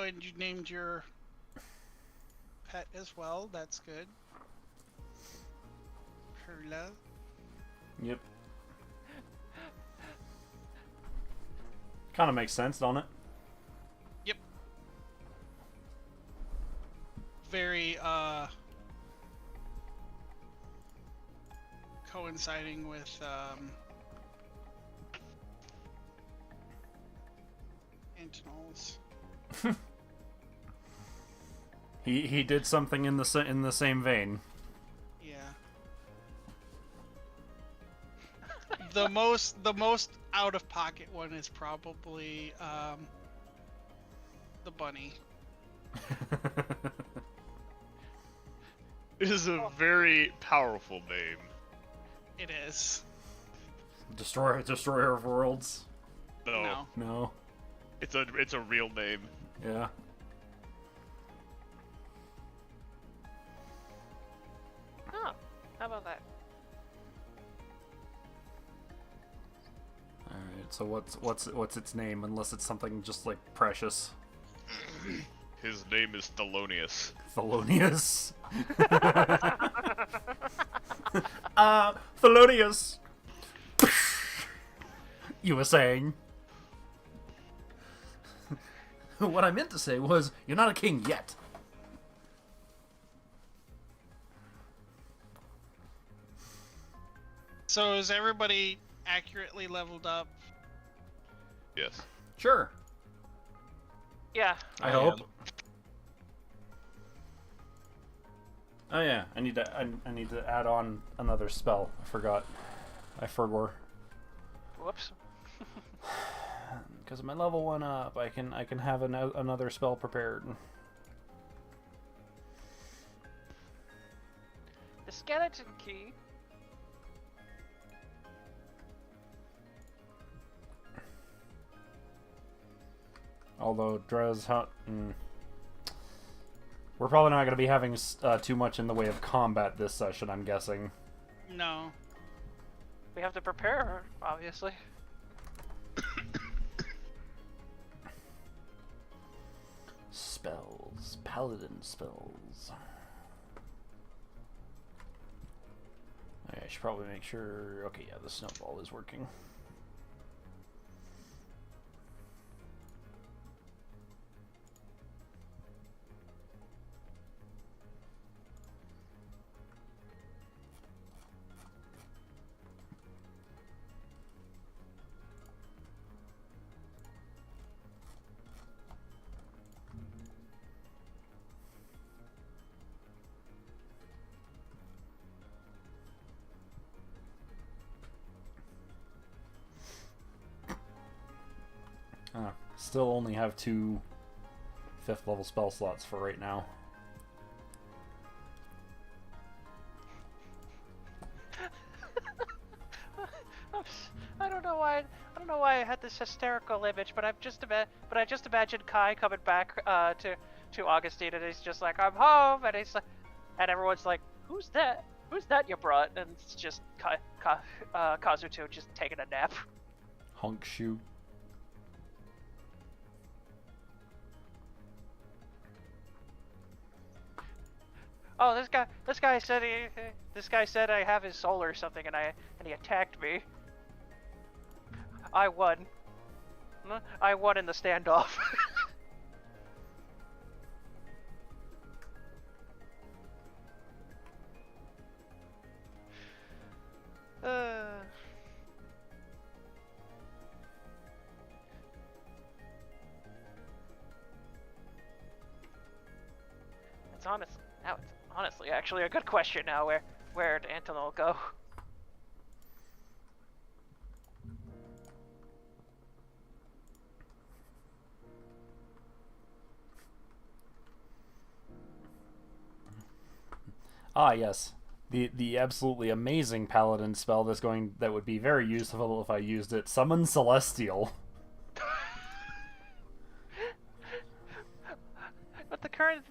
and you named your pet as well. That's good. Perla. Yep. Kind of makes sense, don't it? Yep. Very, coinciding with, Antinol's. He did something in the same vein. Yeah. The most out of pocket one is probably the bunny. It is a very powerful name. It is. Destroyer of worlds. No. No. It's a real name. Yeah. Oh, how about that? All right. So what's its name? Unless it's something just like precious. His name is Thelonious. Thelonious. Thelonious. You were saying. What I meant to say was, you're not a king yet. So is everybody accurately leveled up? Yes. Sure. Yeah. I hope. Oh yeah, I need to add on another spell. I forgot. I forgot. Whoops. Because my level went up, I can have another spell prepared. The skeleton key. Although Drez, we're probably not going to be having too much in the way of combat this session, I'm guessing. No. We have to prepare her, obviously. Spells. Paladin spells. I should probably make sure... Okay, yeah, the snowball is working. Still only have 2 5th level spell slots for right now. I don't know why. I don't know why I had this hysterical image, but I just imagined Kai coming back to Augustine, and he's just like, "I'm home," and he's like, and everyone's like, "Who's that? Who's that you brought?" And it's just Kazuto just taking a nap. Hunk shoe. Oh, this guy said I have his soul or something, and he attacked me. I won. I won in the standoff. It's honestly actually a good question now. Where'd Antonol go? Ah, yes. The absolutely amazing paladin spell that would be very useful if I used it. Summon Celestial. With the current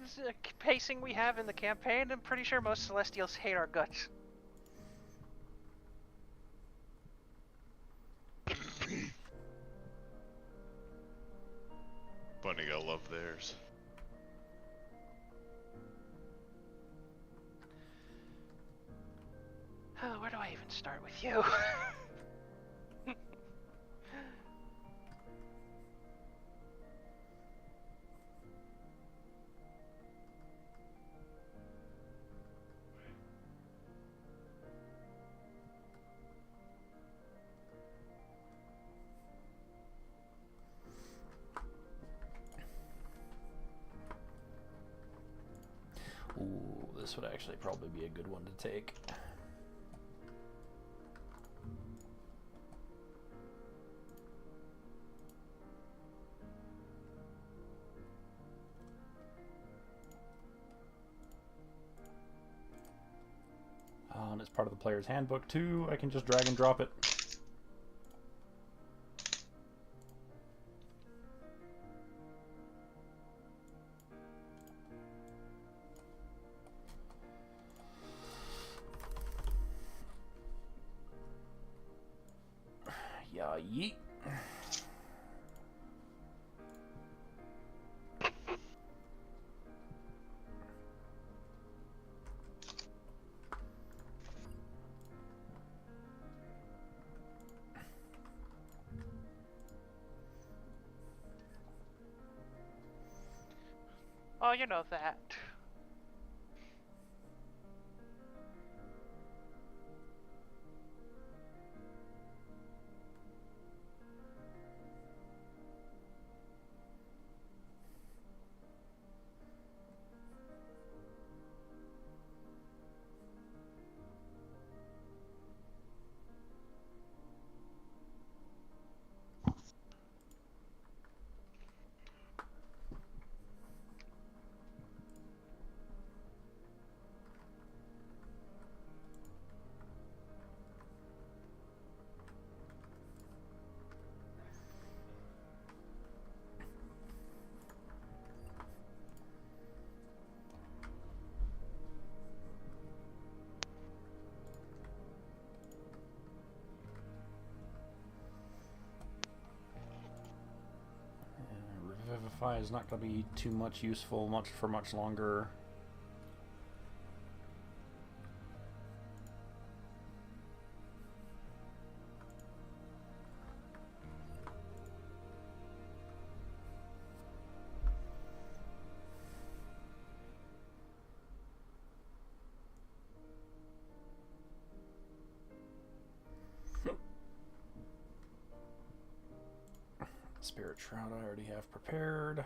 pacing we have in the campaign, I'm pretty sure most Celestials hate our guts. Bunny, I love theirs. I even start with you? Ooh, this would actually probably be a good one to take. And it's part of the player's handbook too. I can just drag and drop it. Yeah, yeet. Oh, you know that. Revivify is not going to be too much useful for much longer. Spirit Shroud I already have prepared.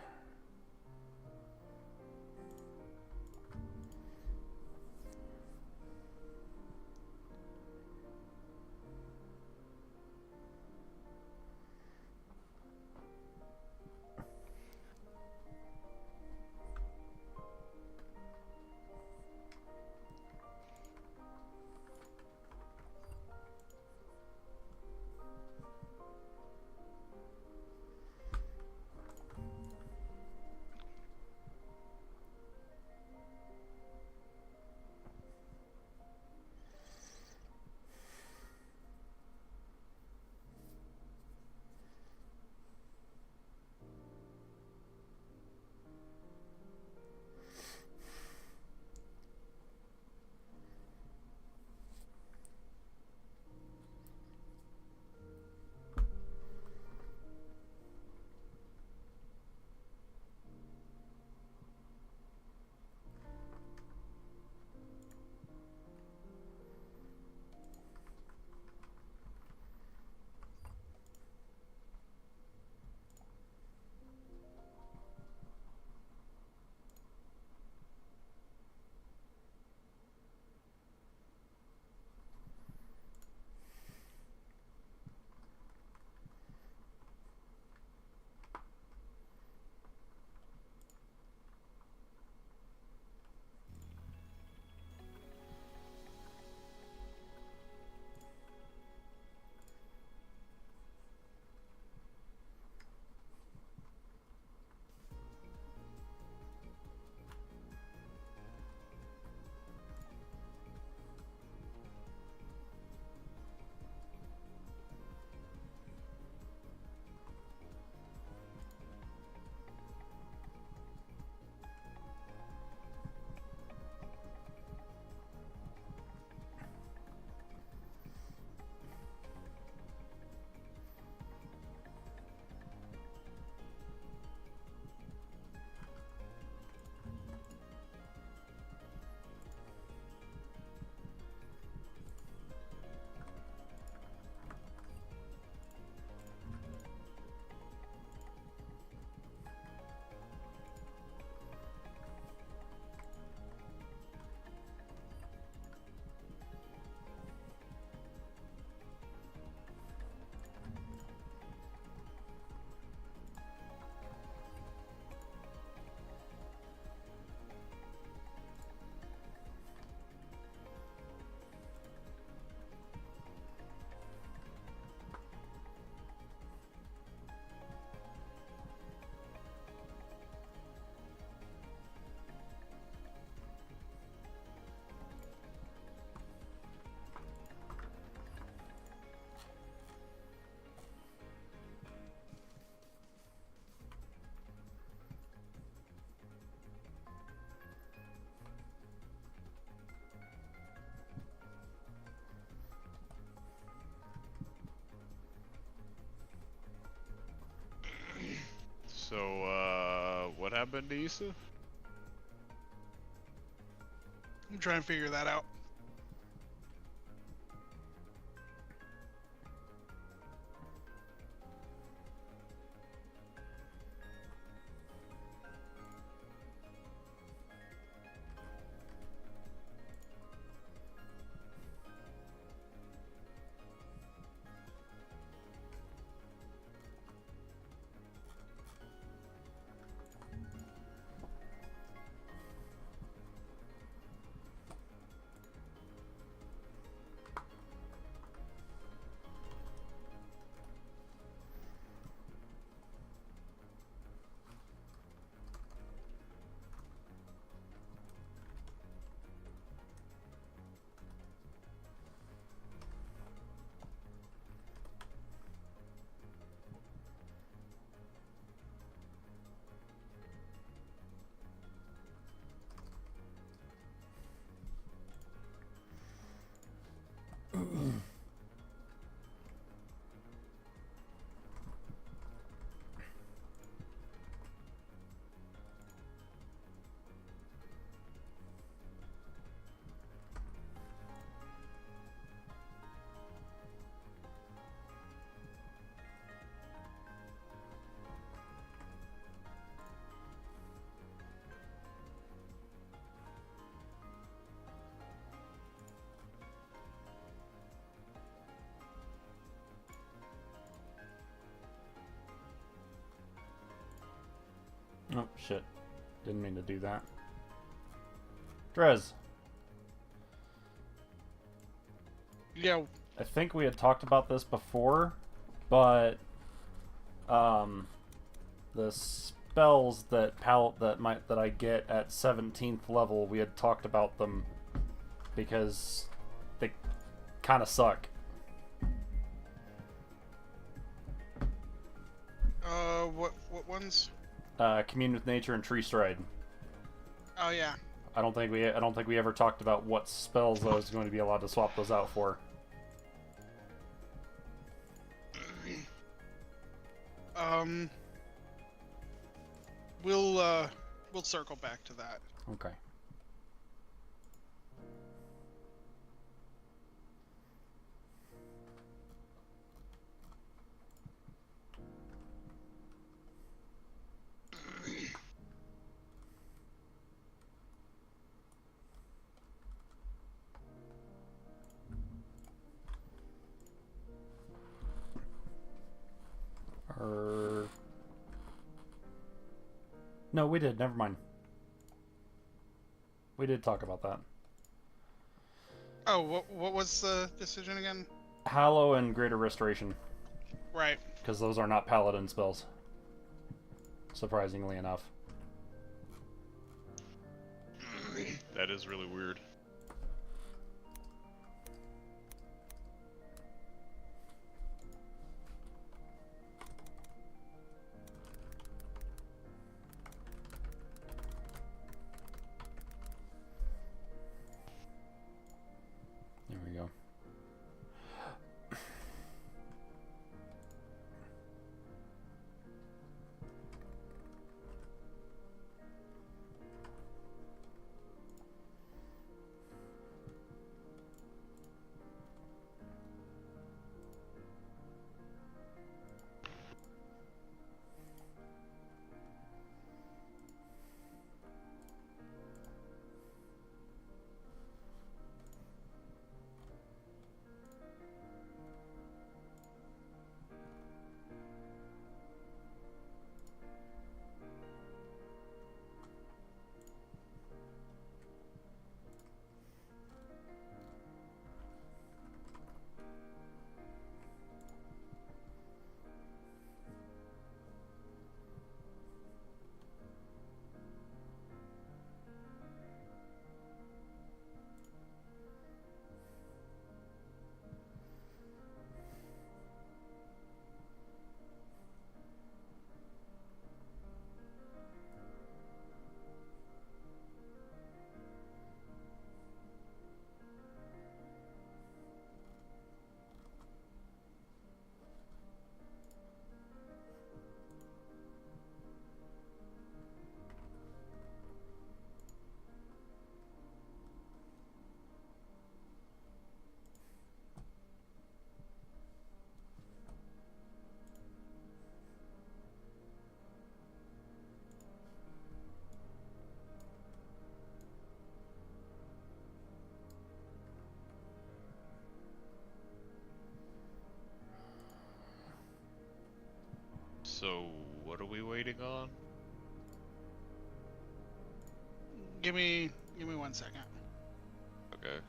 So, what happened to Issa? I'm trying to figure that out. Oh, shit. Didn't mean to do that. Drez. Yeah. I think we had talked about this before, but the spells that I get at 17th level, we had talked about them because they kind of suck. What ones? Commune with Nature and Tree Stride. Oh yeah. I don't think we ever talked about what spells I was going to be allowed to swap those out for. We'll circle back to that. Okay. No, we did. Never mind. We did talk about that. Oh, what was the decision again? Hallow and Greater Restoration. Right. Because those are not paladin spells. Surprisingly enough. That is really weird. There we go. So, what are we waiting on? Give me 1 second. Okay.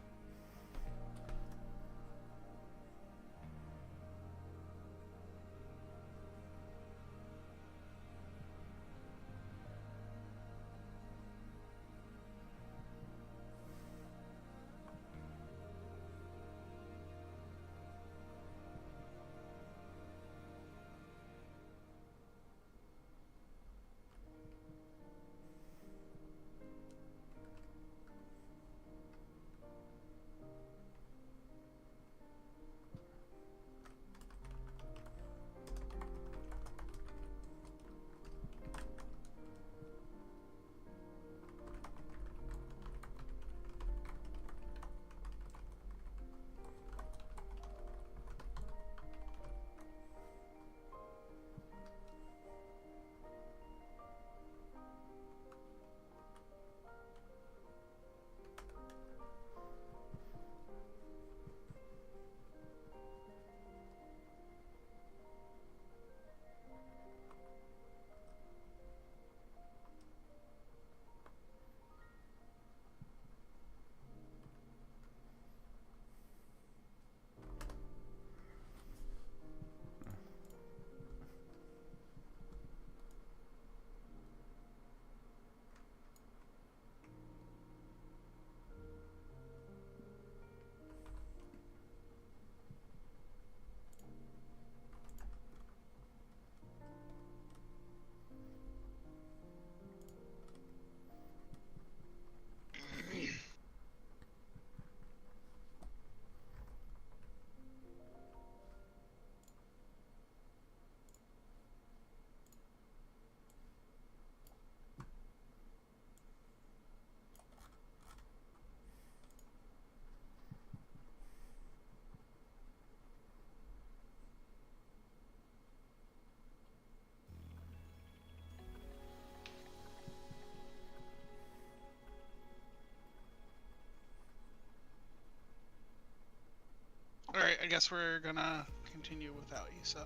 All right, I guess we're gonna continue without Issa.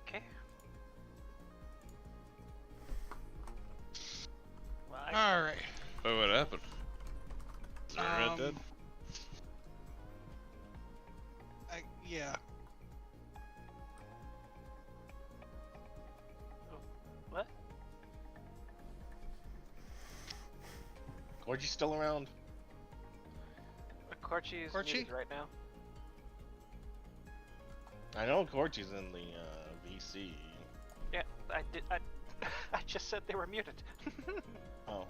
Okay. Well, All right. Oh, what happened? Is Red dead? Yeah. What? Corgy's still around. Corchi is Corchi? muted right now. I know Corgy's in the VC. Yeah, I did. I just said they were muted. Oh.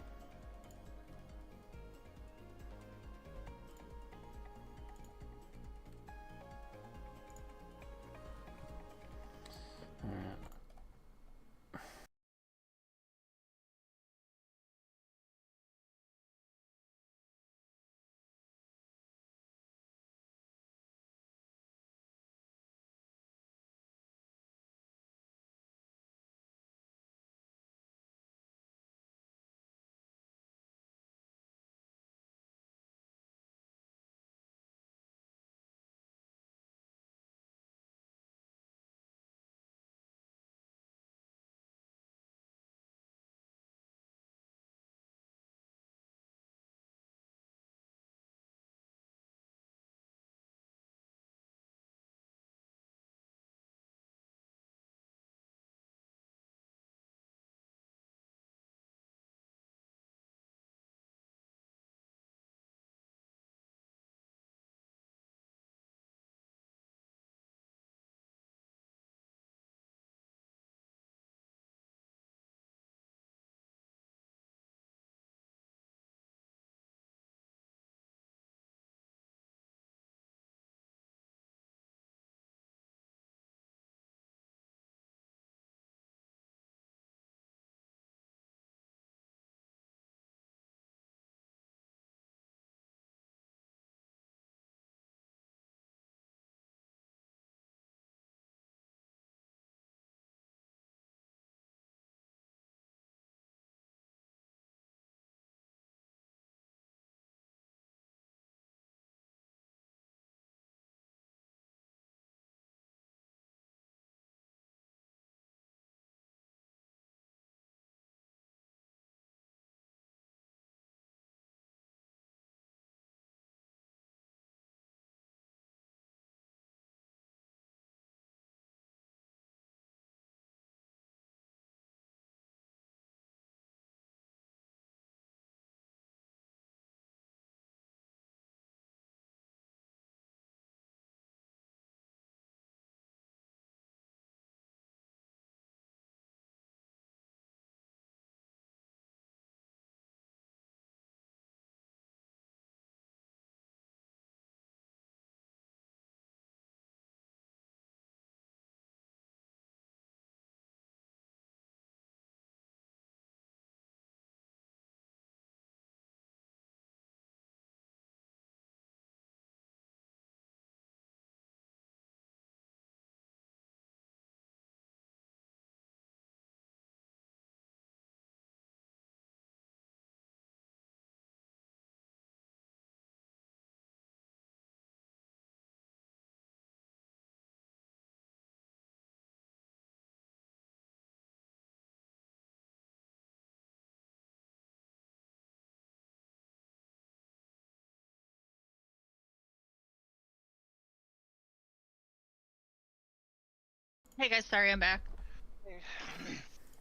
Hey guys, sorry I'm back.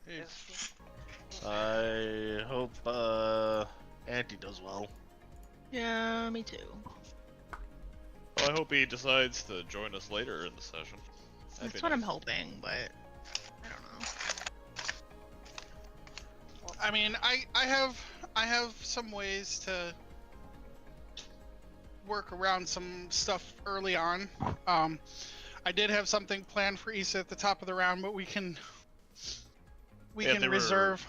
Hey, I hope Auntie does well. Yeah, me too. Well, I hope he decides to join us later in the session. That'd That's be what I'm nice. hoping, but I don't know. I mean, I have some ways to work around some stuff early on. I did have something planned for Issa at the top of the round, but we can Yeah, they were reserve.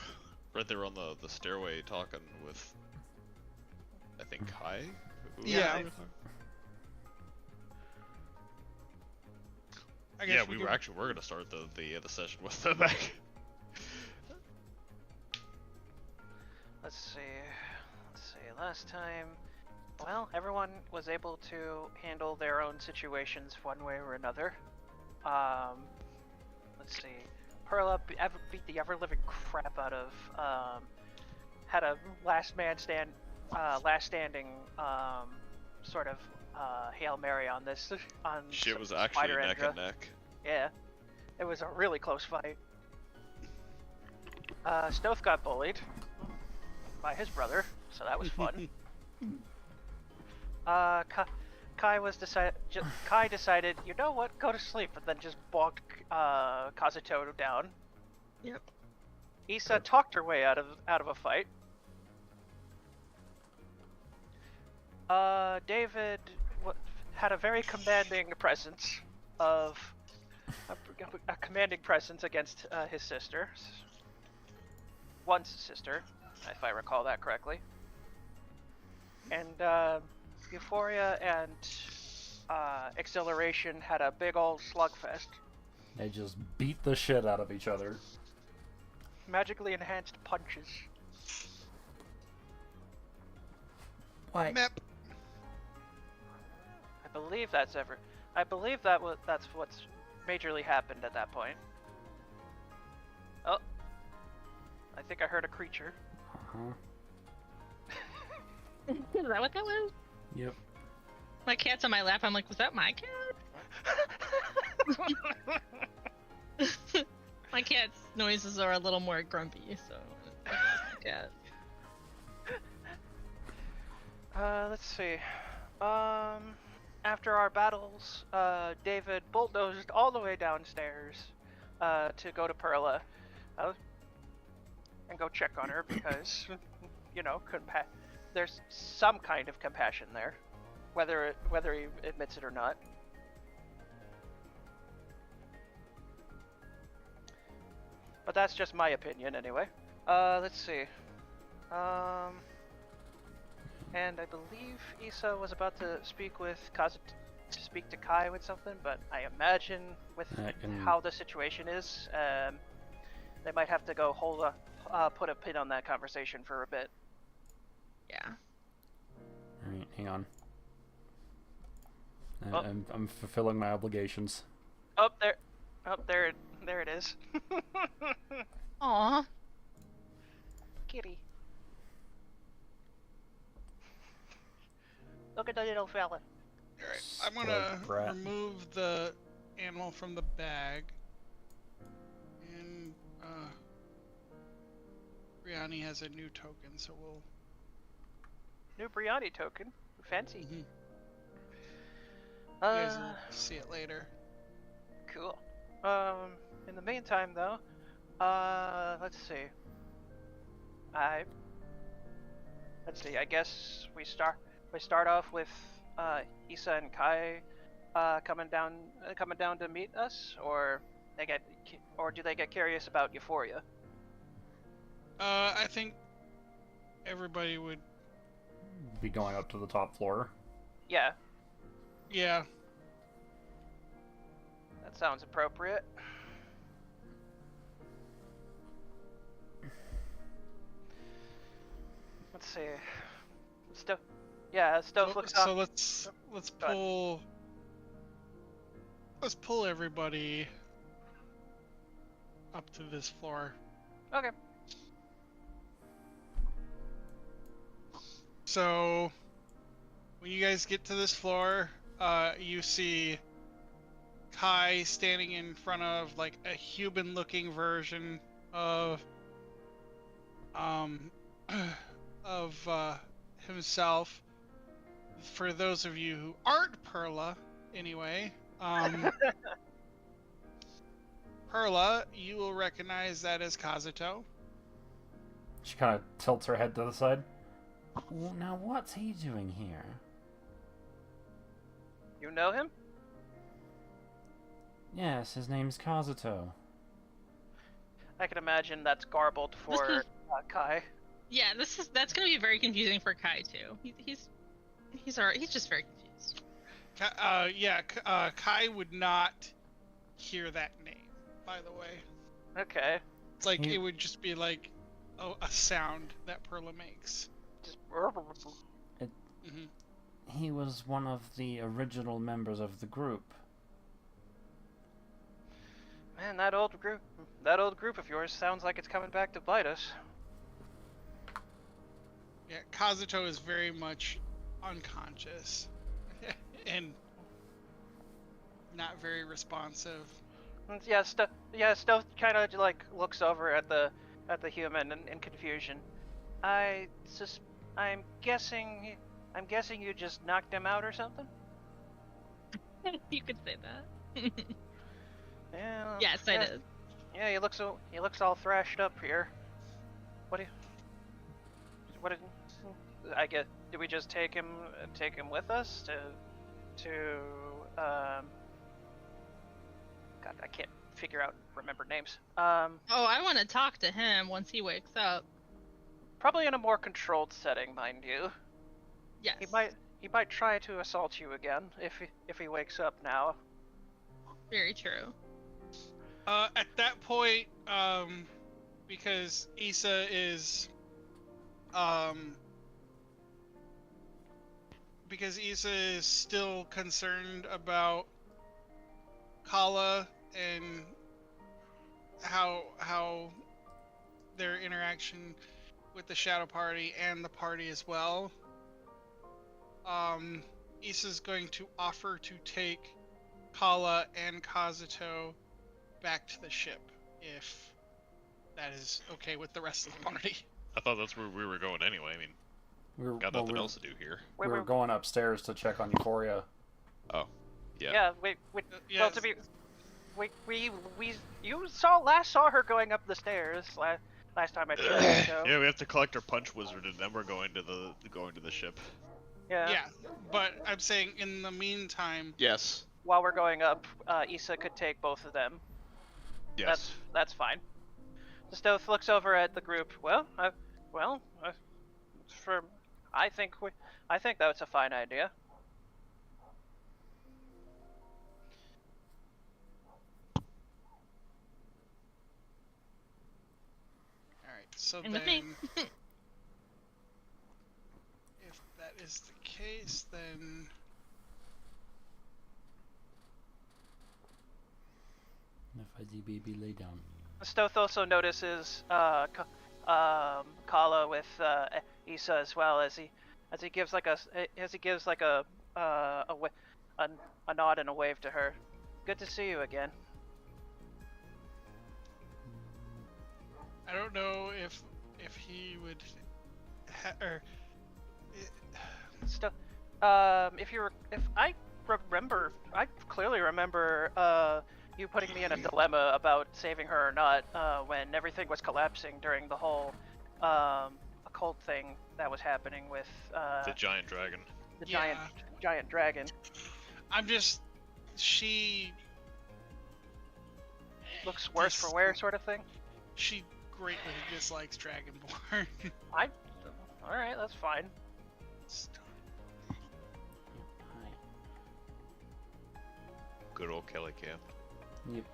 right there on the stairway talking with, I think, Kai? Who- Yeah. I guess Yeah, we could- we're gonna start the session with them back. Let's see. Last time, well, everyone was able to handle their own situations one way or another. Let's see. Perla beat the ever-living crap out of. Had a last standing sort of Hail Mary on this. On Shit was Spider actually neck Andra. and neck. Yeah, it was a really close fight. Stoth got bullied by his brother, so that was fun. Kai decided, you know what, go to sleep, and then just bonked Kazuto down. Yep. Issa talked her way out of a fight. David had a very commanding presence of a commanding presence against his sister, one's sister, if I recall that correctly. And Euphoria and Exhilaration had a big old slugfest. They just beat the shit out of each other. Magically enhanced punches. What? Mep. I believe that's what's majorly happened at that point. Oh, I think I heard a creature. Uh-huh. Is that what that was? Yep. My cat's on my lap. I'm like, was that my cat? My cat's noises are a little more grumpy, so that's my cat. Let's see. After our battles, David bulldozed all the way downstairs to go to Perla and go check on her because, you know, there's some kind of compassion there, whether he admits it or not. But that's just my opinion anyway. Let's see. And I believe Issa was about to speak with to Kai with something, but I imagine with how the situation is, they might have to go put a pin on that conversation for a bit. Yeah. Alright, hang on. Oh. I'm fulfilling my obligations. Oh, there it is. Aw. Kitty. Look at the little fella. Alright, I'm gonna Spoiled brat. remove the animal from the bag. And, Brianni has a new token, so we'll... New Brianni token. Fancy. You guys will see it later. Cool. In the meantime, though, let's see. I guess we start off with Issa and Kai coming down to meet us, or do they get curious about Euphoria? I think everybody would... Be going up to the top floor. Yeah, Yeah. that sounds appropriate. Let's see. Stove looks So off. let's Go ahead. pull everybody up to this floor. Okay. So when you guys get to this floor, you see Kai standing in front of like a human-looking version of himself. For those of you who aren't Perla, anyway, Perla, you will recognize that as Kazuto. She kind of tilts her head to the side. Well, now what's he doing here? You know him? Yes, his name's Kazuto. I can imagine that's garbled for Kai. Yeah, that's gonna be very confusing for Kai too. He's alright. He's just very confused. Kai would not hear that name, by the way. Okay. Like, it would just be like a sound that Perla makes. Just... He was one of the original members of the group. Man, that old group of yours sounds like it's coming back to bite us. Yeah, Kazuto is very much unconscious and not very responsive. Yeah, Stealth kind of like looks over at the human in confusion. I'm guessing you just knocked him out or something. You could say that. Yeah. Yes, I did. Yeah, he looks all thrashed up here. I guess, did we just take him with us to God, I can't remember names. Oh, I want to talk to him once he wakes up. Probably in a more controlled setting, mind you. Yes. He might try to assault you again if he wakes up now. Very true. At that point, because Issa is still concerned about Kala and how their interaction with the Shadow Party and the party as well. Issa's going to offer to take Kala and Kazuto back to the ship, if that is okay with the rest of the party. I thought that's where we were going anyway. I mean, got nothing else to do here. We were going upstairs to check on Euphoria. Oh, yeah. Yeah, well, to be, you last saw her going up the stairs last time I checked. So. Yeah, we have to collect our punch wizard, and then we're going to the ship. Yeah. Yeah, but I'm saying in the meantime. Yes. While we're going up, Issa could take both of them. Yes. That's fine. The Stealth looks over at the group. I think that's a fine idea. Alright, so And then with me. if that is the case, then baby, lay down. The Stealth also notices Kala with Issa as well as he gives like a nod and a wave to her. Good to see you again. I don't know if he would if I clearly remember you putting me in a dilemma about saving her or not when everything was collapsing during the whole occult thing that was happening with the giant dragon. The giant dragon. She looks worse for wear, sort of thing. She greatly dislikes Dragonborn. Alright, that's fine. Good old Kelly Camp. Yep.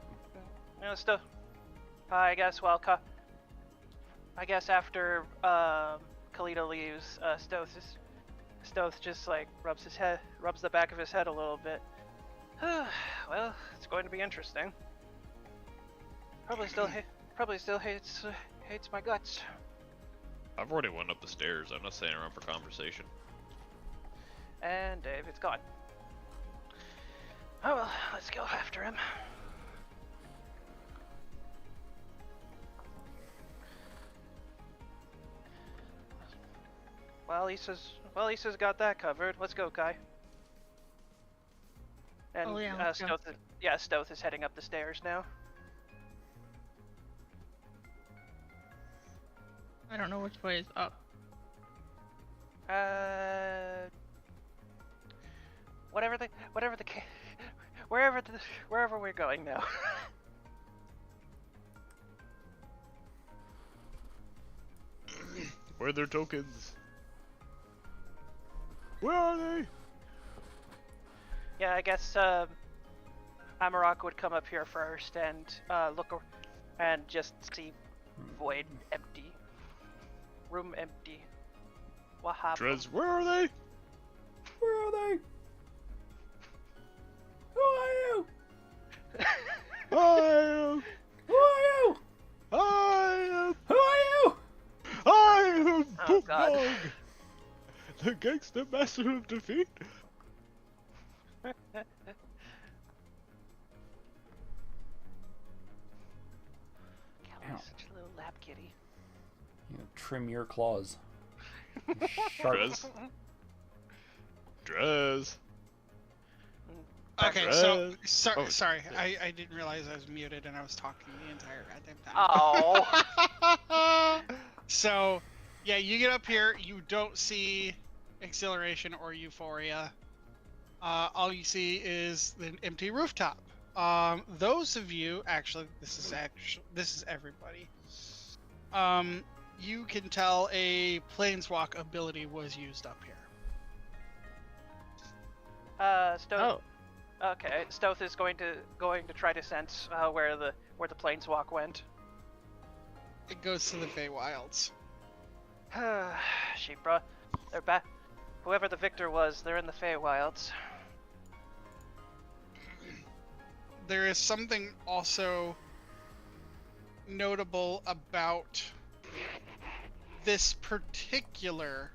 I guess after Kalita leaves, Stoth just like rubs the back of his head a little bit. Well, it's going to be interesting. Probably still hates my guts. I've already went up the stairs. I'm not staying around for conversation. And Dave, it's gone. Oh well, let's go after him. Well, Issa's got that covered. Let's go, Kai. And Oh, yeah, let's go. Stoth is heading up the stairs now. I don't know which way is up. Wherever we're going now. Where are their tokens? Where are they? Yeah, I guess Amarok would come up here first and look and just see void empty, room empty. What happened? Drez, where are they? Where are they? Who are you? I am. Who are you? I am. Who are you? I am Oh, God. Bookmog, the gangster master of defeat. Kelly's such a little lap kitty. You know, trim your claws. Sharp. Drez. Drez. Okay, Drez. Oh, sorry, yeah. I didn't realize I was muted and I was talking the entire goddamn time. Oh. So, yeah, you get up here, you don't see exhilaration or euphoria. All you see is an empty rooftop. Those of you, this is everybody. You can tell a planeswalk ability was used up here. Stoth. Oh. Okay, Stoth is going to try to sense where the planeswalk went. It goes to the Feywilds. They're back. Whoever the victor was, they're in the Feywilds. There is something also notable about this particular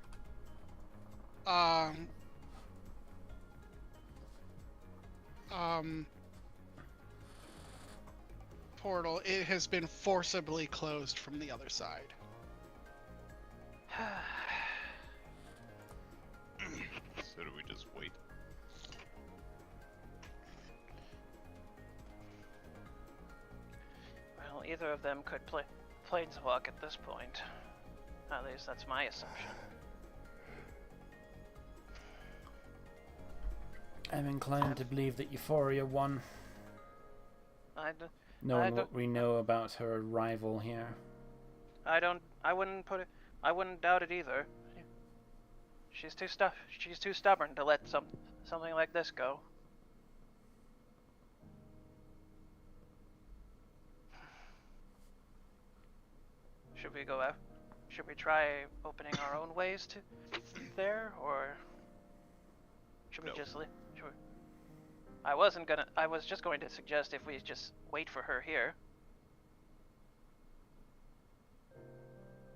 portal. It has been forcibly closed from the other side. So do we just wait? Well, either of them could planeswalk at this point. At least that's my assumption. I'm inclined to believe that Euphoria won, knowing what we know about her rival here. I wouldn't doubt it either. She's too stubborn to let something like this go. Should we go out? Should we try opening our own ways to there, or should we just leave? Sure. I was just going to suggest if we just wait for her here.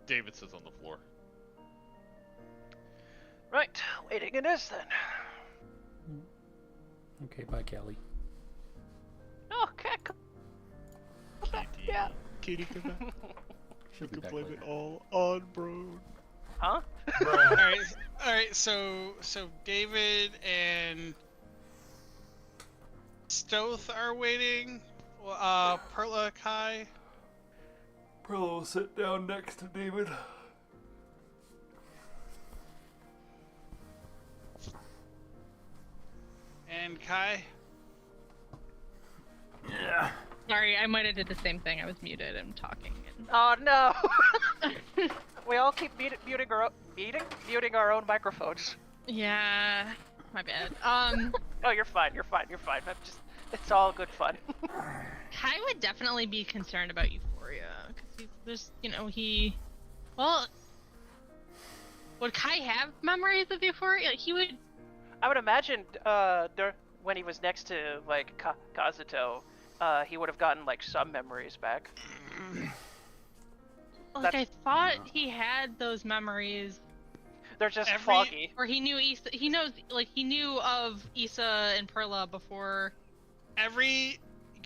David sits on the floor. Right, waiting it is then. Okay, bye, Kelly. Okay. Yeah. Kitty, come back. She'll be You back can blame later. it all on bro. Huh? All right. So David and Stoth are waiting. Perla, Kai. Perla will sit down next to David. And Kai. Yeah. Sorry, I might have did the same thing. I was muted and talking. And... Oh no! We all keep muting our own microphones. Yeah, my bad. Oh, you're fine. It's all good fun. Kai would definitely be concerned about Euphoria because would Kai have memories of Euphoria? He would. I would imagine when he was next to like Kazuto, he would have gotten like some memories back. Like I thought he had those memories. They're just foggy. Or he knew Issa. He knew of Issa and Perla before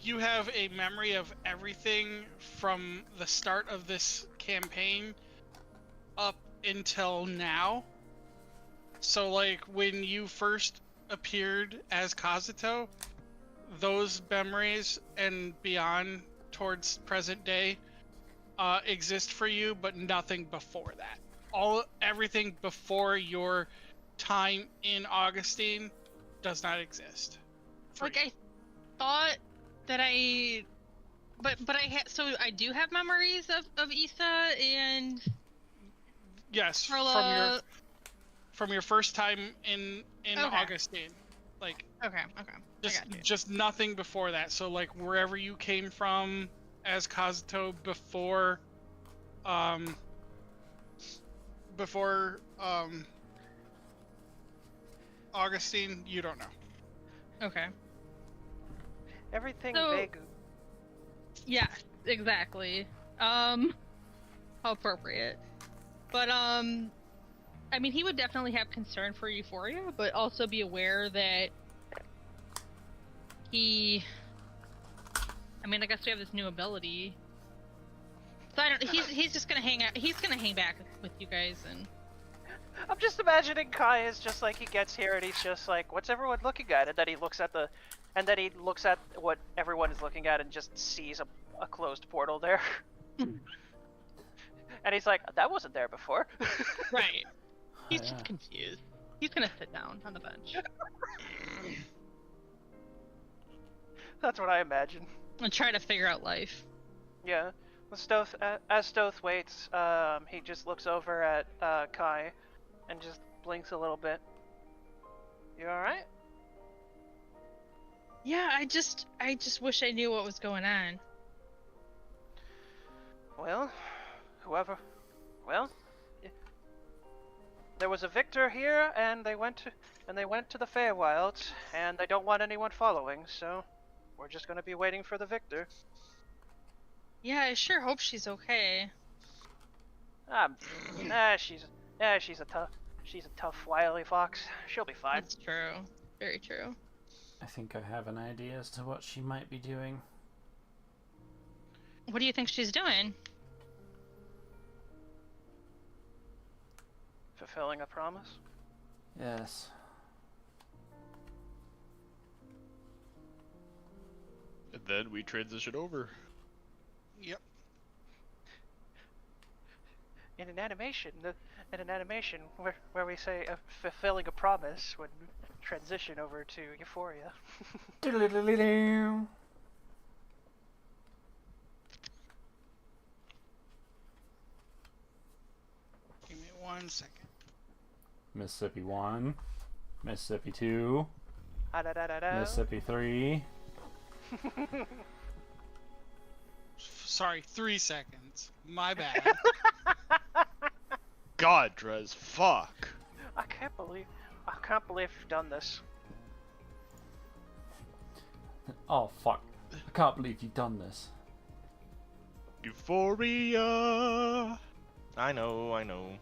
you have a memory of everything from the start of this campaign up until now. So like when you first appeared as Kazuto, those memories and beyond towards present day exist for you, but nothing before that. Everything before your time in Augustine does not exist. Like, I thought that so I do have memories of Issa and yes, Carla. from your first time in Okay. Augustine, like Okay. just nothing before that. So like wherever you came from as Kazuto before Augustine, you don't know. Okay. Everything So- vague. Yes, exactly. How appropriate. But I mean, he would definitely have concern for Euphoria, but also be aware that I mean, I guess we have this new ability. So I don't. He's just gonna hang out. He's gonna hang back with you guys and. I'm just imagining Kai is just like he gets here and he's just like, what's everyone looking at? And then he looks at what everyone is looking at and just sees a closed portal there. And he's like, that wasn't there before. Right. He's Yeah. just confused. He's gonna sit down on the bench That's what I imagine. and try to figure out life. Yeah. As Stoth waits, he just looks over at Kai and just blinks a little bit. You alright? Yeah, I just wish I knew what was going on. Well, there was a victor here, and they went to the Feywilds, and they don't want anyone following, so we're just gonna be waiting for the victor. Yeah, I sure hope she's okay. She's a tough wily fox. She'll be fine. That's true. Very true. I think I have an idea as to what she might be doing. What do you think she's doing? Fulfilling a promise. Yes. And then we transition over. Yep. In an animation where we say fulfilling a promise would transition over to Euphoria. Give me 1 second. Mississippi 1, Mississippi 2, Da-da-da-da-da. Mississippi 3. Sorry, 3 seconds. My bad. God, Drez, fuck. I can't believe you've done this. Oh fuck. I can't believe you've done this. Euphoria. I know.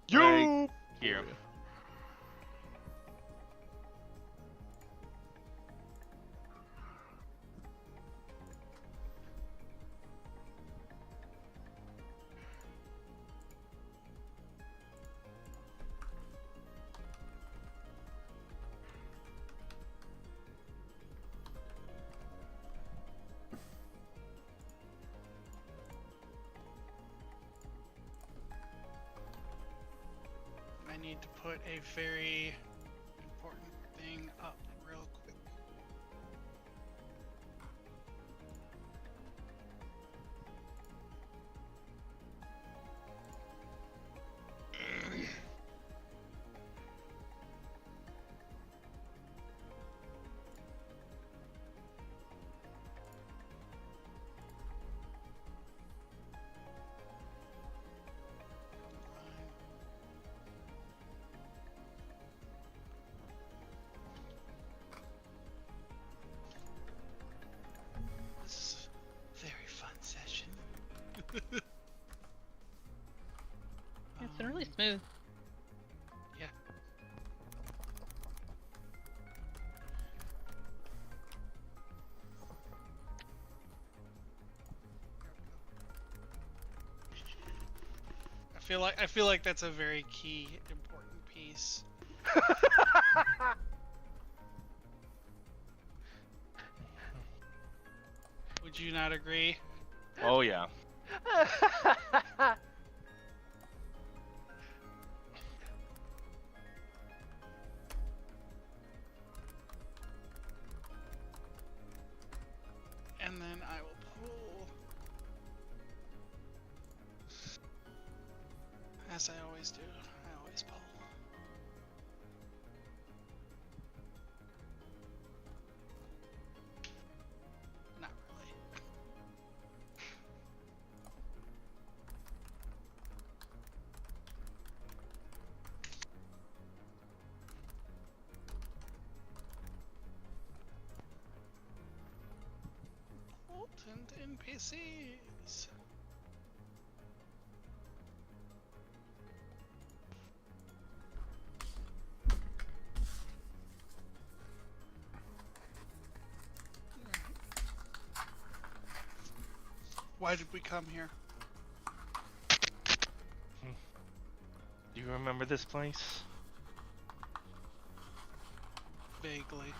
You. Hear him. I need to put a very important thing up real quick. This is a very fun session. It's been really smooth. Yeah. I feel like that's a very key, important piece. Would you not agree? Oh yeah. And then I will pull, as I always do. I always pull. Not really. Potent NPCs. Why did we come here? Do you remember this place? Vaguely.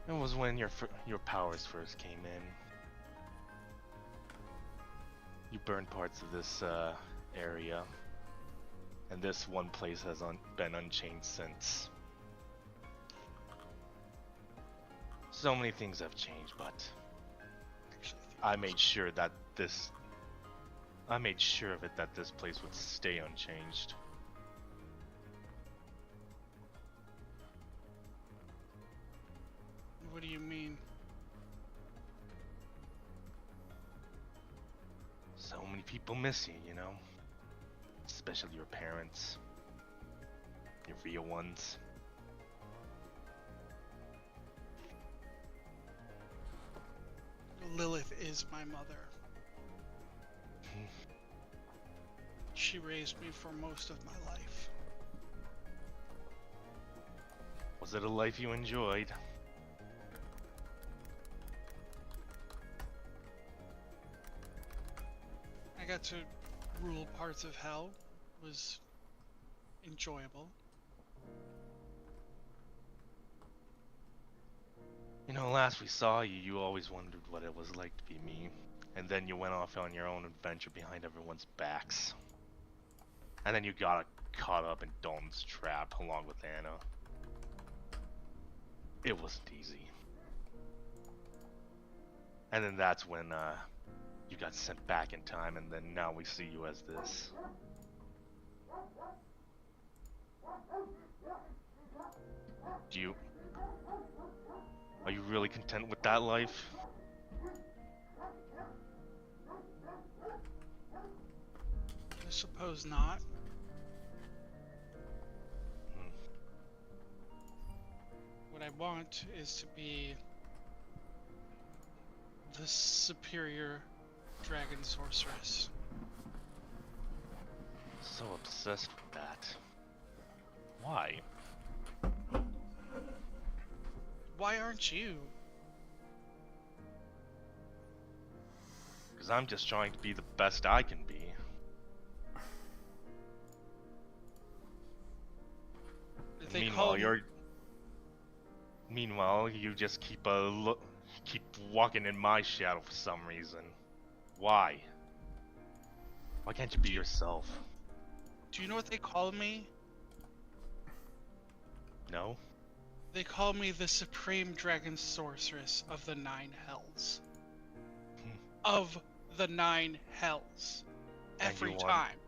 It was when your powers first came in. You burned parts of this area, and this one place has been unchanged since. So many things have changed, but I made sure that this place would stay unchanged. What do you mean? So many people miss you, you know? Especially your parents. Your real ones. Lilith is my mother. She raised me for most of my life. Was it a life you enjoyed? I got to rule parts of hell. It was enjoyable. You know, last we saw you, you always wondered what it was like to be me. And then you went off on your own adventure behind everyone's backs. And then you got caught up in Dalton's trap along with Anna. It wasn't easy. And then that's when, you got sent back in time, and then now we see you as this. Are you really content with that life? I suppose not. What I want is to be the superior dragon sorceress. So obsessed with that. Why? Why aren't you? Because I'm just trying to be the best I can be. They call Meanwhile, you just keep walking in my shadow for some reason. Why? Why can't you be yourself? Do you know what they call me? No? They call me the supreme dragon sorceress of the 9 hells. Of the 9 hells. And Every you want- time.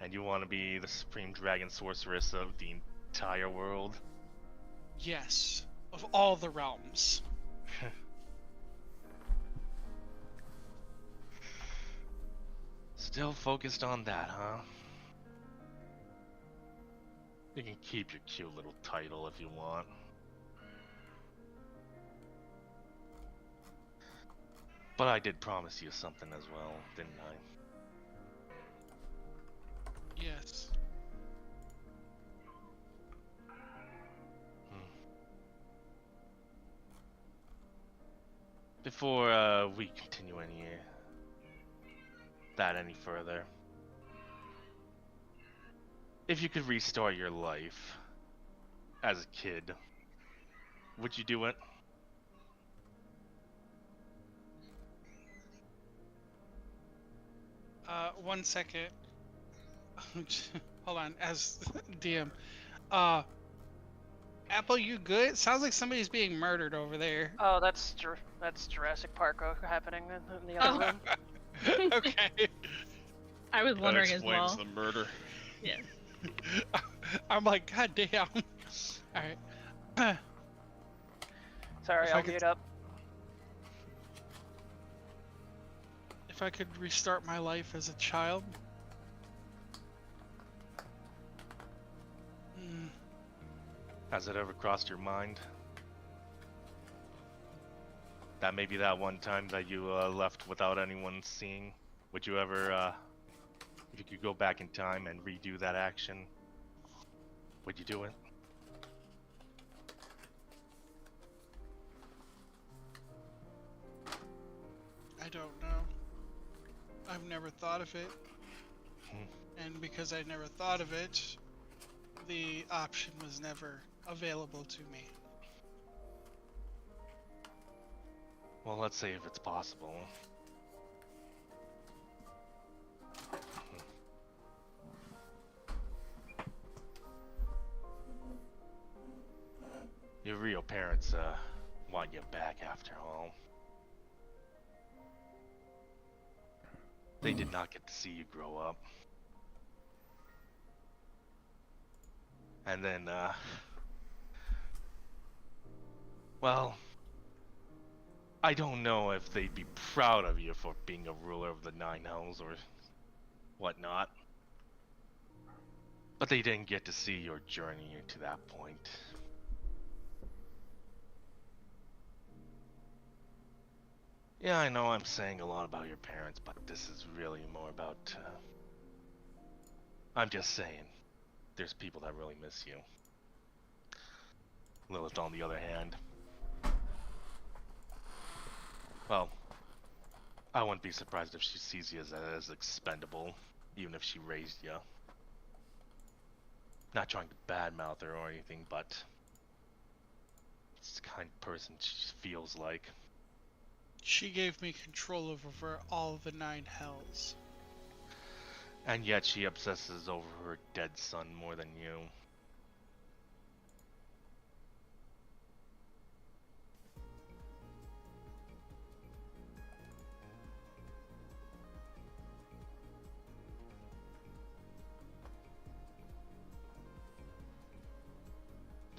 And you want to be the supreme dragon sorceress of the entire world? Yes. Of all the realms. Still focused on that, huh? You can keep your cute little title if you want. But I did promise you something as well, didn't I? Yes. Before we continue any that any further. If you could restart your life as a kid, would you do it? One second. Hold on, as DM. Apple, you good? Sounds like somebody's being murdered over there. Oh, that's Jurassic Park happening in the other room. Okay. I was That wondering as explains well. the murder. Yes. I'm like, God damn. Alright. Sorry, If I I'll could- mute up. If I could restart my life as a child. Hmm. Has it ever crossed your mind that maybe that one time that you left without anyone seeing, would you ever, if you could go back in time and redo that action, would you do it? I don't know. I've never thought of it. And because I never thought of it, the option was never available to me. Well, let's say if it's possible. Your real parents want you back after all. They did not get to see you grow up. And then, well, I don't know if they'd be proud of you for being a ruler of the Nine Hells or whatnot. But they didn't get to see your journey to that point. Yeah, I know I'm saying a lot about your parents, but this is really more about, I'm just saying, there's people that really miss you. Lilith, on the other hand, well, I wouldn't be surprised if she sees you as expendable, even if she raised you. Not trying to badmouth her or anything, but it's the kind of person she feels like. She gave me control over all the Nine Hells. And yet she obsesses over her dead son more than you.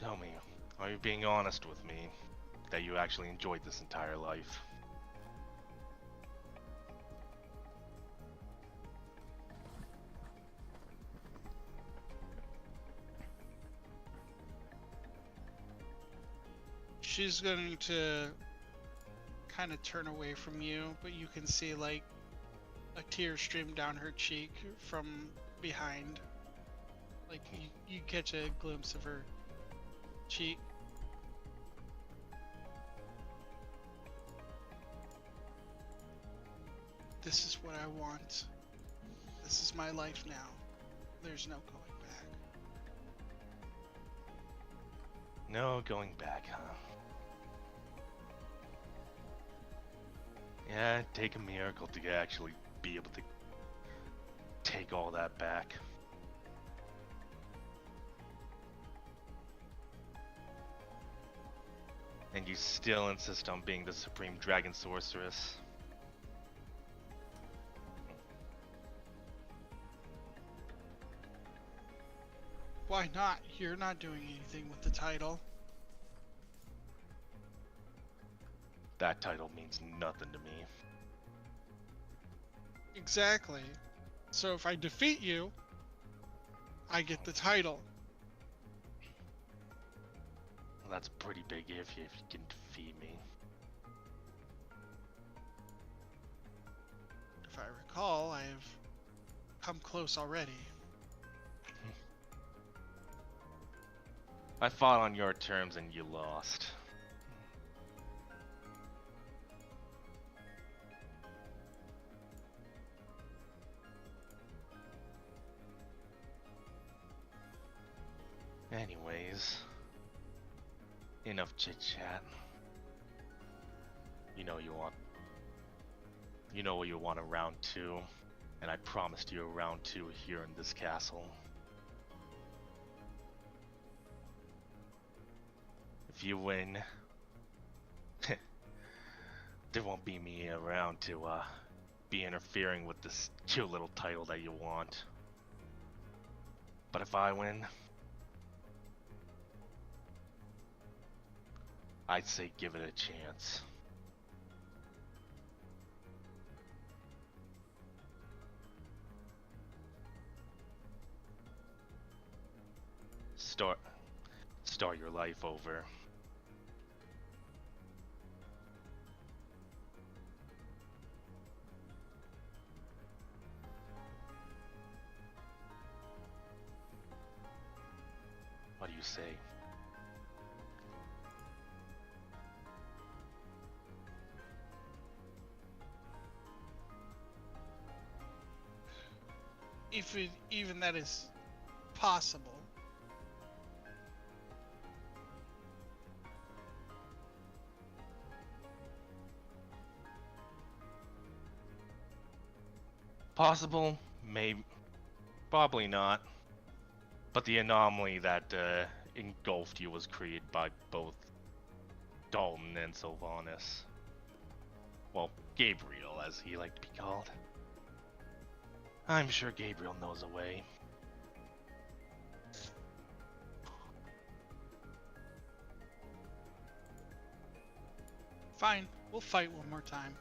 Tell me, are you being honest with me that you actually enjoyed this entire life? She's going to kind of turn away from you, but you can see like a tear stream down her cheek from behind. Like you catch a glimpse of her cheek. This is what I want. This is my life now. There's no going back. No going back, huh? Yeah, it'd take a miracle to actually be able to take all that back. And you still insist on being the supreme dragon sorceress. Why not? You're not doing anything with the title. That title means nothing to me. Exactly. So if I defeat you, I get the title. Well, that's a pretty big if you can defeat me. If I recall, I have come close already. I fought on your terms and you lost. Anyways, enough chit chat. You know what you want a round 2, and I promised you a round 2 here in this castle. If you win, there won't be me around to be interfering with this cute little title that you want. But if I win, I'd say give it a chance. Start your life over. What do you say? If even that is possible. Possible? Maybe. Probably not. But the anomaly that engulfed you was created by both Dalton and Sylvanas. Well, Gabriel, as he liked to be called. I'm sure Gabriel knows a way. Fine, we'll fight one more time.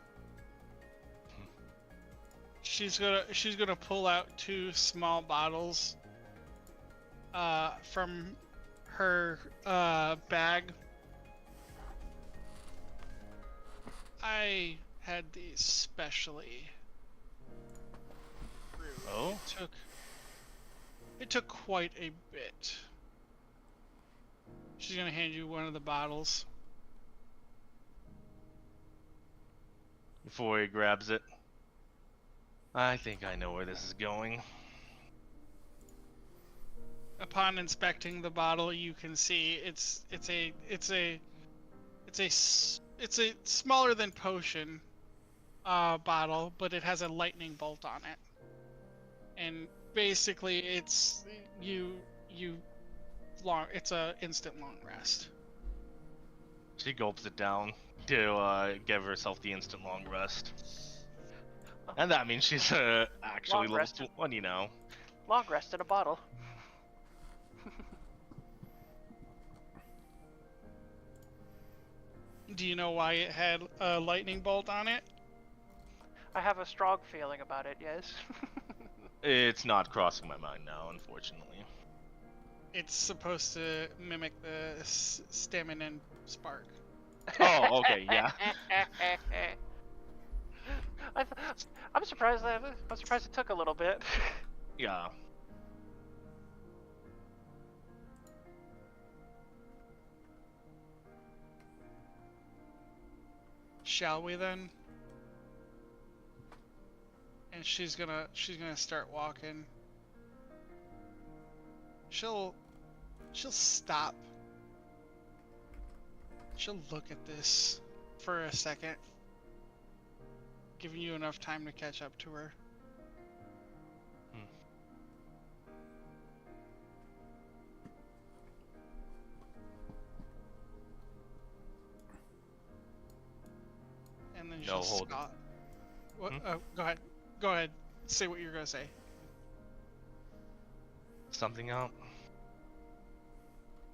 She's gonna pull out 2 small bottles from her bag. I had these specially brewed. Oh? It took quite a bit. She's gonna hand you one of the bottles. Before he grabs it, I think I know where this is going. Upon inspecting the bottle, you can see it's a smaller than potion bottle, but it has a lightning bolt on it. And basically, it's a instant long rest. She gulps it down to give herself the instant long rest. And that means she's actually Long rest. level 20 now. Long rest in a bottle. Do you know why it had a lightning bolt on it? I have a strong feeling about it, yes. It's not crossing my mind now, unfortunately. It's supposed to mimic the stamina and spark. Oh, okay, yeah. I'm surprised it took a little bit. Yeah. Shall we then? And she's gonna start walking. She'll stop. She'll look at this for a second, giving you enough time to catch up to her. And then No, she'll hold it. scoff. What? Go ahead. Go ahead. Say what you're gonna say. Something out?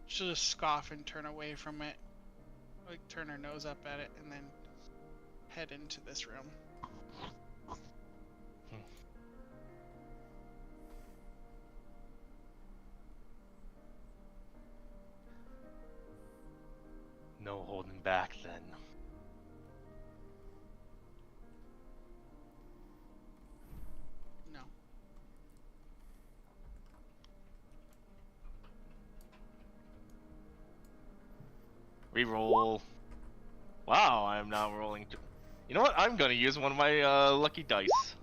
She'll just scoff and turn away from it, like turn her nose up at it, and then head into this room. No holding back then. No. Reroll. Wow, I'm now rolling. You know what? I'm gonna use one of my lucky dice.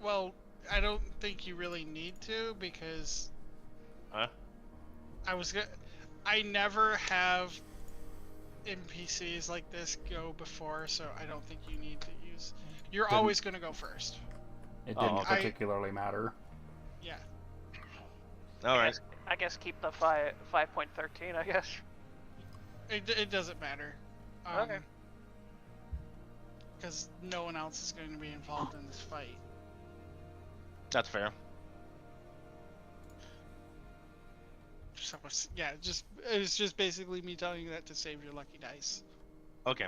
Well, I don't think you really need to, because Huh? I never have NPCs like this go before, so I don't think you need to use. You're Didn't- always gonna go first. It Oh, didn't okay. particularly matter. Yeah. All right. I guess keep the 5.13. I guess. It doesn't matter. Okay. Because no one else is going to be involved in this fight. That's fair. So it's just basically me telling you that to save your lucky dice. Okay.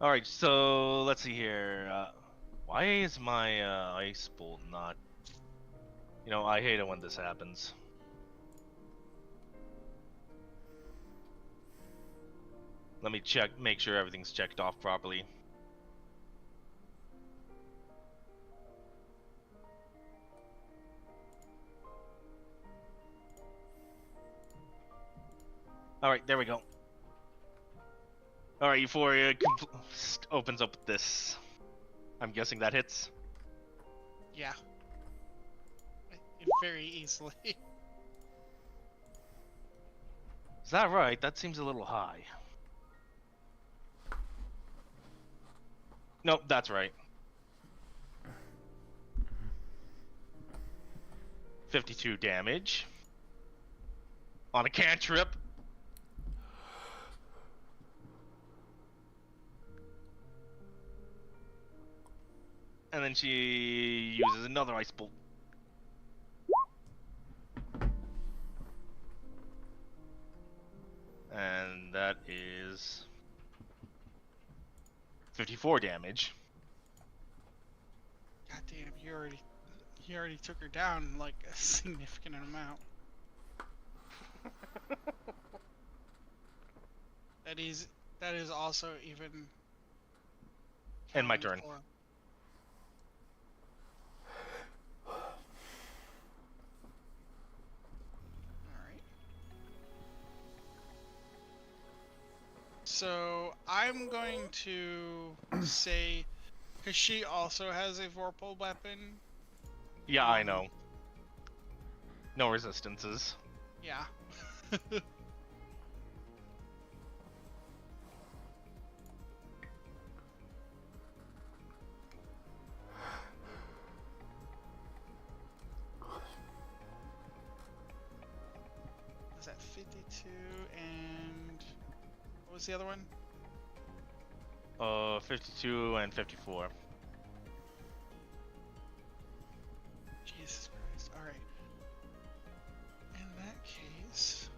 All right. So let's see here. Why is my ice bolt not? You know, I hate it when this happens. Let me make sure everything's checked off properly. Alright, there we go. Alright, Euphoria opens up with this. I'm guessing that hits. Yeah. Very easily. Is that right? That seems a little high. Nope, that's right. 52 damage. On a cantrip. And then she uses another ice bolt. And that is 54 damage. God damn, you already took her down like a significant amount. That is also even. And my turn. So I'm going to say, because she also has a vorpal weapon. Yeah, I know. No resistances. Yeah. Was that 52 and what was the other one? 52 and 54. Jesus Christ. Alright. In that case.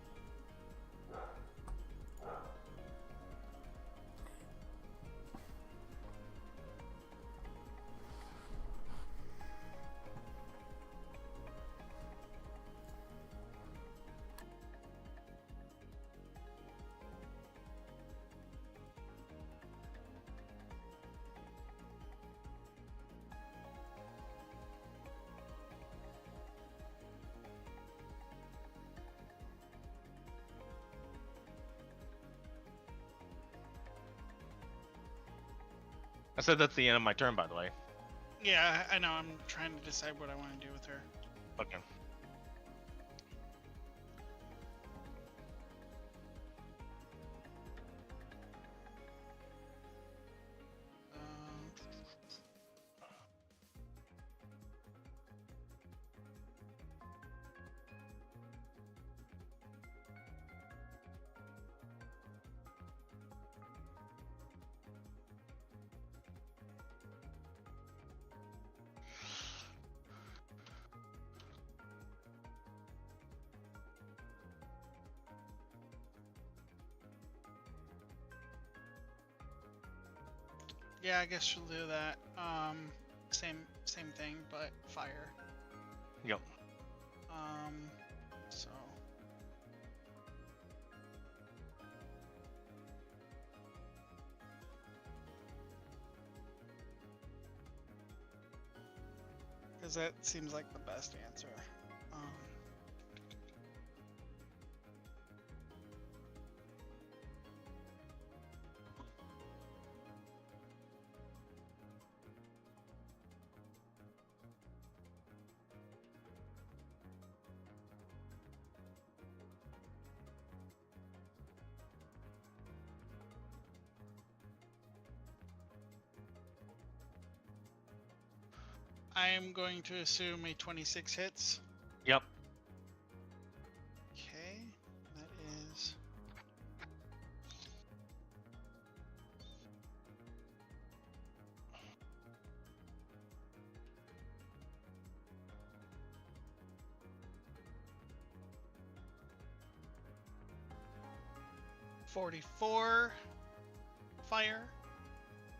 I said that's the end of my turn, by the way. Yeah, I know. I'm trying to decide what I want to do with her. Okay. Yeah, I guess she'll do that. Same thing, but fire. Yep. So. Because that seems like the best answer. I am going to assume a 26 hits. Yep. Okay, that is... $44 fire,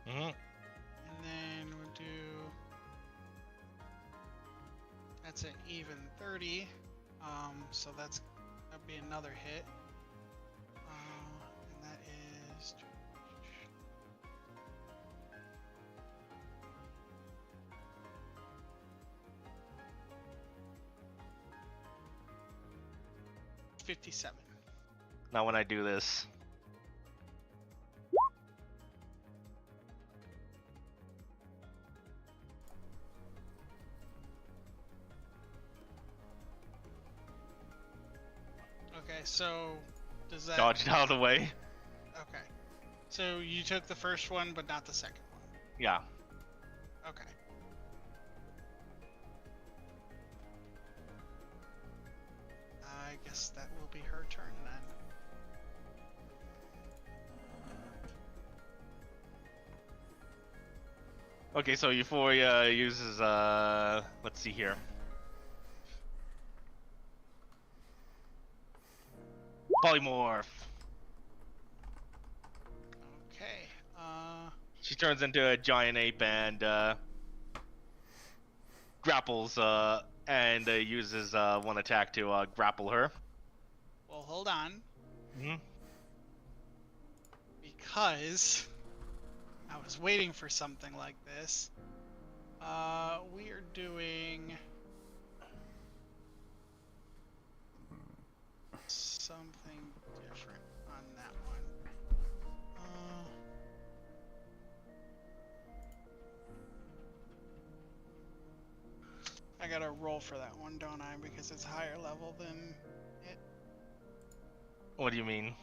Mm-hmm. and then we'll do... That's an even 30, so that'll be another hit. And that is... $57. Now when I do this, Okay, so does that... dodged out of the way. Okay. So you took the first one, but not the second one. Yeah. Okay. I guess that will be her turn then. Okay, so Euphoria uses let's see here. Polymorph. Okay. She turns into a giant ape and grapples and uses one attack to grapple her. Well, hold on, Mm-hmm. because I was waiting for something like this. We are doing something different on that one. I gotta roll for that one, don't I? Because it's higher level than it. What do you mean?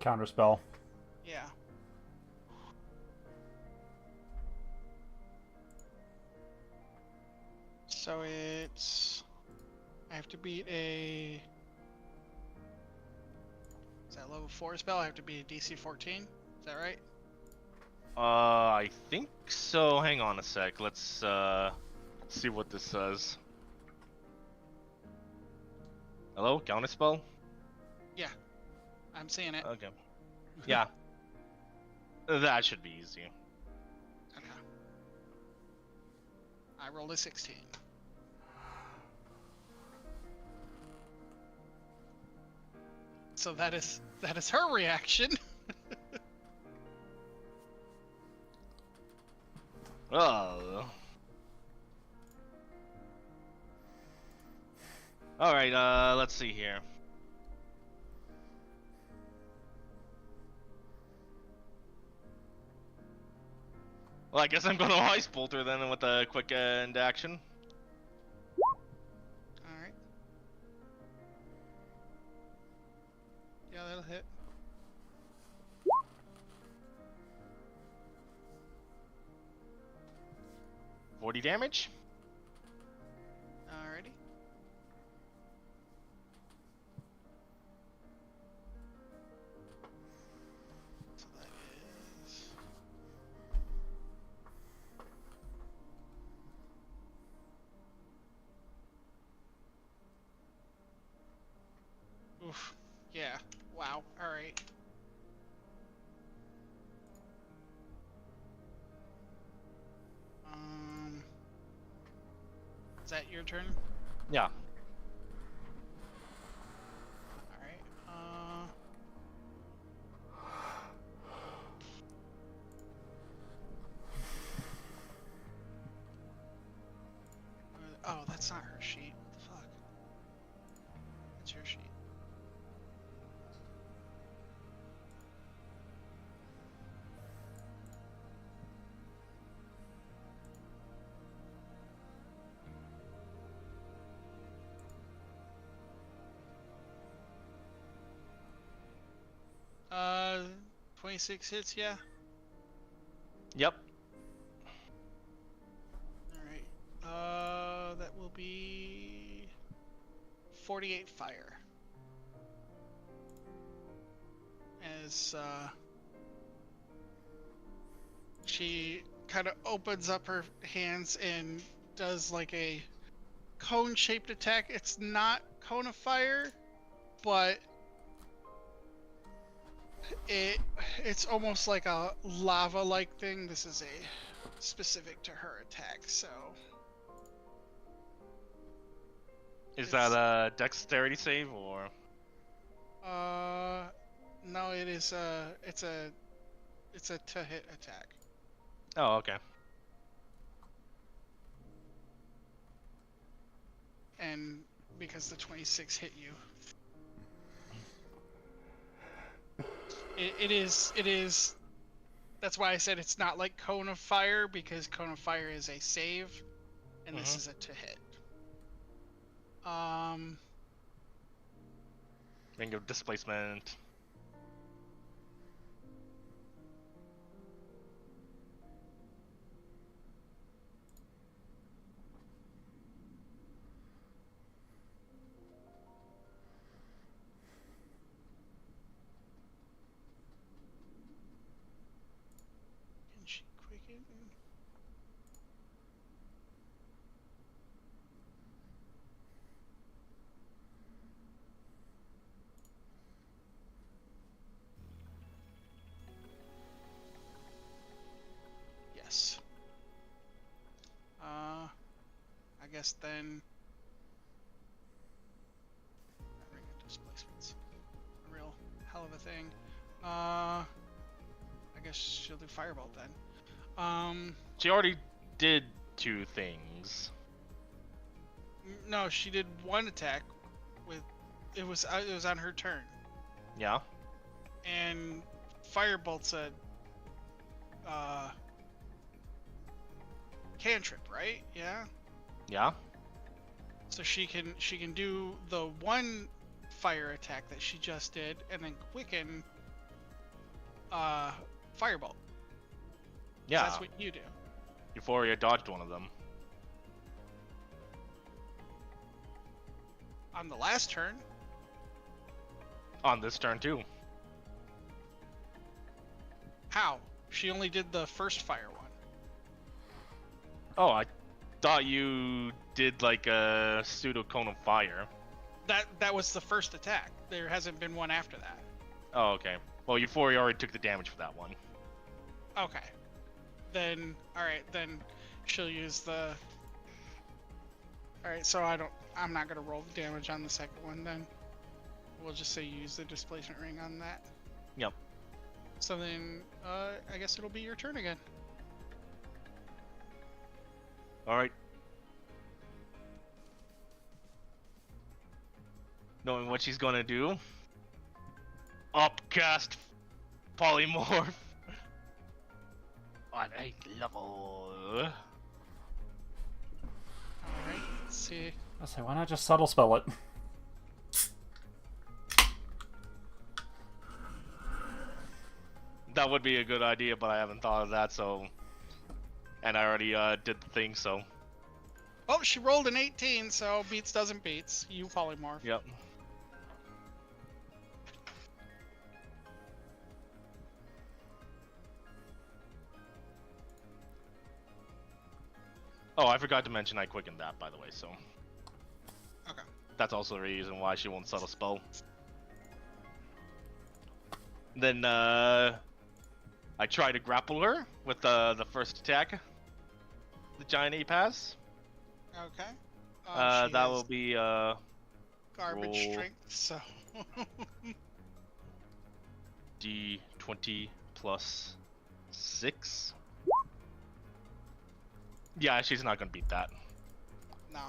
Counterspell. Yeah. So it's... I have to beat a... Is that level 4 spell? I have to beat a DC 14? Is that right? I think so. Hang on a sec. Let's see what this says. Hello, counterspell? Yeah. I'm seeing it. Okay. Yeah. That should be easy. Okay. I rolled a 16. So that is her reaction. Oh. Alright, let's see here. Well, I guess I'm gonna Ice Bolt her then with a quick end action. Alright. Yeah, that'll hit. $40 damage? Alrighty. So that is... Oof. Yeah. Wow. Alright. Is that your turn? Yeah. Alright. Oh, that's not her sheet. What the fuck? That's your sheet. 26 hits, yeah? Yep. Alright. That will be 48 fire. As she kind of opens up her hands and does like a cone-shaped attack. It's not cone of fire, but it's almost like a lava-like thing. This is a specific to her attack, so Is that a dexterity save or? no, it is it's a to-hit attack. Oh, okay. And because the 26 hit you, it is. That's why I said it's not like Cone of Fire, because Cone of Fire is a save, and this is a to hit. Ring of displacement. Can she quicken? Yes. I guess then. Ring of displacement's a real hell of a thing. I guess she'll do Firebolt then. She already did 2 things. No, she did one attack with. It was on her turn, Yeah. and Firebolt's a cantrip, right? Yeah. Yeah. So she can do the one fire attack that she just did, and then quicken Firebolt. Yeah. That's what you do. Euphoria dodged one of them. On the last turn. On this turn too. How? She only did the first fire one. Oh, I thought you did like a pseudo cone of fire. That was the first attack. There hasn't been one after that. Oh, okay. Well, Euphoria already took the damage for that one. Okay. Then, alright, then she'll use the... Alright, so I'm not gonna roll the damage on the second one then. We'll just say you use the displacement ring on that. Yep. So then, I guess it'll be your turn again. Alright. Knowing what she's gonna do. Upcast polymorph. On 8th level. Alright, let's see. I say, why not just subtle spell it? That would be a good idea, but I haven't thought of that, so... And I already did the thing, so... Oh, she rolled an 18, so beats doesn't beats. You polymorph. Yep. Oh, I forgot to mention I quickened that, by the way, so... Okay. That's also the reason why she won't subtle spell. Then, I try to grapple her with the first attack. The giant ape has. Okay. She That has will be, garbage roll. strength, so... D20 plus 6. Yeah, she's not gonna beat that. No.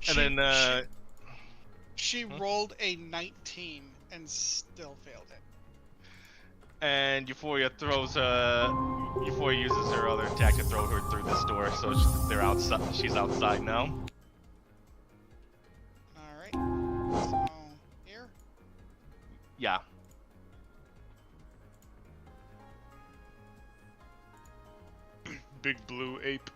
And then, She rolled a 19 and still failed it. and Euphoria throws Euphoria uses her other attack to throw her through this door, so they're outside. She's outside now. Alright. So, here. Yeah. big blue ape.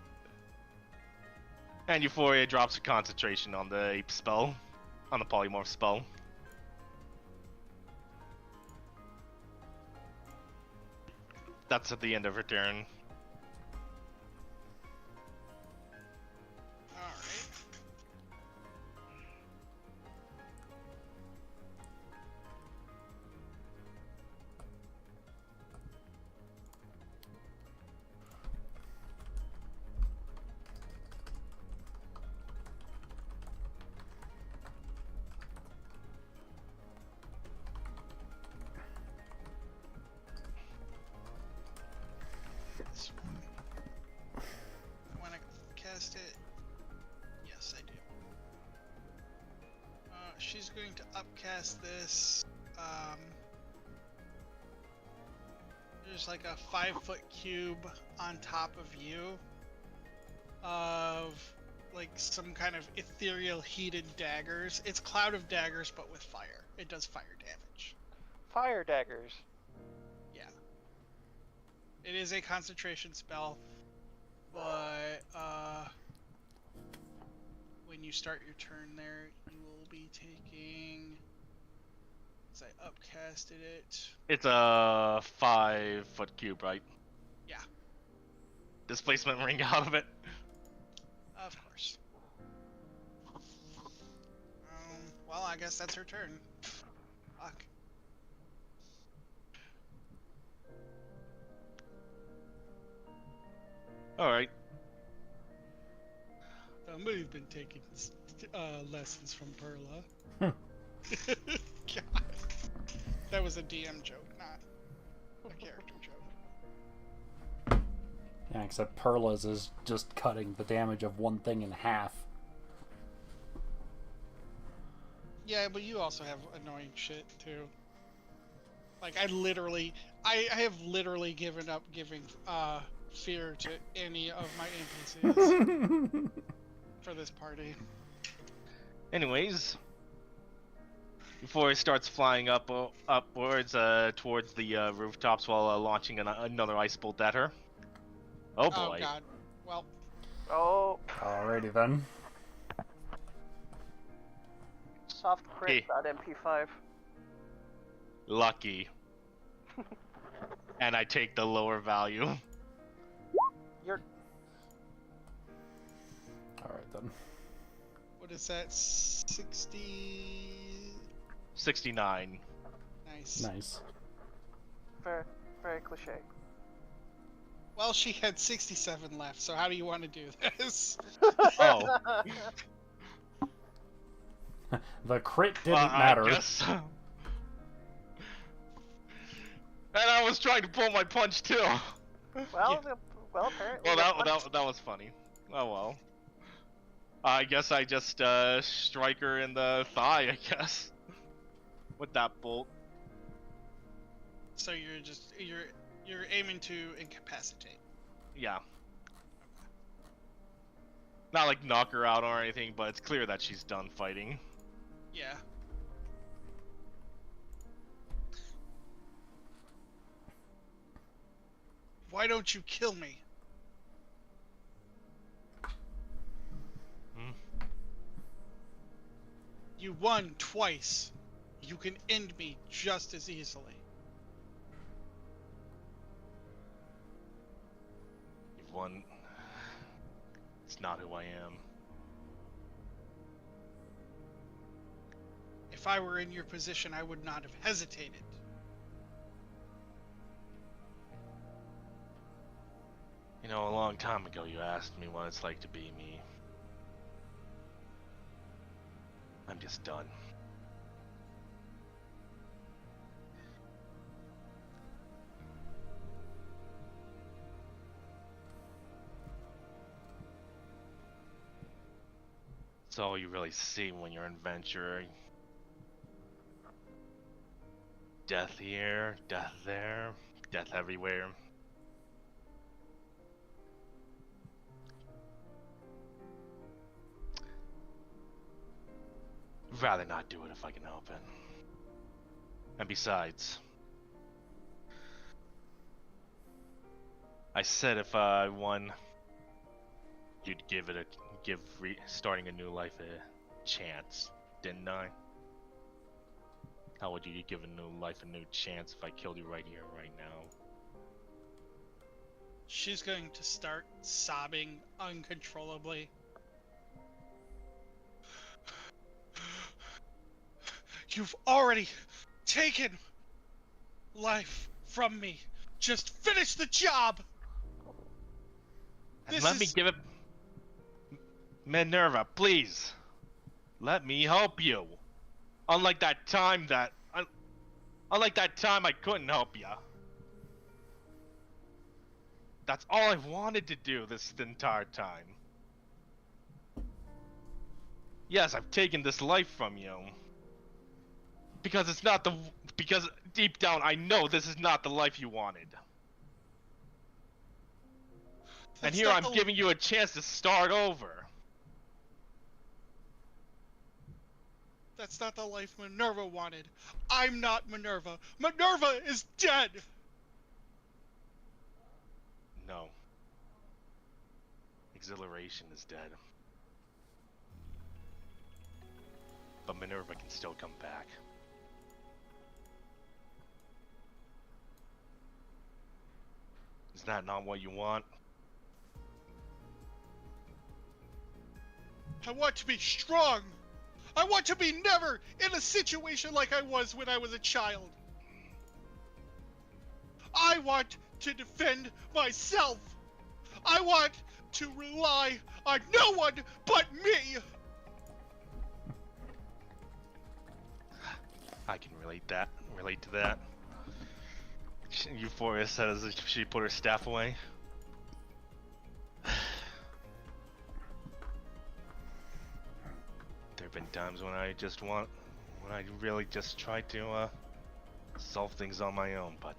And Euphoria drops her concentration on the ape spell, on the polymorph spell. That's at the end of her turn. Alright. This one. I want to cast it. Yes, I do. She's going to upcast this. There's like a 5-foot cube on top of you of like some kind of ethereal heated daggers. It's Cloud of Daggers, but with fire. It does fire damage. Fire daggers. Yeah. It is a concentration spell, but when you start your turn there, you will be taking. As I upcasted it. It's a 5-foot cube, right? Yeah. Displacement ring out of it. Of course. Well, I guess that's her turn. Fuck. Alright. Somebody's been taking lessons from Perla. God. That was a DM joke, not a character joke. Yeah, except Perla's is just cutting the damage of one thing in half. Yeah, but you also have annoying shit too. Like I have literally given up giving fear to any of my NPCs for this party. Anyways, before it starts flying upwards towards the rooftops while launching another ice bolt at her. Oh boy. Oh god. Well. Oh, Alrighty then. soft crit Hey. .mp5. Lucky. And I take the lower value. You're Alright then. What is that? 60. 69. Nice. Nice. very, very cliche. Well, she had 67 left, so how do you want to do this? Oh. The crit didn't Well, matter. I guess. And I was trying to pull my punch too. Well, well, apparently. Well, the punch- that was funny. Oh well. I guess I just strike her in the thigh, I guess. With that bolt. So you're aiming to incapacitate. Yeah. Not like knock her out or anything, but it's clear that she's done fighting. Yeah. Why don't you kill me? Hmm? You won twice. You can end me just as easily. You've won. It's not who I am. If I were in your position, I would not have hesitated. You know, a long time ago you asked me what it's like to be me. I'm just done. It's all you really see when you're adventuring. Death here, death there, death everywhere. Rather not do it if I can help it. And besides, I said if I won, you'd give starting a new life a chance, didn't I? How would you give a new life a new chance if I killed you right here, right now? She's going to start sobbing uncontrollably. You've already taken life from me. Just finish the job. And let me give it... Minerva, please. Let me help you. Unlike that time I couldn't help you. That's all I wanted to do this entire time. Yes, I've taken this life from you. Because because deep down I know this is not the life you wanted. And here I'm giving you a chance to start over. That's not the life Minerva wanted. I'm not Minerva. Minerva is dead! No. Exhilaration is dead. But Minerva can still come back. Is that not what you want? I want to be strong! I want to be never in a situation like I was when I was a child! I want to defend myself! I want to rely on no one but me! I can relate to that. Euphoria said as she put her staff away. There have been times when I really just try to solve things on my own, but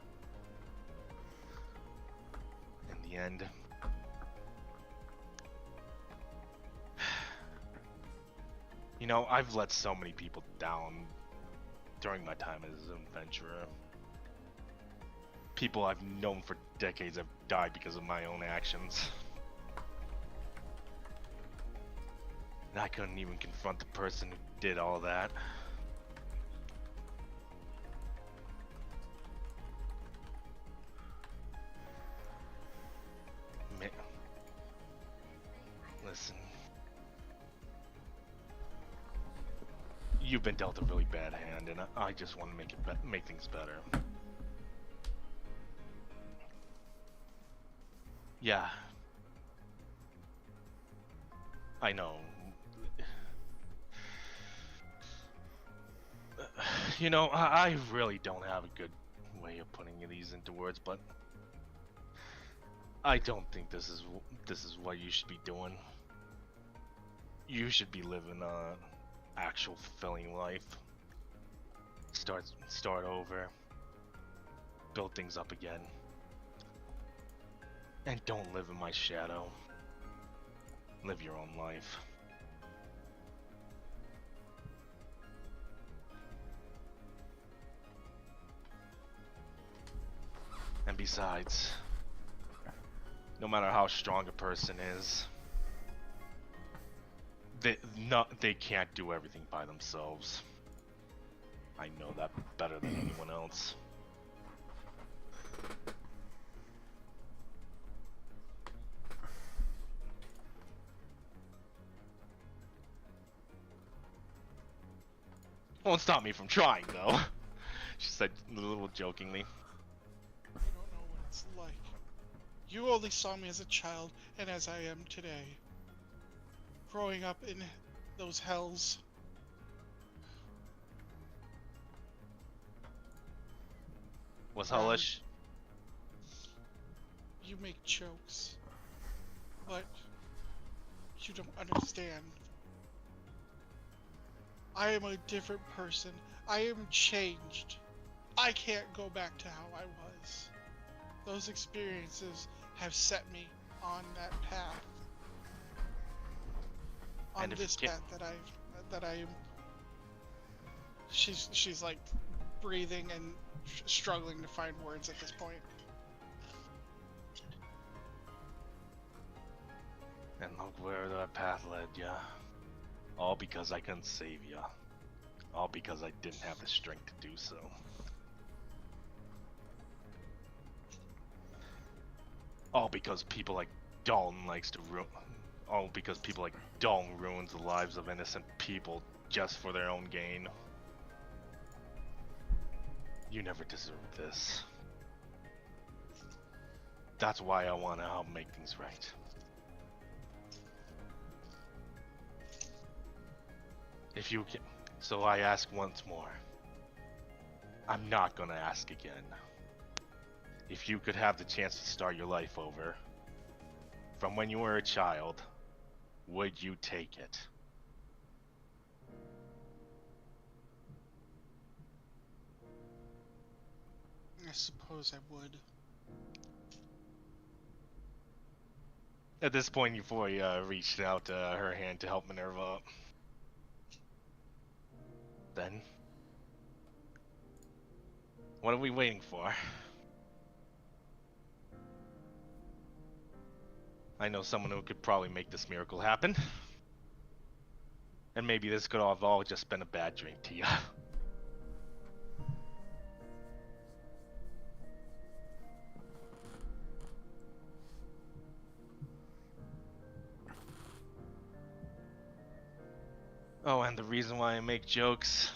in the end, you know, I've let so many people down during my time as an adventurer. People I've known for decades have died because of my own actions. And I couldn't even confront the person who did all that. Listen. You've been dealt a really bad hand, and I just want to make things better. Yeah. I know. You know, I really don't have a good way of putting these into words, but I don't think this is what you should be doing. You should be living a actual fulfilling life. Start over. Build things up again. And don't live in my shadow. Live your own life. And besides, no matter how strong a person is, they can't do everything by themselves. I know that better than anyone else. Won't stop me from trying, though. She said a little jokingly. I don't know what it's like. You only saw me as a child, and as I am today. Growing up in those hells. Was hellish? You make jokes, but you don't understand. I am a different person. I am changed. I can't go back to how I was. Those experiences have set me on that path. On this path that I am. She's like breathing and struggling to find words at this point. look where that path led ya. All because I couldn't save ya. All because I didn't have the strength to do so. All because people like Dalton likes to ruin. All because people like Dalton ruins the lives of innocent people just for their own gain. You never deserved this. That's why I want to help make things right. If you can, so I ask once more. I'm not gonna ask again. If you could have the chance to start your life over, from when you were a child, would you take it? I suppose I would. At this point, Euphoria reached out her hand to help Minerva up. Then, what are we waiting for? I know someone who could probably make this miracle happen. And maybe this could have all just been a bad dream to you. Oh, and the reason why I make jokes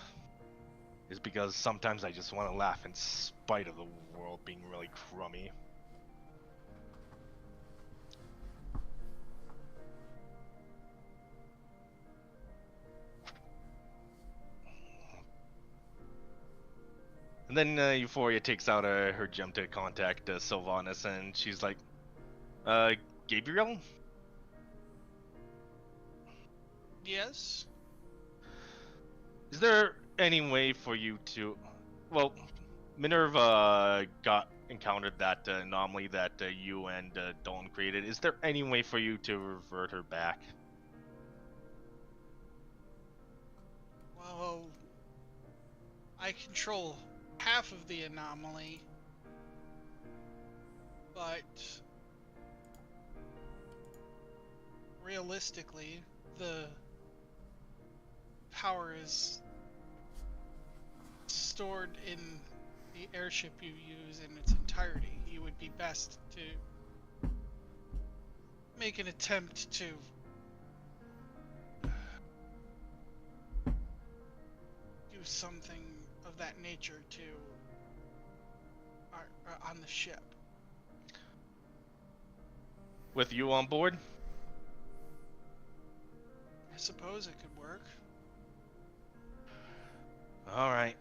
is because sometimes I just want to laugh in spite of the world being really crummy. And then Euphoria takes out her gem to contact Sylvanas, and she's like, Gabriel? Yes? Is there any way for you to... Well, Minerva encountered that anomaly that you and Dawn created. Is there any way for you to revert her back? Well, I control half of the anomaly, but realistically, the power is stored in the airship you use in its entirety. You would be best to make an attempt to do something of that nature to on the ship. With you on board? I suppose it could work. Alright.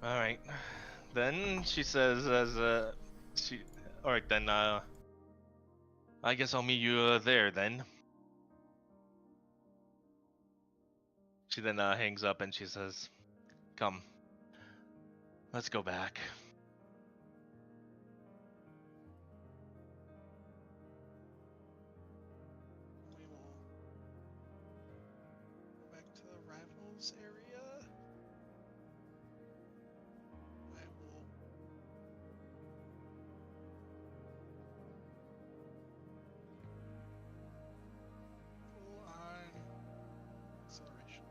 Alright. Then she says alright then, I guess I'll meet you there then. She then hangs up and she says, come, let's go back. We will go back to the rivals area. I will pull on acceleration.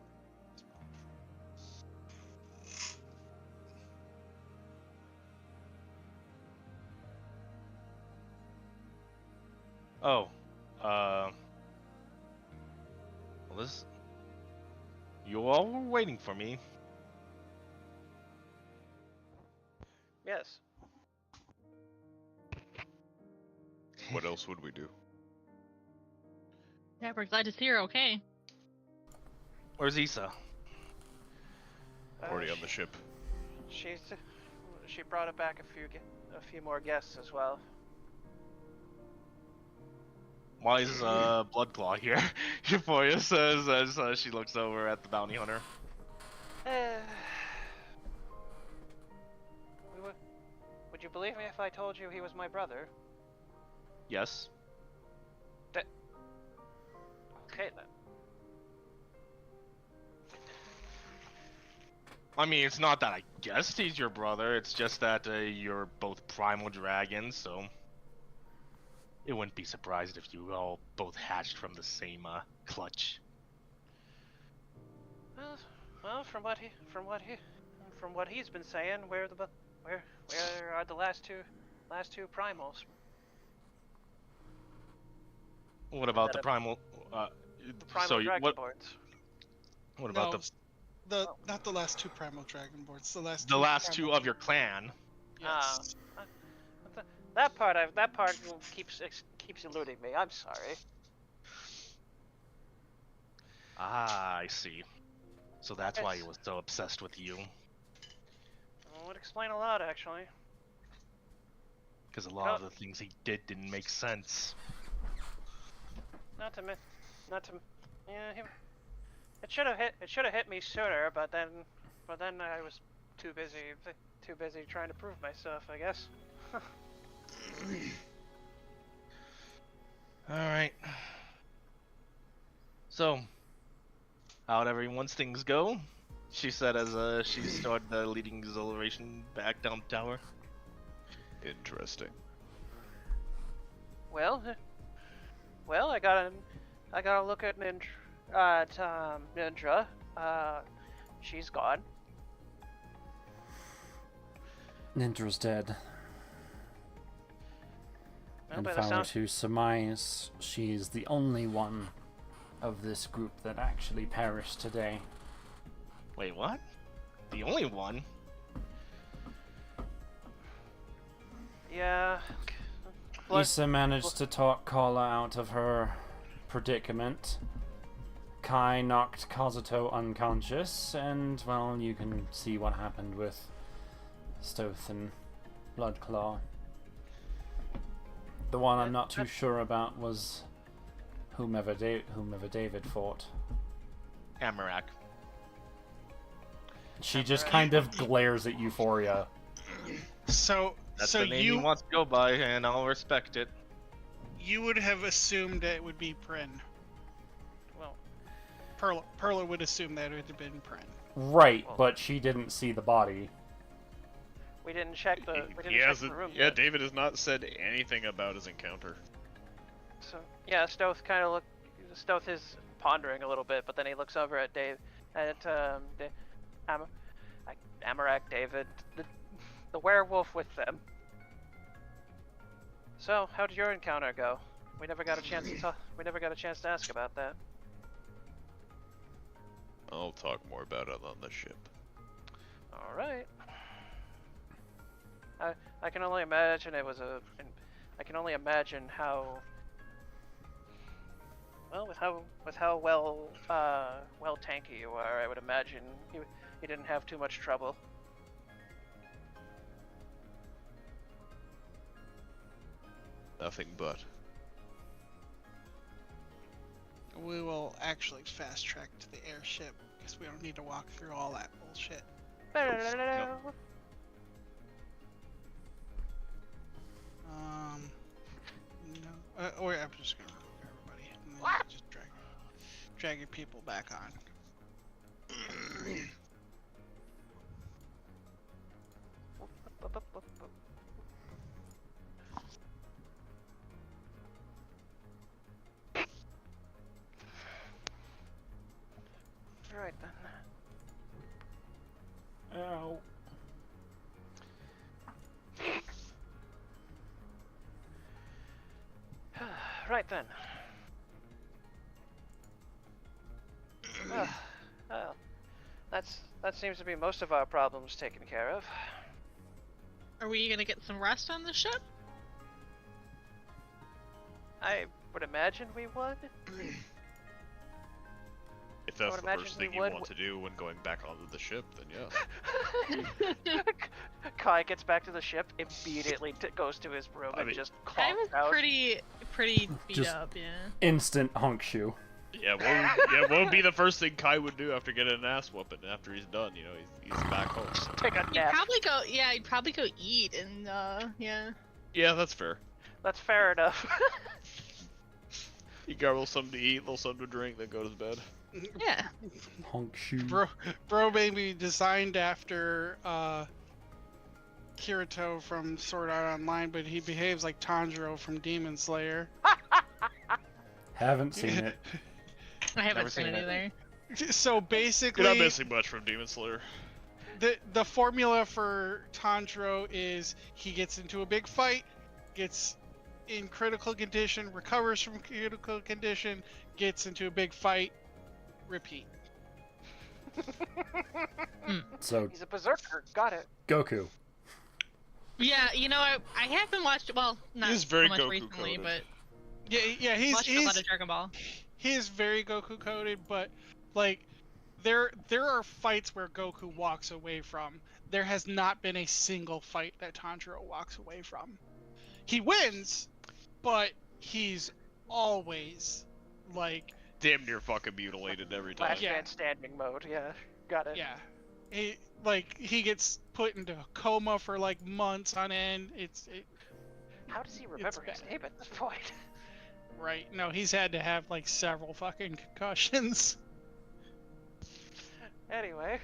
Oh, well this... You all were waiting for me. Yes. What else would we do? Yeah, we're glad to see you're okay. Where's Issa? Already on the ship. She brought back a few more guests as well. Why is Bloodclaw here? Euphoria says as she looks over at the bounty hunter. Would you believe me if I told you he was my brother? Yes. Okay then. I mean, it's not that I guessed he's your brother, it's just that you're both primal dragons, so... It wouldn't be surprised if you all both hatched from the same clutch. Well, from what he's been saying, where are the last two primals? What about the primal? The primal so dragonborns. what about No, not the last two primal dragonborns. The last two primal- of your clan? Yes. That part keeps eluding me. I'm sorry. Ah, I see. So that's why he Yes. was so obsessed with you. Well, would explain a lot, actually. Because a lot of the things he did didn't make sense. Not to, yeah. It should have hit me sooner, but then I was too busy trying to prove myself, I guess. Alright. So, how'd everyone's things go? She said as she started leading exhilaration back down the tower. Interesting. Well, I got a look at Ninja. She's gone. Nindra's dead. Well, And by if the I were sound- to surmise, she's the only one of this group that actually perished today. Wait, what? The only one? Yeah. Issa managed to talk Kala out of her predicament. Kai knocked Kazuto unconscious, and, well, you can see what happened with Stoth and Bloodclaw. The one I'm not too sure about was whomever David fought. Amarak. She just kind of glares at Euphoria. So That's so the name he wants to go by, and I'll respect it. you would have assumed that it would be Prin. Well, Perla would assume that it would have been Prin. Right, but she didn't see the body. we didn't check the room. Yeah, yet. David has not said anything about his encounter. So yeah, Stoth is pondering a little bit, but then he looks over at Amarak, David, the werewolf with them. So, how did your encounter go? We never got a chance to ask about that. I'll talk more about it on the ship. All right. I can only imagine I can only imagine how. Well, with how well tanky you are, I would imagine you didn't have too much trouble. Nothing but. We will actually fast track to the airship because we don't need to walk through all that bullshit. No. Or I'm just gonna remove everybody and then just drag your people back on. Right then. Ow. Right then. Well, that seems to be most of our problems taken care of. Are we gonna get some rest on the ship? I would imagine we would. If that's would the imagine first we thing you would. want to do when going back onto the ship, then yeah. Kai gets back to the ship, immediately goes to his room and just I was conks out. pretty beat Just- up, yeah. Instant hunk shoe. Yeah, what would be the first thing Kai would do after getting an ass whooping after he's done? You know, he's back home. Take a He'd nap. probably go eat and yeah. Yeah, that's fair. That's fair enough. He got a little something to eat, a little something to drink, then go to bed. Yeah. Hunk shoe. Bro baby designed after Kirito from Sword Art Online, but he behaves like Tanjiro from Demon Slayer. Haven't seen it. I haven't Never seen seen it it. either. So You're basically, not missing much from Demon Slayer. the formula for Tanjiro is he gets into a big fight, gets in critical condition, recovers from critical condition, gets into a big fight, repeat. So He's a berserker. Got it. Goku. Yeah, you know, I haven't watched, well, not He's very so much Goku recently, coded. but Yeah, watched a lot of Dragon Ball. he is very Goku coded, but like there are fights where Goku walks away from. There has not been a single fight that Tanjiro walks away from. He wins, but he's always like Damn near fucking mutilated every time. Last Yeah. man standing mode. Yeah, got it. yeah. He gets put into a coma for like months on end. How does he remember his bad. name at this point? Right. No, he's had to have like several fucking concussions. Anyway,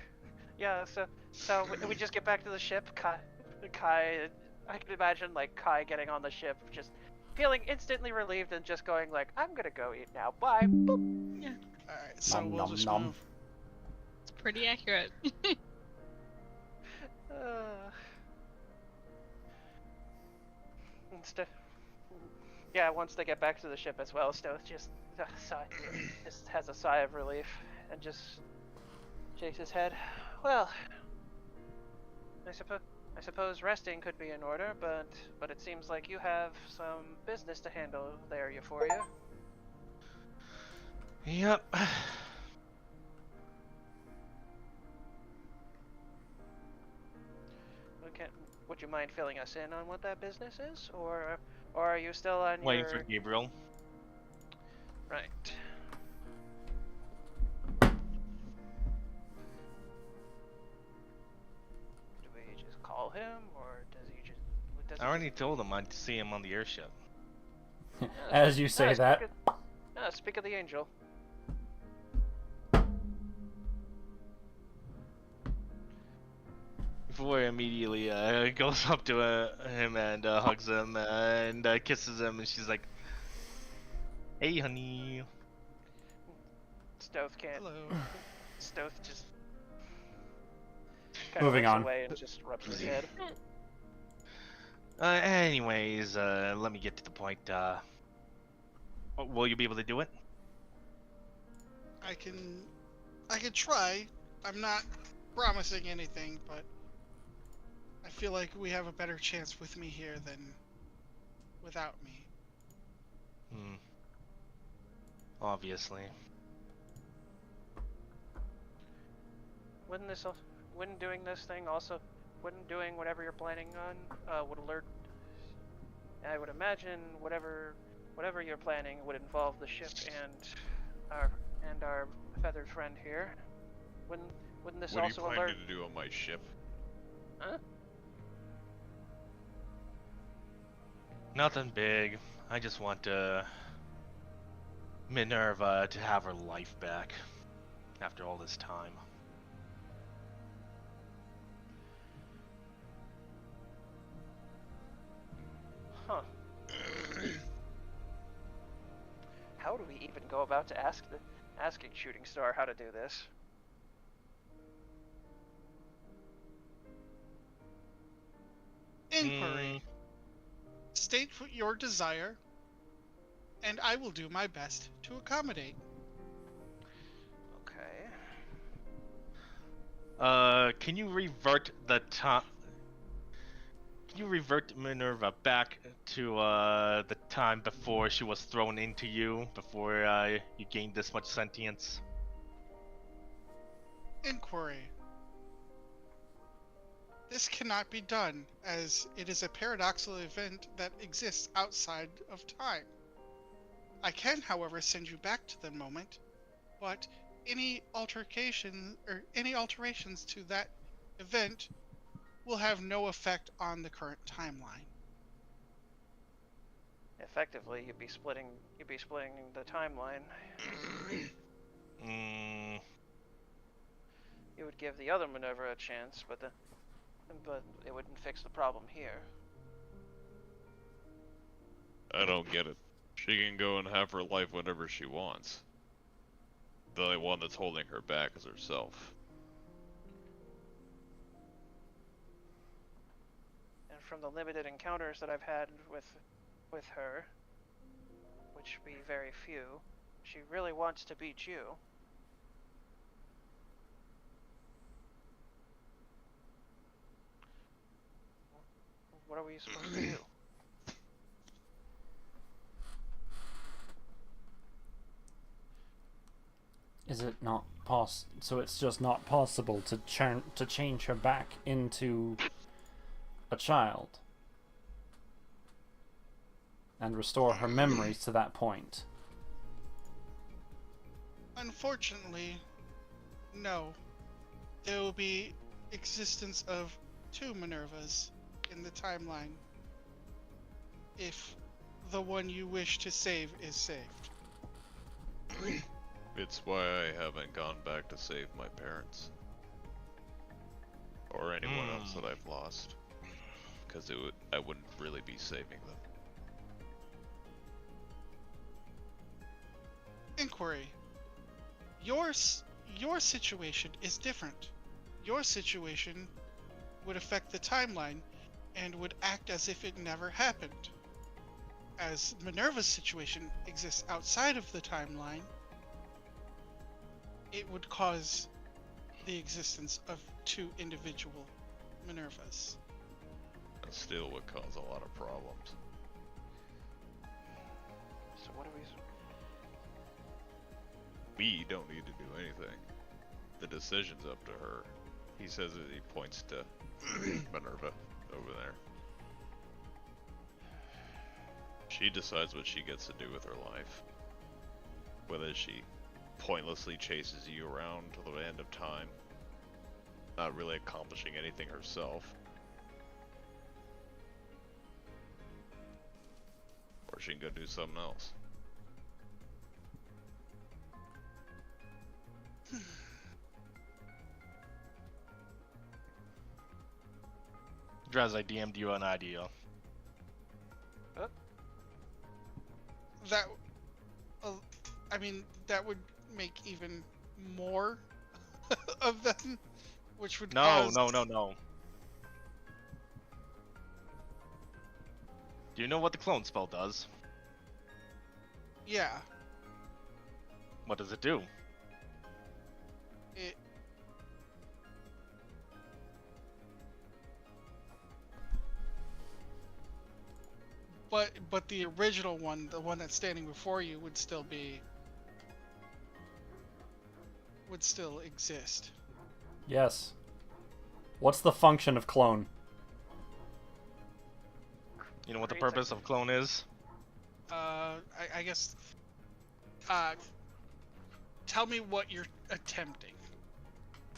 yeah. So we just get back to the ship. Kai, I can imagine like Kai getting on the ship, just feeling instantly relieved and just going like, "I'm gonna go eat now. Bye." Boop. All right, so Nom, we'll nom, just nom. move. It's pretty accurate. Yeah, once they get back to the ship as well, Stoth just just has a sigh of relief and just shakes his head. Well, I suppose resting could be in order, but it seems like you have some business to handle there, Euphoria. Yep. Okay, would you mind filling us in on what that business is, or are you still on Waiting your for Gabriel. right? Do we just call him, or does he just? Does I already told him I'd see him on the airship. As you say that. Speak of the angel. Before he immediately goes up to him and hugs him and kisses him, and she's like, "Hey, honey." Stoth can't. Hello. Stoth just kinda Moving looks on. away and just rubs his head. Anyways, let me get to the point. Will you be able to do it? I can try. I'm not promising anything, but I feel like we have a better chance with me here than without me. Obviously. Wouldn't doing this thing also, wouldn't doing whatever you're planning on, would alert. I would imagine whatever you're planning would involve the ship and our feathered friend here. Wouldn't this What are you also planning alert? to do on my ship? Huh? Nothing big. I just want Minerva to have her life back after all this time. Huh. How do we even go about to asking Shooting Star how to do this? Inquiry. State your desire, and I will do my best to accommodate. Okay. Can you revert the time? Can you revert Minerva back to the time before she was thrown into you, before you gained this much sentience? Inquiry. This cannot be done, as it is a paradoxical event that exists outside of time. I can, however, send you back to the moment, but any alterations to that event will have no effect on the current timeline. Effectively, you'd be splitting the timeline. Mm, You would give the other Minerva a chance, but but it wouldn't fix the problem here. I don't get it. She can go and have her life whenever she wants. The only one that's holding her back is herself. And from the limited encounters that I've had with her, which be very few, she really wants to beat you. What are we supposed to do? Is it not so it's just not possible to change her back into a child and restore her memories to that point? Unfortunately, no. There will be existence of 2 Minervas in the timeline if the one you wish to save is saved. It's why I haven't gone back to save my parents. Or anyone else that I've lost. Because I wouldn't really be saving them. Inquiry. Your situation is different. Your situation would affect the timeline and would act as if it never happened. As Minerva's situation exists outside of the timeline, it would cause the existence of 2 individual Minervas. It still would cause a lot of problems. So what do We don't need to do anything. The decision's up to her. He says it, he points to Minerva over there. She decides what she gets to do with her life. Whether she pointlessly chases you around till the end of time, not really accomplishing anything herself, or she can go do something else. Draz, I DM'd you an idea. That, I mean, that would make even more of them, which would No. Do you know what the clone spell does? Yeah. What does it do? It... But the original one, the one that's standing before you, would still exist. Yes. What's the function of clone? You know what the purpose of clone is? I guess. Tell me what you're attempting.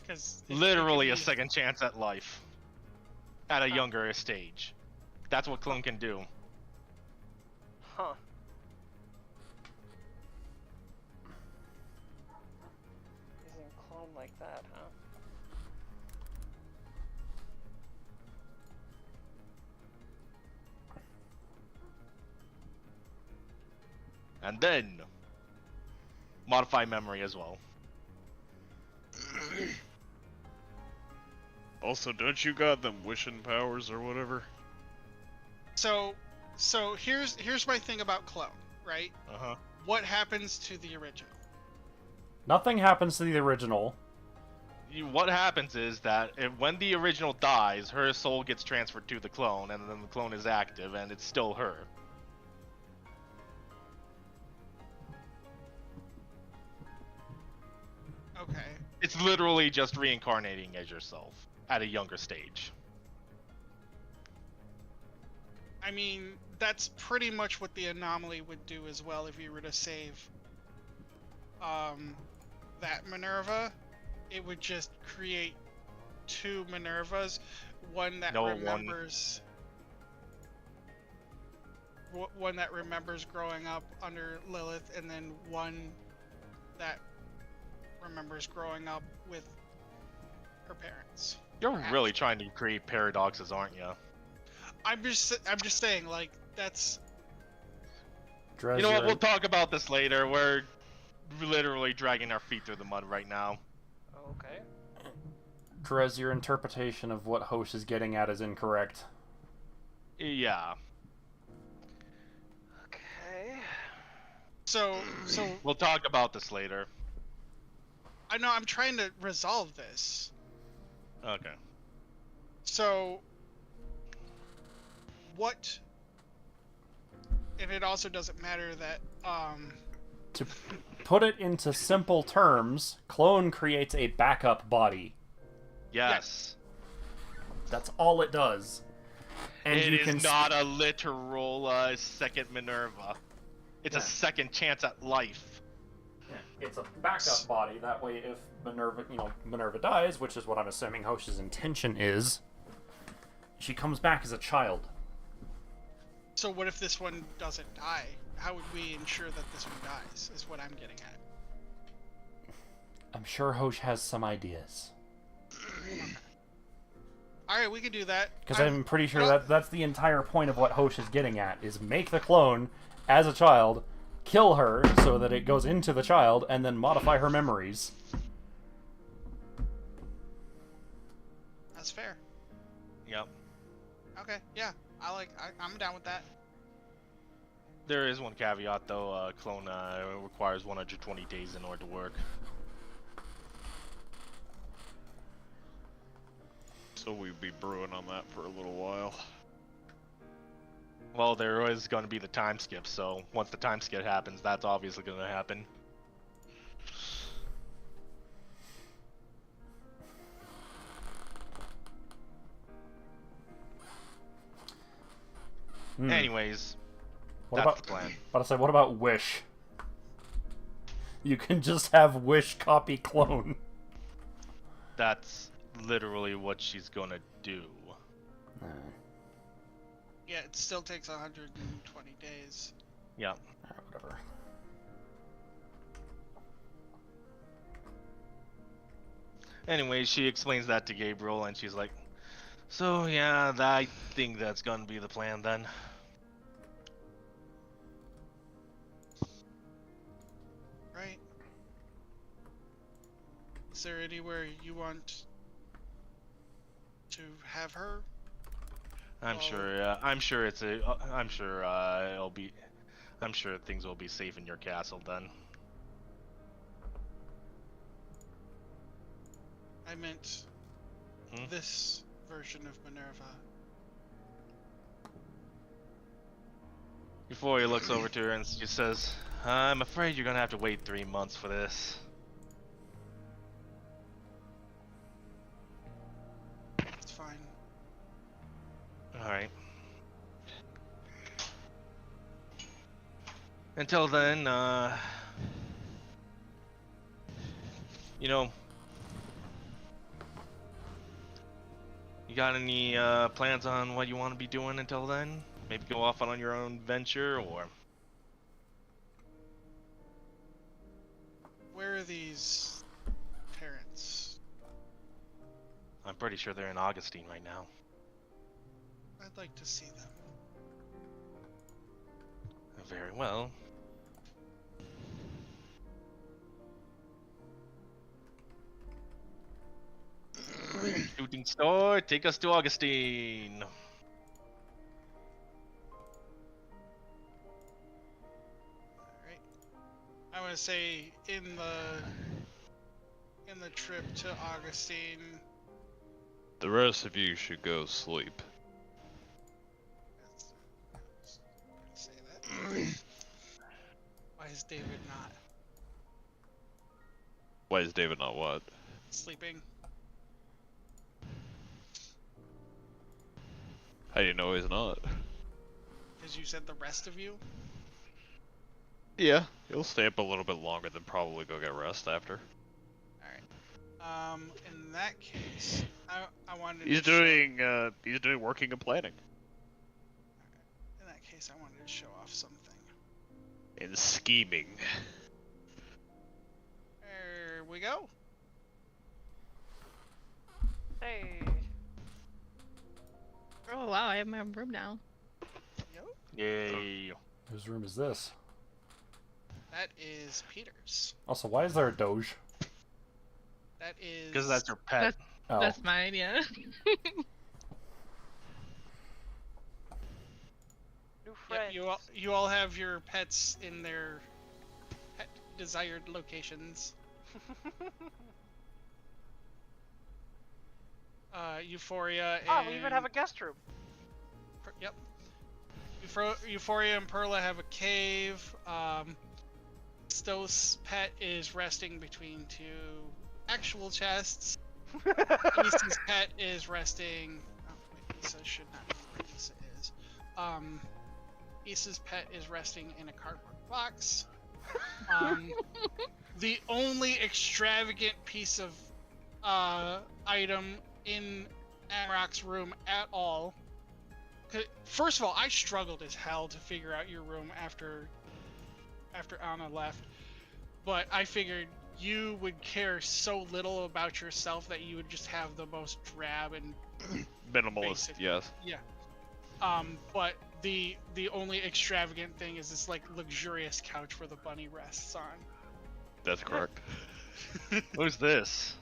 Because literally a second chance at life. At a younger stage. That's what clone can do. Huh. Using a clone like that, huh? And then modify memory as well. Also, don't you got them wishing powers or whatever? So here's my thing about clone, right? Uh-huh. What happens to the original? Nothing happens to the original. What happens is that when the original dies, her soul gets transferred to the clone, and then the clone is active, and it's still her. Okay. It's literally just reincarnating as yourself at a younger stage. I mean, that's pretty much what the anomaly would do as well if you were to save that Minerva. It would just create 2 Minervas, one that remembers one that remembers growing up under Lilith, and then one that remembers growing up with her parents. You're Perhaps. really trying to create paradoxes, aren't you? I'm just saying, like, that's. Drez, You know what? you're We'll talk about this later. We're literally dragging our feet through the mud right now. Okay. Drez, your interpretation of what Hosh is getting at is incorrect. Yeah. Okay. So We'll talk about this later. I know I'm trying to resolve this. Okay. So, what? And it also doesn't matter that To put it into simple terms, clone creates a backup body. Yes. That's all it does. And It you is can not a literal second Minerva. It's a second chance at life. It's a backup body. That way, if Minerva dies, which is what I'm assuming Hosh's intention is, she comes back as a child. So what if this one doesn't die? How would we ensure that this one dies? Is what I'm getting at. I'm sure Hosh has some ideas. All right, we can do that. Because I'm pretty sure that's the entire point of what Hosh is getting at, is make the clone as a child, kill her so that it goes into the child, and then modify her memories. That's fair. Yep. Okay, yeah, I'm down with that. There is one caveat though. Clone requires 120 days in order to work. So we'd be brewing on that for a little while. Well, there is going to be the time skip, so once the time skip happens, that's obviously going to happen. Anyways, that's the plan. But I said, what about Wish? You can just have Wish copy clone. That's literally what she's going to do. Yeah, it still takes 120 days. Yeah. Whatever. Anyway, she explains that to Gabriel, and she's like, so yeah, I think that's gonna be the plan then. Right. Is there anywhere you want to have her? I'm sure. I'm sure it's a. I'm sure it'll be. I'm sure things will be safe in your castle then. I meant this version of Minerva. Before he looks over to her and she says, "I'm afraid you're gonna have to wait 3 months for this." It's fine. All right. Until then, you know, you got any plans on what you want to be doing until then? Maybe go off on your own venture, or Where are these parents? I'm pretty sure they're in Augustine right now. I'd like to see them. Very well. Shooting star, take us to Augustine. Alright. I want to say in the trip to Augustine. The rest of you should go sleep. Say that. Why is David not Why is David not what? sleeping? How do you know he's not? Because you said the rest of you? Yeah, he'll stay up a little bit longer than probably go get rest after. Alright. In that case, I wanted He's to doing working and planning. in that case, I wanted to show off something. And scheming. There we go. Hey. Oh wow, I have my own room now. Yay. Whose room is this? That is Peter's. Also, why is there a Doge? That is... Because that's your pet. Oh. That's mine, yeah. New Yep, friend. you all have your pets in their pet desired locations. Euphoria and... Oh, we even have a guest room. Yep. Euphoria and Perla have a cave. Sto's pet is resting between two actual chests. Issa's pet is resting... Oh, wait, Issa should not be where Issa is. Issa's pet is resting in a cardboard box. The only extravagant piece of item in Amrock's room at all. First of all, I struggled as hell to figure out your room after Anna left, but I figured you would care so little about yourself that you would just have the most drab and Minimalist, basic. yes. Yeah. But the only extravagant thing is this like luxurious couch where the bunny rests on. That's correct. Who's this?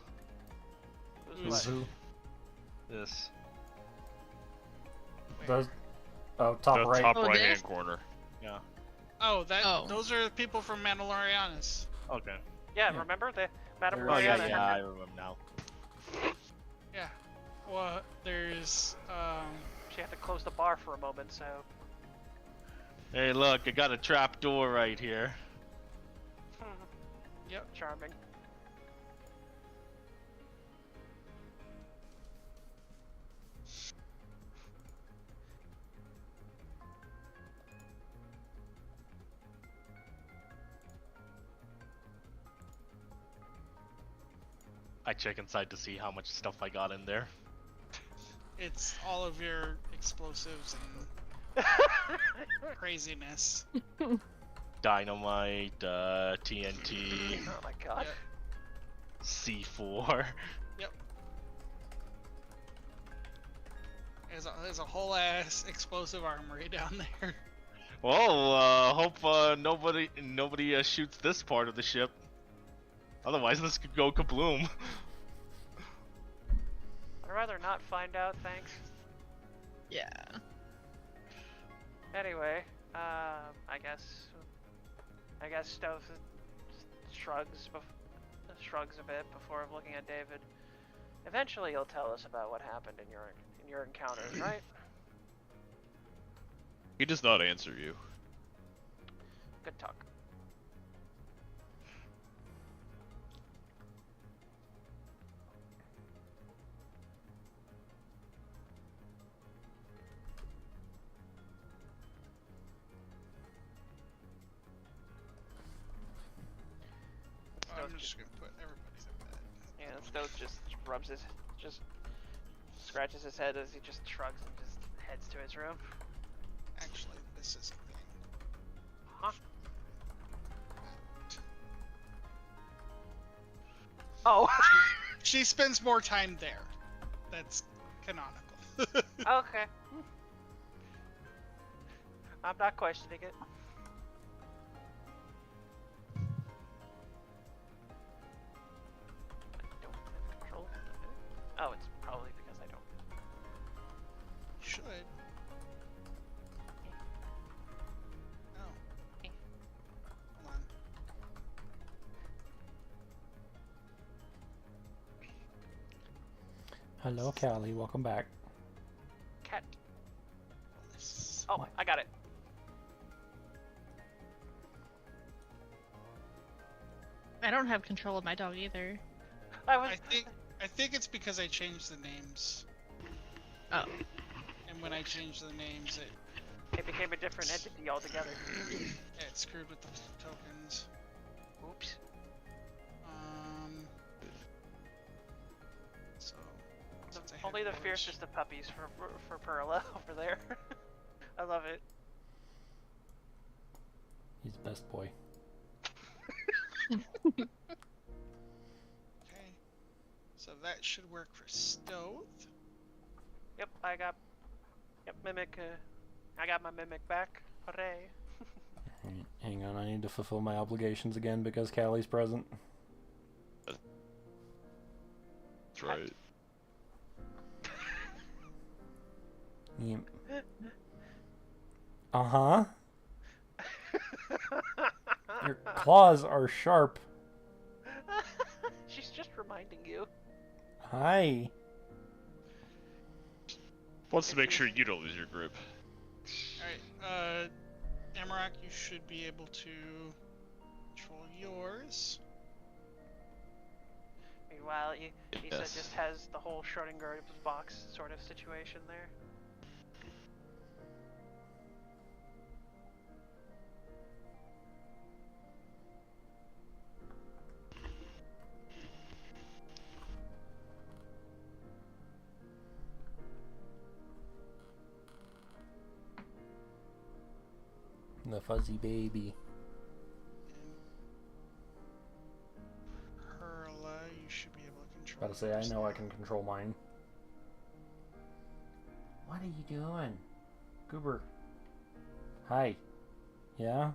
Who's who? This. Those, oh, top The right. top Oh, right this? hand corner. Yeah. Oh, Oh. those are the people from Mandalorianis. Okay. Yeah, Yeah. remember the Madame There Oh is. yeah, Royale? yeah, I remember now. Yeah. Well, there's She had to close the bar for a moment, so. Hey, look, I got a trap door right here. Yep. Charming. I check inside to see how much stuff I got in there. it's all of your explosives and craziness. Dynamite, TNT, Oh my god. Yep. C4. There's a whole ass explosive armory down there. Well, hope nobody shoots this part of the ship. Otherwise, this could go kabloom. I'd rather not find out, thanks. Yeah. Anyway, I guess Stowe shrugs a bit before looking at David. Eventually, you'll tell us about what happened in your encounters, right? He does not answer you. Good talk. I'm just gonna put everybody to bed. Yeah, Stowe just scratches his head as he just shrugs and just heads to his room. Actually, this is a thing. Huh? Oh. She spends more time there. That's canonical. Okay. I'm not questioning it. I don't have control of it. Oh, it's probably because I don't. Should. Oh. Hold on. Hello, Callie. Welcome back. Cat. This. Oh, I got it. I don't have control of my dog either. I I think it's because I changed the names. Oh. And when I changed the names, it became a different entity altogether. it screwed with the tokens. Oops. So since I had Only the yours- fiercest of puppies for Perla over there. I love it. He's the best boy. Okay. So that should work for stealth. Yep, mimic. I got my mimic back. Hooray! Alright, hang on, I need to fulfill my obligations again because Callie's present. That's right. Yep. Uh-huh. Your claws are sharp. She's just reminding you. Hi. Wants to make sure you don't lose your grip. Alright, Amarak, you should be able to control yours. Meanwhile, Issa Yes. just has the whole Schrödinger box sort of situation there. The fuzzy baby. Perla, you should be able to control. Gotta say, I yours know I now. can control mine. What are you doing? Goober. Hi. Yeah?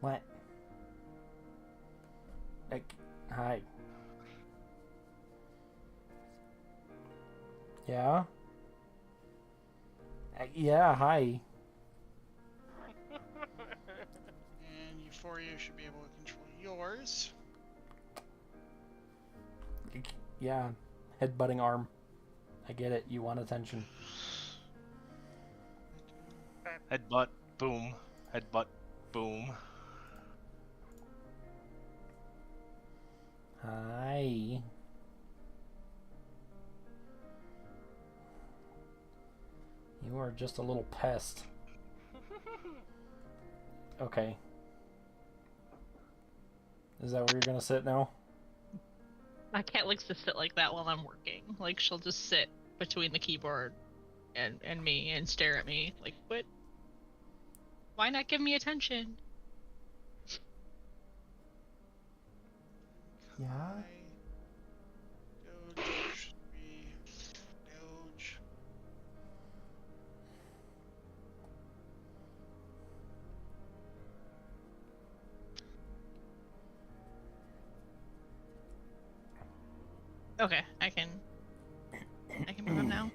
What? Like, hi. Yeah? Yeah, hi. And Euphoria should be able to control yours. Yeah. Headbutting arm. I get it. You want attention. Headbutt, boom. Headbutt, boom. Hi. You are just a little pest. Okay. Is that where you're gonna sit now? My cat likes to sit like that while I'm working. Like, she'll just sit between the keyboard and me and stare at me. Like, what? Why not give me attention? Yeah? Doge should be Doge. Okay, I can move him now.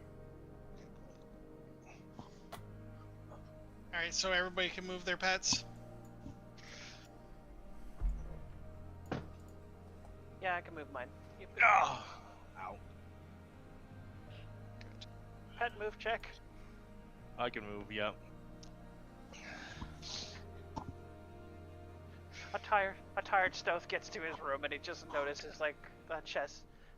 Alright, so everybody can move their pets? Yeah, I can move mine. You Oh, ow. pet move check. I can move, yep. A tired Stoth gets to his room and he just notices like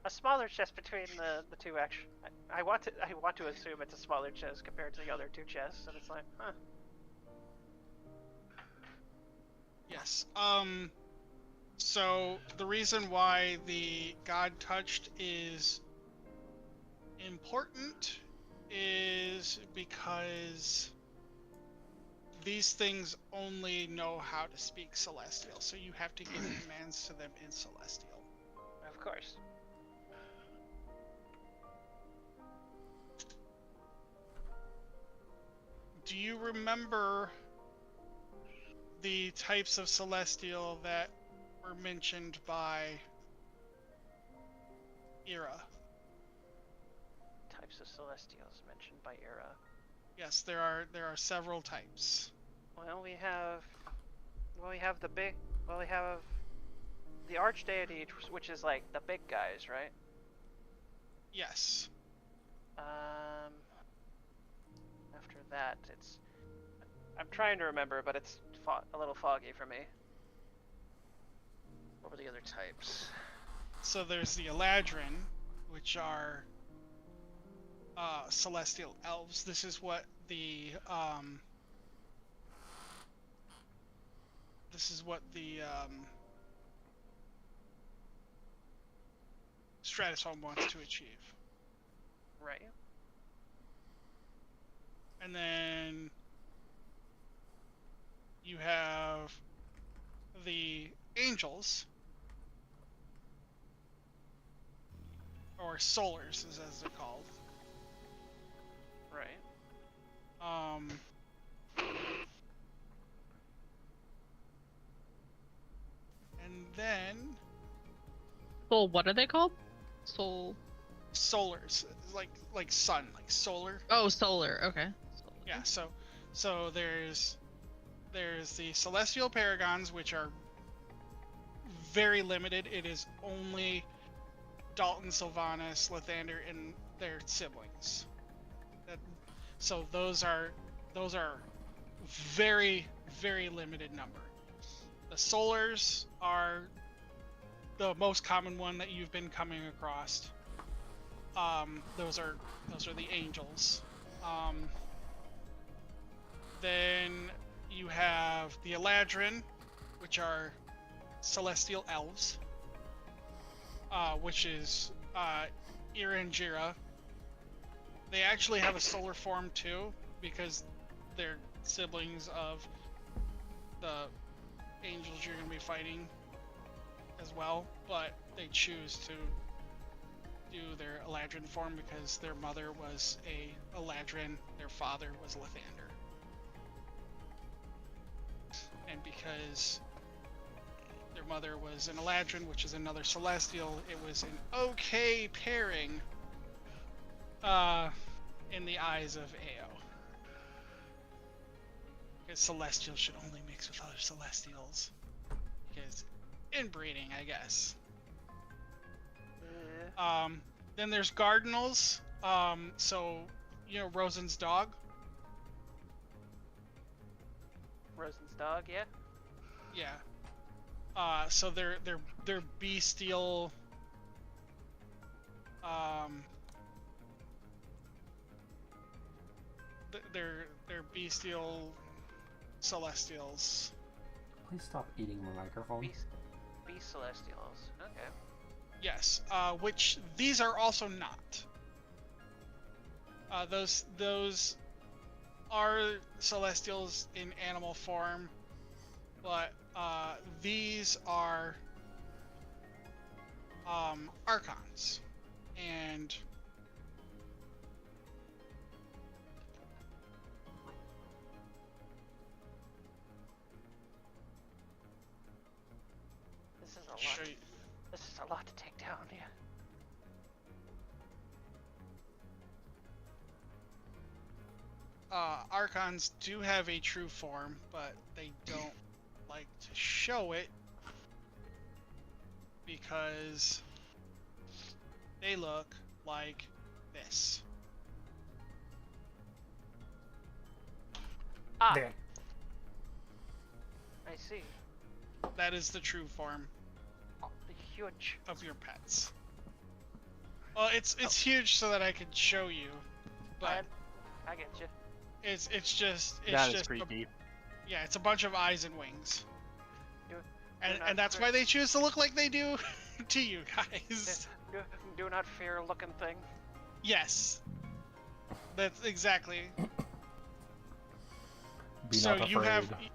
a smaller chest between the two. Actually, I want to assume it's a smaller chest compared to the other two chests, and it's like, huh. Yes. So the reason why the God Touched is important is because these things only know how to speak Celestial, so you have to give commands to them in Celestial. Of course. Do you remember the types of Celestial that were mentioned by Era? Types of Celestials mentioned by Era. Yes, there are several types. Well, we have the Archdeity, which is like the big guys, right? Yes. After that, I'm trying to remember, but it's a little foggy for me. What were the other types? So there's the Eladrin, which are celestial elves. This is what the Stratusholm wants to achieve. Right. And then you have the angels, or solars, as they're called. Right. And then Soul, what are they called? Soul. solars, like sun, like solar. Oh, solar. Okay. Solar. Yeah. So there's the celestial paragons, which are very limited. It is only Dalton, Sylvanas, Lathander, and their siblings. So those are very, very limited number. The solars are the most common one that you've been coming across. Those are the angels. Then you have the Eladrin, which are celestial elves, which is Iranjira. They actually have a solar form too, because they're siblings of the angels you're going to be fighting as well, but they choose to do their Eladrin form because their mother was a Eladrin, their father was Lathander. And because their mother was an Eladrin, which is another celestial, it was an okay pairing in the eyes of Ao. Because celestials should only mix with other celestials. Because inbreeding, I guess. Then there's Cardinals. So, you know, Rosen's dog. Rosen's dog, yeah. Yeah. So they're bestial. They're bestial celestials. Please stop eating my microphone. Beast celestials. Okay. Yes, which these are also not. Those are celestials in animal form, but these are archons, and This is a lot. This is a lot to take down, yeah. Archons do have a true form, but they don't like to show it because they look like this. Ah, There. I see. That is the true form Oh, the huge. of your pets. Well, it's huge so that I could show you, but I get you. it's That is just creepy. yeah, it's a bunch of eyes and wings, Do and not that's why they choose to look like they do to you guys. Do not fear looking thing. Yes, that's exactly. Be So not you have afraid.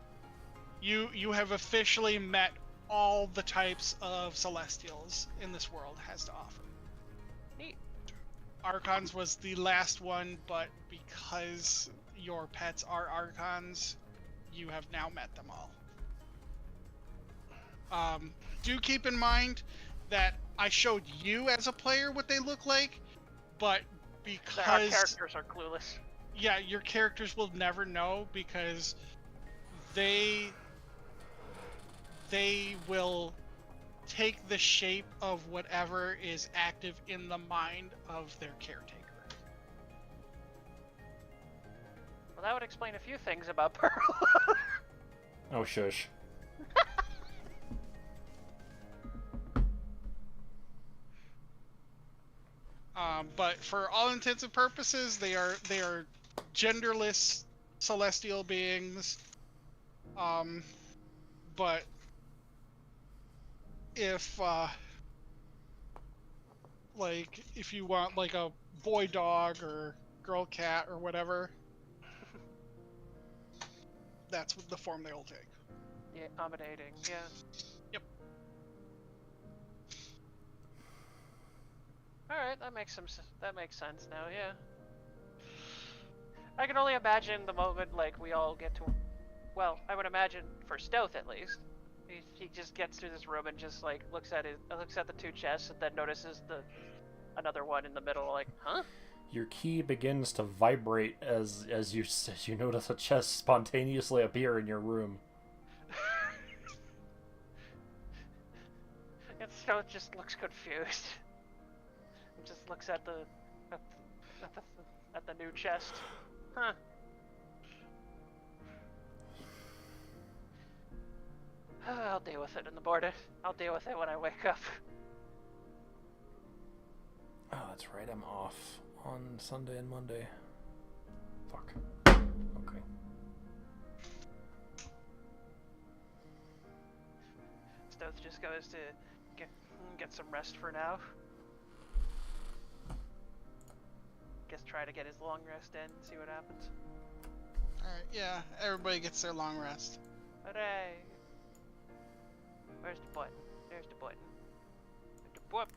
you have officially met all the types of celestials in this world has to offer. Neat. Archons was the last one, but because your pets are Archons, you have now met them all. Do keep in mind that I showed you as a player what they look like, but Our because characters are clueless. yeah, your characters will never know because they will take the shape of whatever is active in the mind of their caretaker. Well, that would explain a few things about Pearl. Oh, shush. But for all intents and purposes, they are genderless celestial beings. But if if you want like a boy dog or girl cat or whatever, that's what the form they'll take. Yeah, accommodating. Yeah. Yep. All right. that makes that makes sense now. Yeah. I can only imagine the moment like we all get to. Well, I would imagine for Stealth at least. He just gets through this room and just like looks at the two chests and then notices another one in the middle. Like, huh? Your key begins to vibrate as you notice a chest spontaneously appear in your room. And Stealth just looks confused. And just looks at the new chest. Huh. I'll deal with it in the morning. I'll deal with it when I wake up. Oh, that's right. I'm off on Sunday and Monday. Fuck. Okay. Stealth just goes to get some rest for now. Guess try to get his long rest in, see what happens. Alright, yeah, everybody gets their long rest. Hooray! Where's the button? There's the button. Whoop.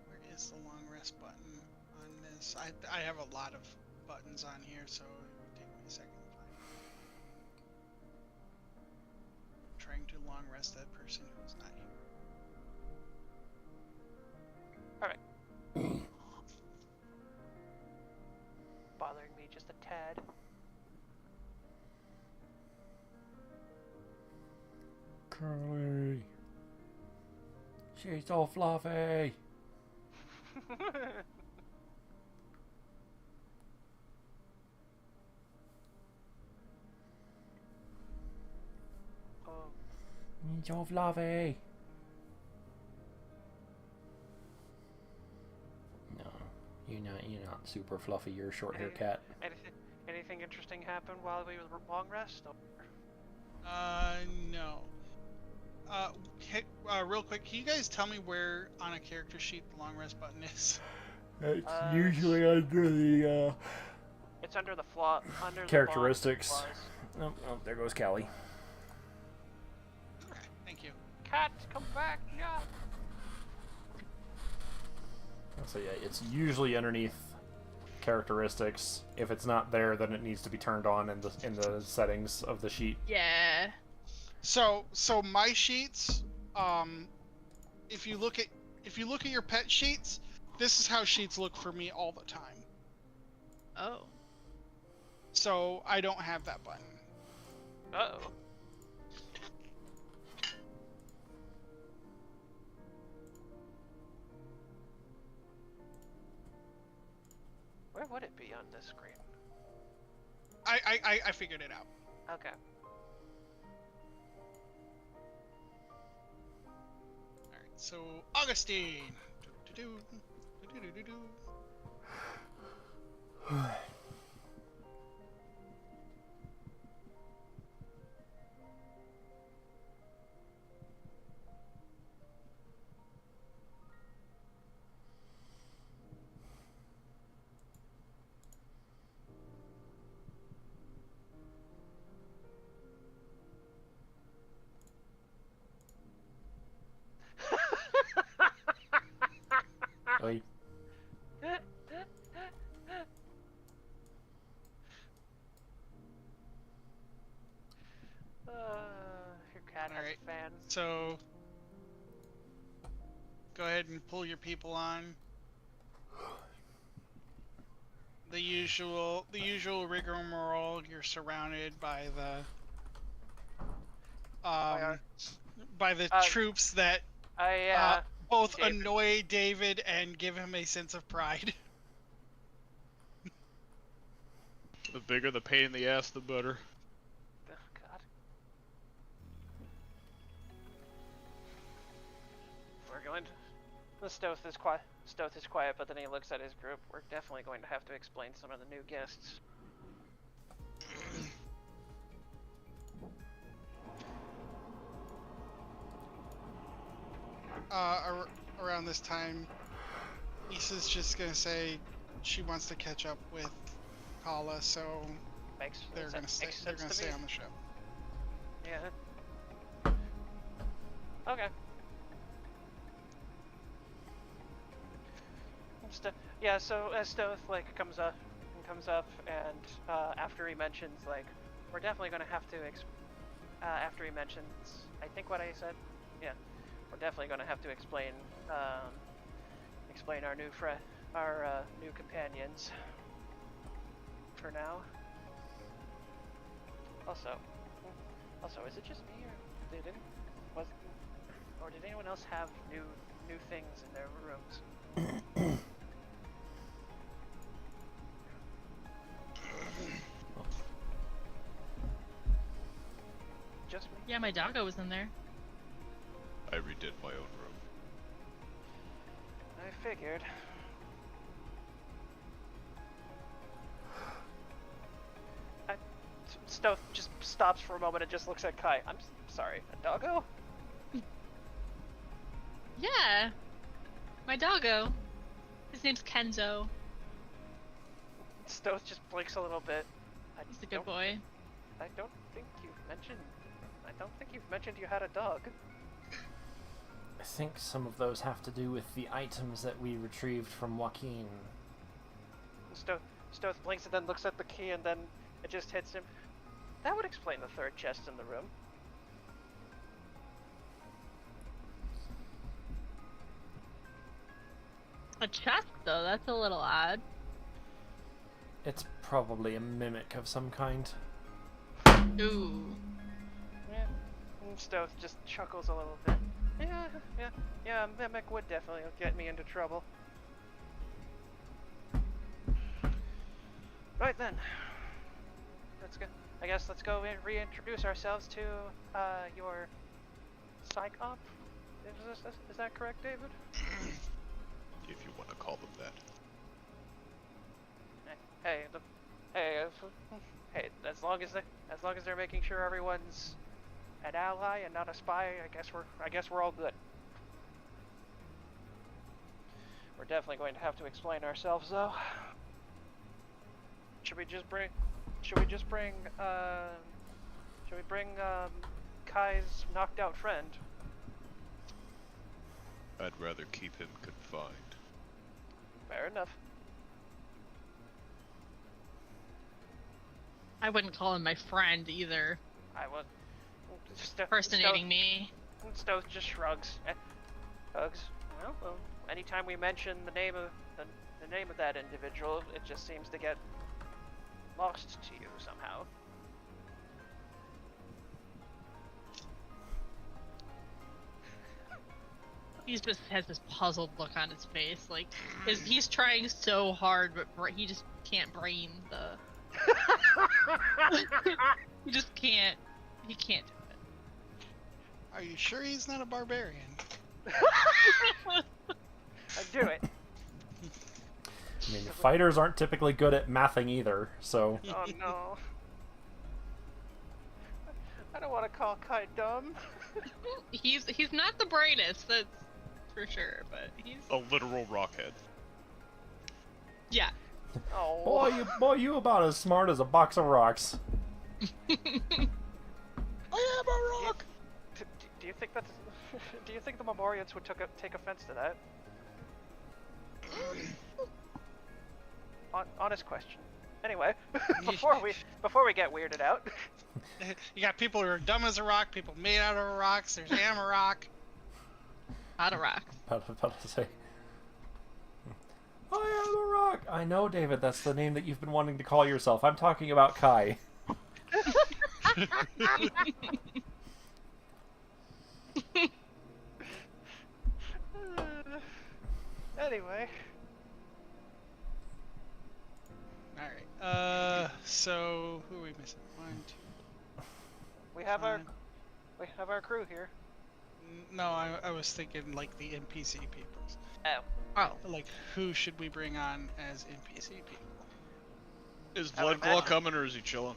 Where is the long rest button on this? I have a lot of buttons on here, so it would take me a second to find it. Trying to long rest that person who's not here. Alright. Bothering me just a tad. Curly. She's so fluffy. She's so fluffy. No, you're not super fluffy. You're a short hair cat. Anything interesting happened while we were long rest? No. Real quick, can you guys tell me where on a character sheet the long rest button is? It's usually under the It's under the flaw. Under characteristics. The oh, there goes Callie. Okay, thank you. Cat, come back! Yeah. So yeah, it's usually underneath characteristics. If it's not there, then it needs to be turned on in the settings of the sheet. Yeah. So my sheets, if you look at your pet sheets, this is how sheets look for me all the time. Oh. So I don't have that button. Uh-oh. Where would it be on this screen? I figured it out. Okay. Alright, so Augustine. Do-do-do-do. Oi. Your cat has Alright. fans. So go ahead and pull your people on. The usual rigmarole. You're surrounded by the troops that both David. annoy David and give him a sense of pride. The bigger the pain in the ass, the better. Oh, God. We're going to... The Stoth is quiet. Stoth is quiet, but then he looks at his group. We're definitely going to have to explain some of the new guests. Around this time, Issa's just gonna say she wants to catch up with Kala, so they're gonna stay. They're gonna stay on the ship. Yeah. Okay. Yeah. So as Stoth like comes up, and after he mentions like we're definitely gonna have to. After he mentions, I think what I said. Yeah. We're definitely gonna have to explain our new companions. For now. Also, is it just me, or did anyone else have new things in their rooms? Just me? Yeah, my doggo was in there. I redid my own room. I figured. Stoth just stops for a moment and just looks at Kai. I'm sorry, a doggo? Yeah, my doggo. His name's Kenzo. Stoth just blinks a little bit. He's a good boy. I don't think you've mentioned you had a dog. I think some of those have to do with the items that we retrieved from Joaquin. Stoth blinks and then looks at the key, and then it just hits him. That would explain the third chest in the room. A chest, though, that's a little odd. It's probably a mimic of some kind. Ooh. Yeah. Stoth just chuckles a little bit. Yeah, a mimic would definitely get me into trouble. Right then. Let's go and reintroduce ourselves to your psych op. Is that correct, David? If you want to call them that. Hey, as long as they're making sure everyone's an ally and not a spy, I guess we're all good. We're definitely going to have to explain ourselves, though. Should we bring Kai's knocked out friend? I'd rather keep him confined. Fair enough. I wouldn't call him my friend either. I would. Personating me. Stoth just shrugs. Hugs. Well, anytime we mention the name of that individual, it just seems to get lost to you somehow. He just has this puzzled look on his face, like he's trying so hard, but he just can't brain the. He just can't. He can't do it. Are you sure he's not a barbarian? I'd do it. I mean, fighters aren't typically good at mathing either, so... Oh no. I don't want to call Kai dumb. He's not the brightest, that's for sure, but he's... A literal rockhead. Yeah. Oh. Boy, you about as smart as a box of rocks. I am a rock! Do you think that's... Do you think the Memorians would take offense to that? Honest question. Anyway, before we get weirded out. You got people who are dumb as a rock, people made out of rocks, there's Amarok. Out of rock. About to say... I am a rock! I know, David, that's the name that you've been wanting to call yourself. I'm talking about Kai. Anyway. Alright, so who are we missing? 1, 2. We have our crew here. No, I was thinking like the NPC people. Oh. Like, who should we bring on as NPC people? Is Bloodclaw coming or is he chilling?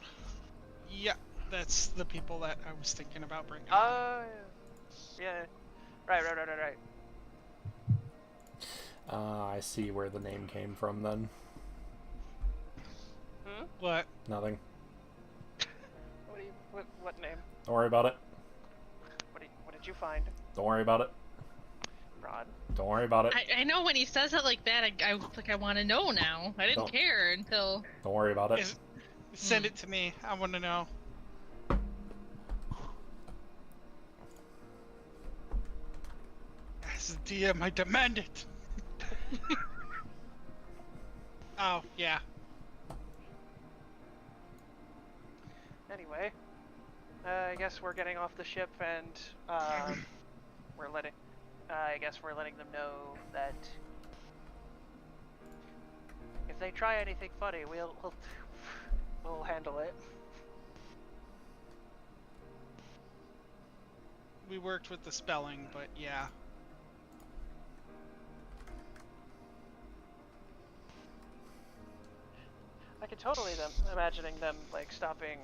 Yeah, that's the people that I was thinking about bringing on. Yeah. Right. I see where the name came from then. Hmm? What? Nothing. What name? Don't worry about it. What did you find? Don't worry about it. Rod. Don't worry about it. I know when he says it like that, I want to know now. I didn't Don't. care until. Don't worry about it. Send it to me. I want to know. As a DM, I demand it. Oh, yeah. Anyway, I guess we're getting off the ship and I guess we're letting them know that if they try anything funny, we'll handle it. We worked with the spelling, but yeah. I could totally imagining them like stopping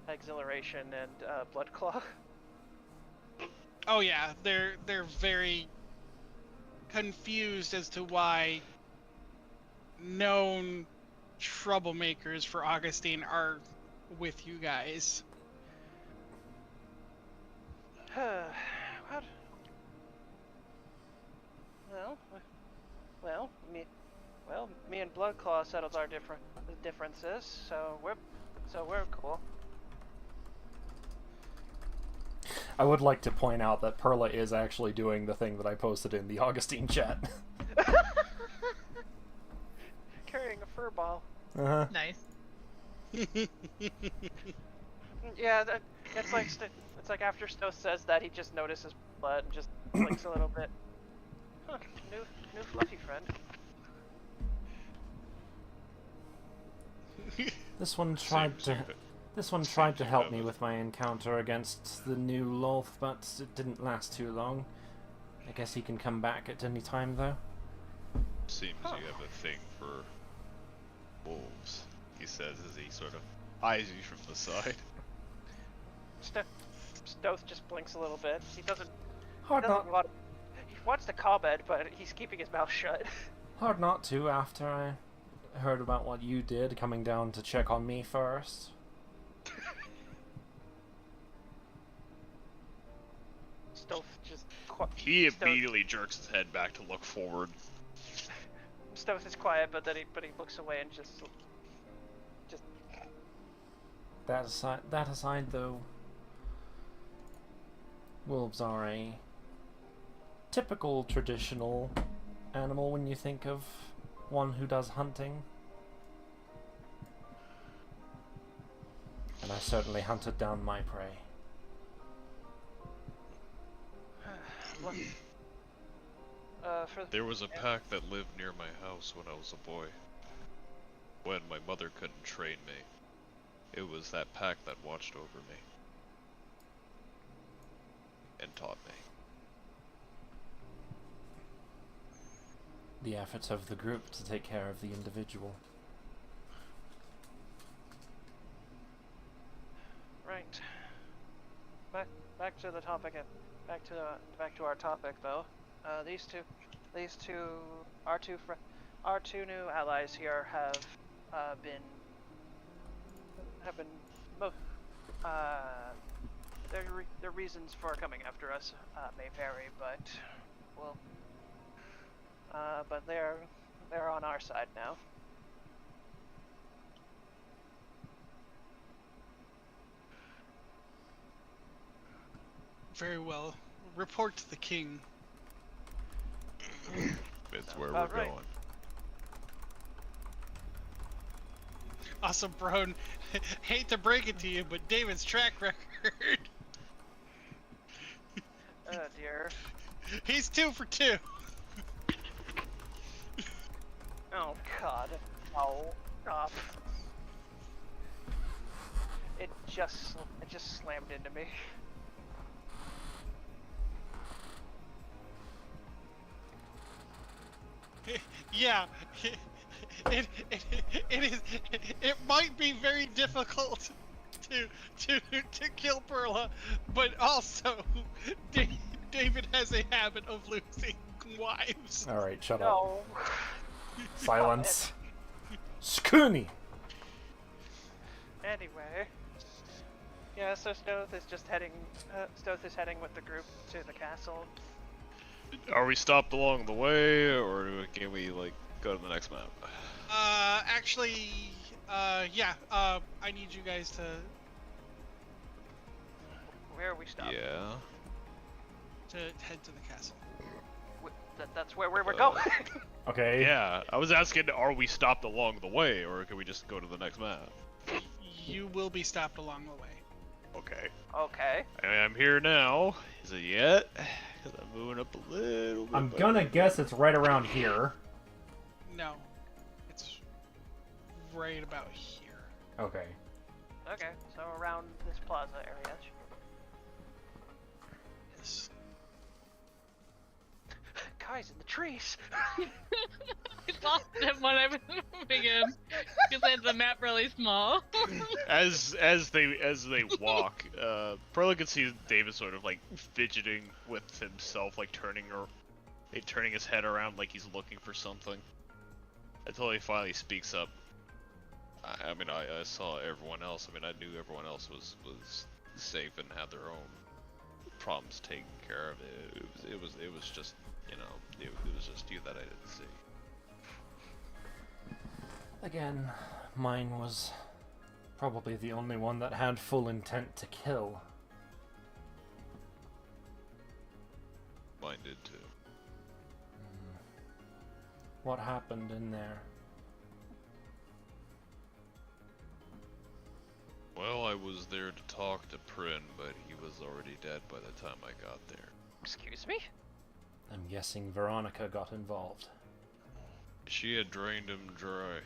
exhilaration and blood claw. Oh yeah, they're very confused as to why known troublemakers for Augustine are with you guys. What? Well, me and Bloodclaw settled our differences, so we're cool. I would like to point out that Perla is actually doing the thing that I posted in the Augustine chat. Carrying a fur ball. Uh-huh. Nice. Yeah, it's like after Snow says that, he just notices blood and just blinks a little bit. Huh, new fluffy friend. This one tried to help me with my encounter against the new Lolth, but it didn't last too long. I guess he can come back at any time, though. Seems you have a thing for wolves, he says as he sort of eyes you from the side. Stoth just blinks a little bit. He Hard not. He wants to comment, but he's keeping his mouth shut. Hard not to after I heard about what you did, coming down to check on me first. Stoth just... He immediately jerks his head back to look forward. Stoth is quiet, but he looks away and just... That aside, though, wolves are a typical traditional animal when you think of one who does hunting. And I certainly hunted down my prey. There was a pack that lived near my house when I was a boy. When my mother couldn't train me. It was that pack that watched over me. And taught me. The efforts of the group to take care of the individual. Right. Back to the topic. Back to our topic, though. These two, our two new allies here have been their reasons for coming after us may vary, but but they're on our side now. Very well. Report to the king. It's where About we're right. going. Awesome, Brone. Hate to break it to you, but David's track record. Oh dear. He's 2 for 2. Oh god. Oh. Stop. It just slammed into me. Yeah. It might be very difficult to kill Perla, but also David David has a habit of losing wives. Alright, shut up. No. Silence. Scooney! Anyway. Yeah, so Stoth is just heading. Stoth is heading with the group to the castle. Are we stopped along the way, or can we like go to the next map? Actually, yeah. I need you guys to Where are we stopped? Yeah. head to the castle. That's where we're going. Okay. Yeah, I was asking, are we stopped along the way, or can we just go to the next map? You will be stopped along the way. Okay. Okay. I'm here now. Is it yet? Because I'm moving up a little bit. I'm gonna guess it's right around here. No, it's right about here. Okay. Okay, so around this plaza area. Yes. Guys in the trees. I lost him when I was moving him because the map really small. As they walk, Perla can see David sort of like fidgeting with himself, like turning his head around like he's looking for something. Until he finally speaks up. I mean, I saw everyone else. I mean, I knew everyone else was safe and had their own problems taken care of. It was just, you know, it was just you that I didn't see. Again, mine was probably the only one that had full intent to kill. Mine did too. What happened in there? Well, I was there to talk to Prin, but he was already dead by the time I got there. Excuse me? I'm guessing Veronica got involved. She had drained him dry.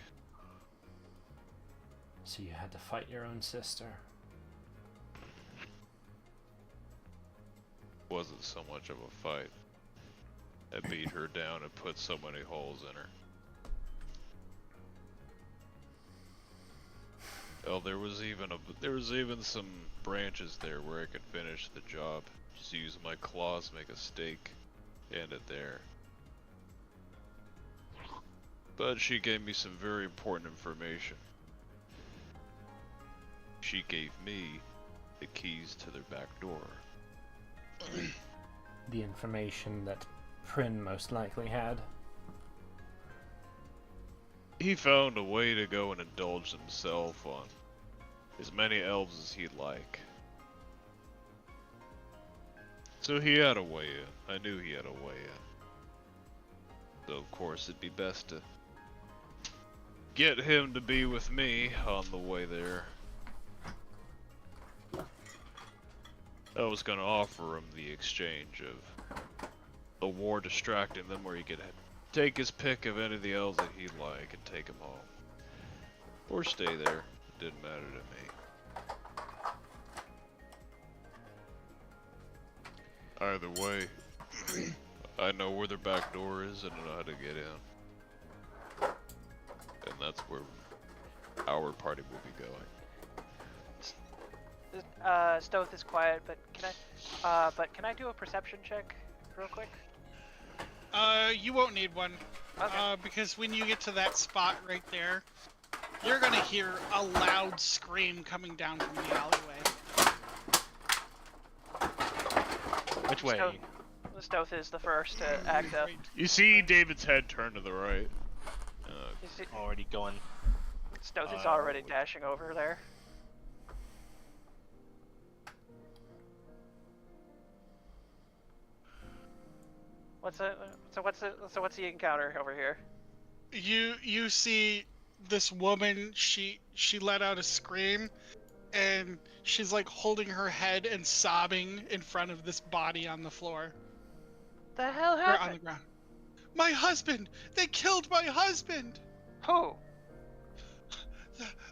So you had to fight your own sister. Wasn't so much of a fight. I beat her down and put so many holes in her. Oh, there was even some branches there where I could finish the job. Just use my claws, make a stake, end it there. But she gave me some very important information. She gave me the keys to their back door. The information that Prin most likely had. He found a way to go and indulge himself on as many elves as he'd like. So he had a way in. I knew he had a way in. So of course it'd be best to get him to be with me on the way there. I was gonna offer him the exchange of the war distracting them where he could take his pick of any of the elves that he'd like and take him home. Or stay there. It didn't matter to me. Either way, I know where their back door is and I know how to get in. And that's where our party will be going. Stoth is quiet, but can I do a perception check real quick? You won't need one. Okay. Because when you get to that spot right there, you're gonna hear a loud scream coming down from the alleyway. Which way? Stoth is the first to act up. You see David's head turn to the right. You see, Already going. Stoth is already dashing over there. What's the encounter over here? You see this woman, she let out a scream, and she's like holding her head and sobbing in front of this body on the floor. The hell Or happened? on the ground. My husband! They killed my husband! Who?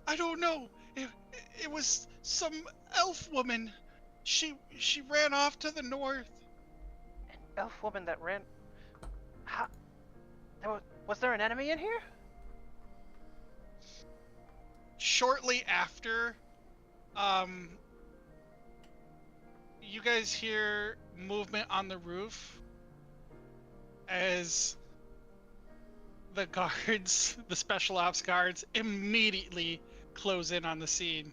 I don't know. It was some elf woman. She ran off to the north. An elf woman that ran. How? Was there an enemy in here? you guys hear movement on the roof as the guards, the special ops guards, immediately close in on the scene,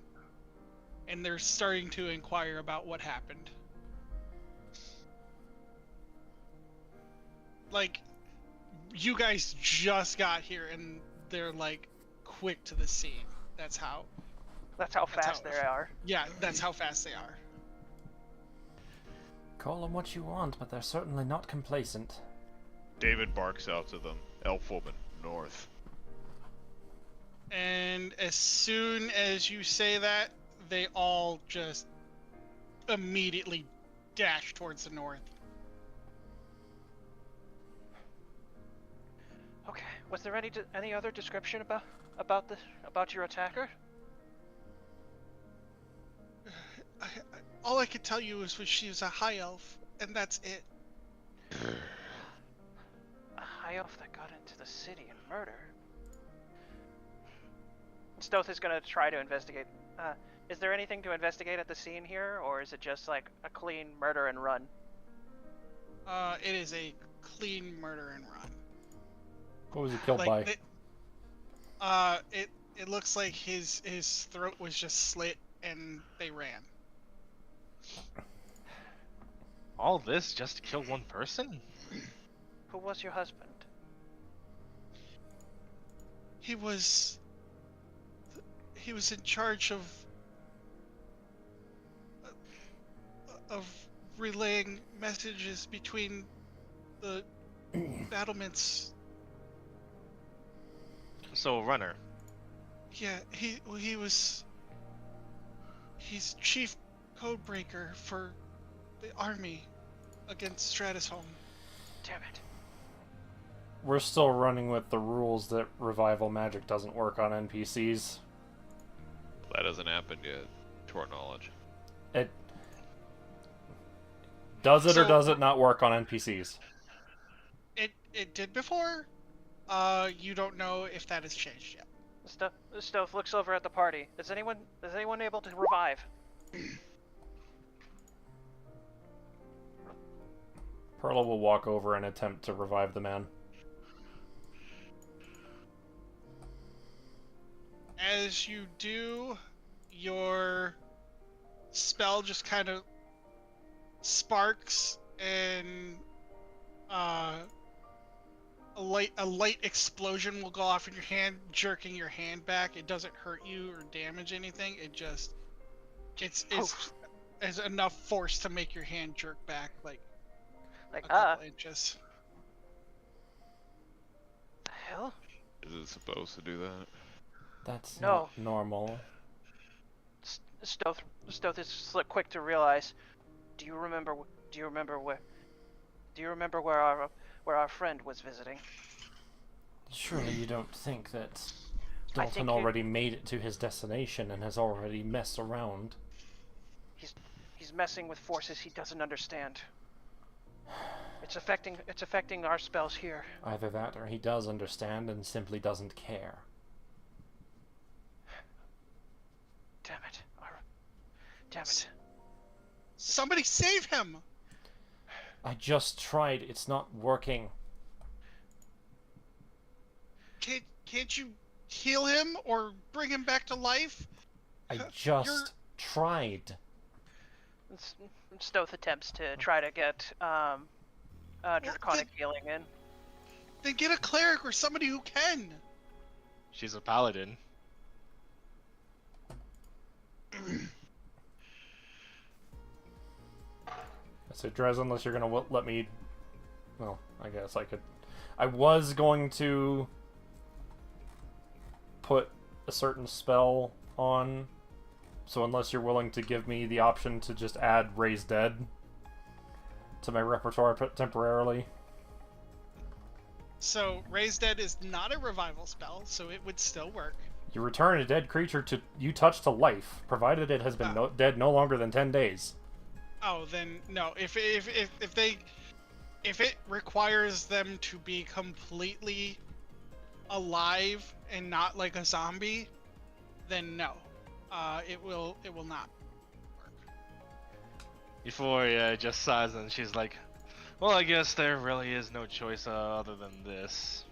and they're starting to inquire about what happened. Like, you guys just got here, and they're like quick to the scene. That's how fast they are. Yeah, that's how fast they are. Call them what you want, but they're certainly not complacent. David barks out to them. Elf woman, north. And as soon as you say that, they all just immediately dash towards the north. Okay. Was there any other description about your attacker? All I could tell you is she was a high elf, and that's it. A high elf that got into the city and murder. Stoth is gonna try to investigate. Is there anything to investigate at the scene here, or is it just like a clean murder and run? It is a clean murder and run. What was he killed by? It looks like his throat was just slit and they ran. All this just to kill one person? Who was your husband? He was in charge of relaying messages between the battlements. So a runner. Yeah, he's chief codebreaker for the army against Stratusholm. Damn it. We're still running with the rules that revival magic doesn't work on NPCs. That hasn't happened yet, to our knowledge. It does it or does it not work on NPCs? It did before. You don't know if that has changed yet. Stoth looks over at the party. Is anyone able to revive? Perla will walk over and attempt to revive the man. As you do, your spell just kind of sparks and a light explosion will go off in your hand, jerking your hand back. It doesn't hurt you or damage anything. It's enough force to make your hand jerk back like a couple inches. The hell? Is it supposed to do that? That's No. not normal. Stoth is quick to realize. Do you remember where our friend was visiting? Surely you don't think that I think Dalton already made it to his destination and has already messed around? He's messing with forces he doesn't understand. It's affecting our spells here. Either that or he does understand and simply doesn't care. Damn it. Damn it. Somebody save him! I just tried. It's not working. Can't you heal him or bring him back to life? I just tried. Stoth attempts to try to get draconic healing in. Then get a cleric or somebody who can. She's a paladin. So Drez, unless you're gonna let me... Well, I guess I could... I was going to put a certain spell on, so unless you're willing to give me the option to just add Raise Dead to my repertoire temporarily. So Raise Dead is not a revival spell, so it would still work. You return a dead creature you touch to life, provided it has been dead no longer than 10 days. Oh, then no. If it requires them to be completely alive and not like a zombie, then no. It will not work. Euphoria just sighs and she's like, well, I guess there really is no choice other than this.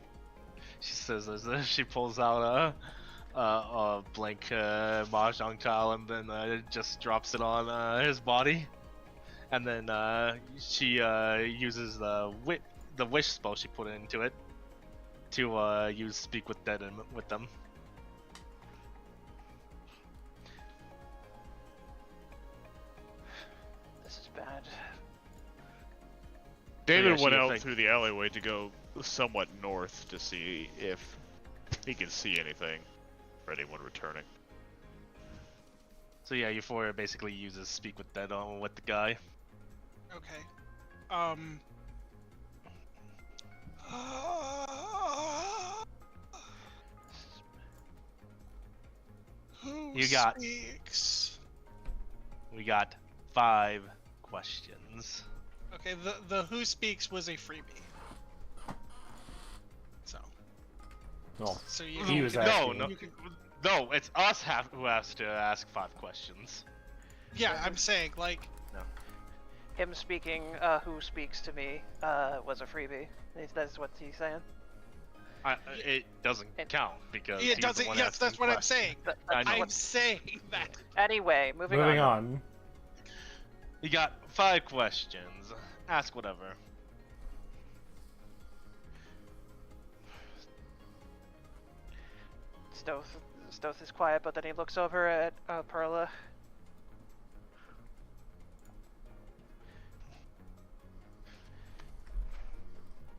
She says as she pulls out a blank mahjong tile and then just drops it on his body. And then she uses the wish spell she put into it to use Speak with Dead with them. This is bad. David yeah, went out through the alleyway to go somewhat north to see if he can see anything or anyone returning. So yeah, Euphoria basically uses Speak with Dead on with the guy. Okay. Who You got- speaks? We got 5 questions. Okay, the who speaks was a freebie. So. Well, So you he was no, asking. no, it's us who has to ask 5 questions. Yeah, I'm saying like. Him speaking, who speaks to me, was a freebie. That's what he's saying. It doesn't count because It he's the doesn't. one Yes, that's asking what I'm questions. saying. I know. I'm saying that. Anyway, moving on. You got 5 questions. Ask whatever. Stoth is quiet, but then he looks over at Perla.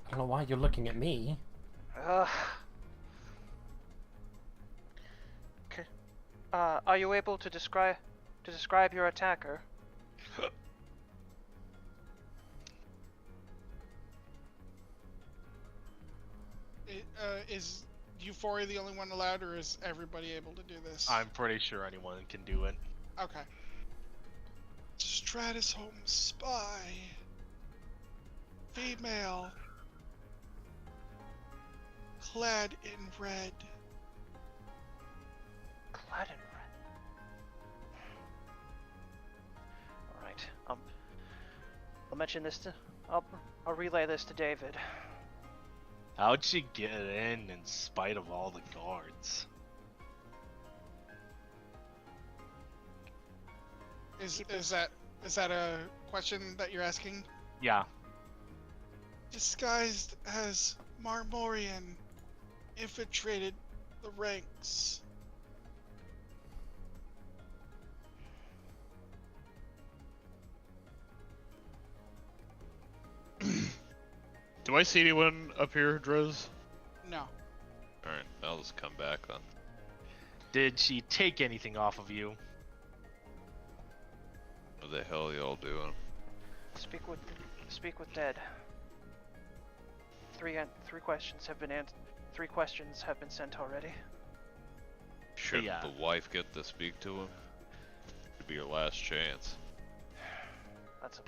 I don't know why you're looking at me. Okay. Are you able to describe your attacker? Is Euphoria the only one allowed, or is everybody able to do this? I'm pretty sure anyone can do it. Okay. Stratus Home Spy. Female. Clad in red. Clad in red. All right. I'll mention this to. I'll relay this to David. How'd she get in spite of all the guards? Is that a question that you're asking? Yeah. Disguised as Marmorian, infiltrated the ranks. Do I see anyone up here, Drez? No. Alright, I'll just come back then. Did she take anything off of you? What the hell y'all doing? Speak with Dead. Three questions have been answered. 3 questions have been sent already. Shouldn't Yeah. the wife get to speak to him? It'd be your last chance. That's a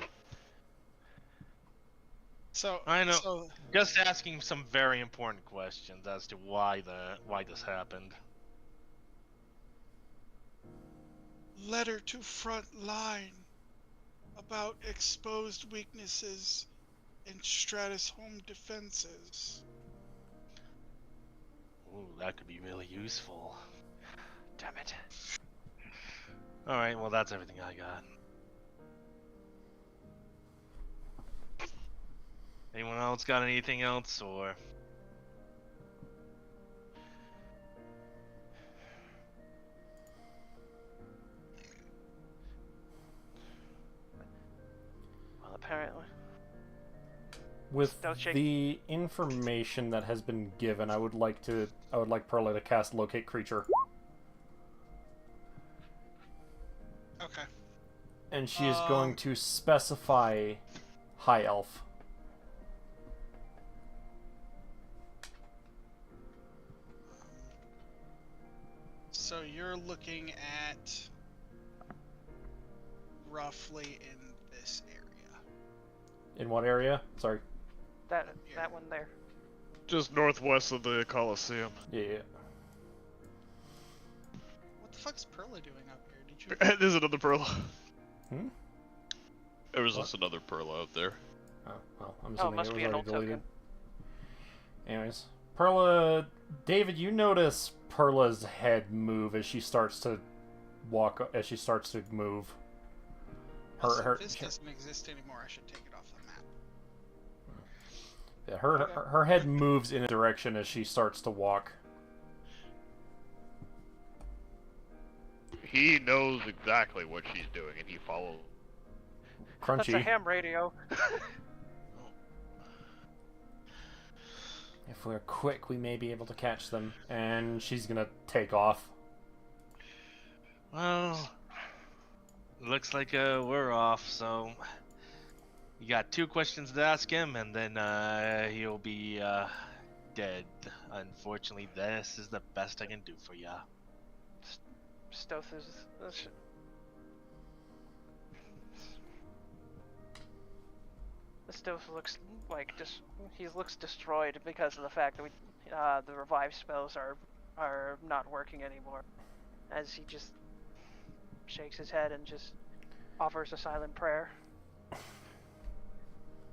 So I know. So, Just asking some very important questions as to why this happened. letter to front line about exposed weaknesses in Stratus Home defenses. Ooh, that could be really useful. damn it. Alright, well that's everything I got. Anyone else got anything else, or? Well, apparently. With Don't shake. the information that has been given, I would like Perla to cast Locate Creature. Okay. And she is going to specify High Elf. So you're looking at roughly in this area. In what area? Sorry. That one there. Just northwest of the Coliseum. Yeah. What the fuck's Perla doing up here? Did you? There's another Perla. Hmm? There was just another Perla out there. Oh, well, I'm Oh, assuming must it was be an already old deleted. token. Anyways, Perla, David, you notice Perla's head move as she starts to walk, as she starts to move. Also, this doesn't exist anymore. I should take it off the map. Yeah, her head moves in a direction as she starts to walk. He knows exactly what she's doing, and he follows. Crunchy. That's a ham radio. If we're quick, we may be able to catch them. And she's gonna take off. Well, looks like we're off, so you got 2 questions to ask him, and then he'll be dead. Unfortunately, this is the best I can do for ya. Stoth is. The Stoth looks like he looks destroyed because of the fact that the revive spells are not working anymore. As he just shakes his head and just offers a silent prayer.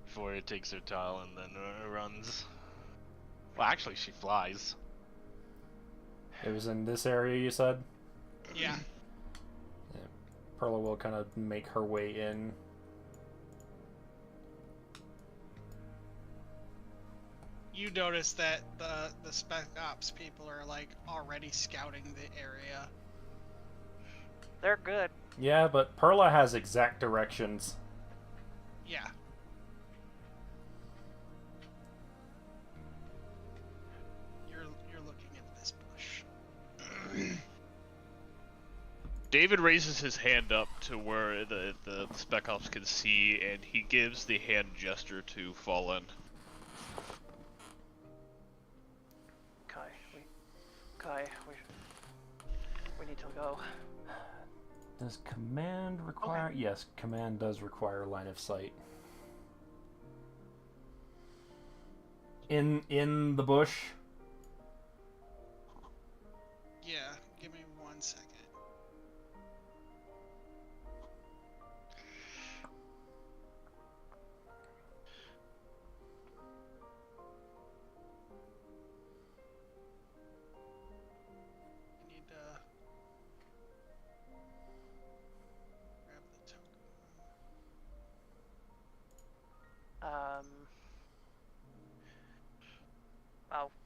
Before it takes her tile and then runs. Well, actually, she flies. It was in this area, you said? Yeah. Yeah. Perla will kind of make her way in. You notice that the Spec Ops people are like already scouting the area. They're good. Yeah, but Perla has exact directions. Yeah. You're looking at this bush. David raises his hand up to where the Spec Ops can see, and he gives the hand gesture to fall in. Kai, we need to go. Does command require... Okay. Yes, command does require line of sight. In the bush? Yeah, give me 1 second. I need to grab the token.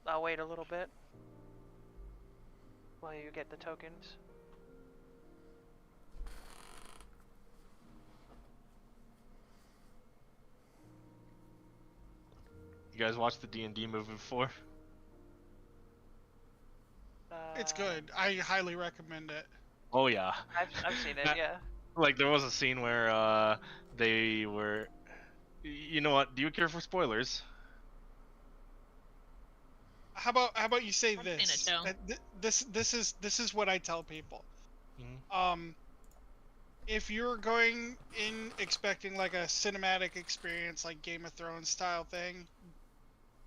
I'll wait a little bit while you get the tokens. You guys watched the D&D movie before? It's good. I highly recommend it. Oh yeah. I've seen it, yeah. Like there was a scene where they were. You know what? Do you care for spoilers? How about you say I've this? seen it, This is what I tell people. Mm-hmm. If you're going in expecting like a cinematic experience, like Game of Thrones style thing,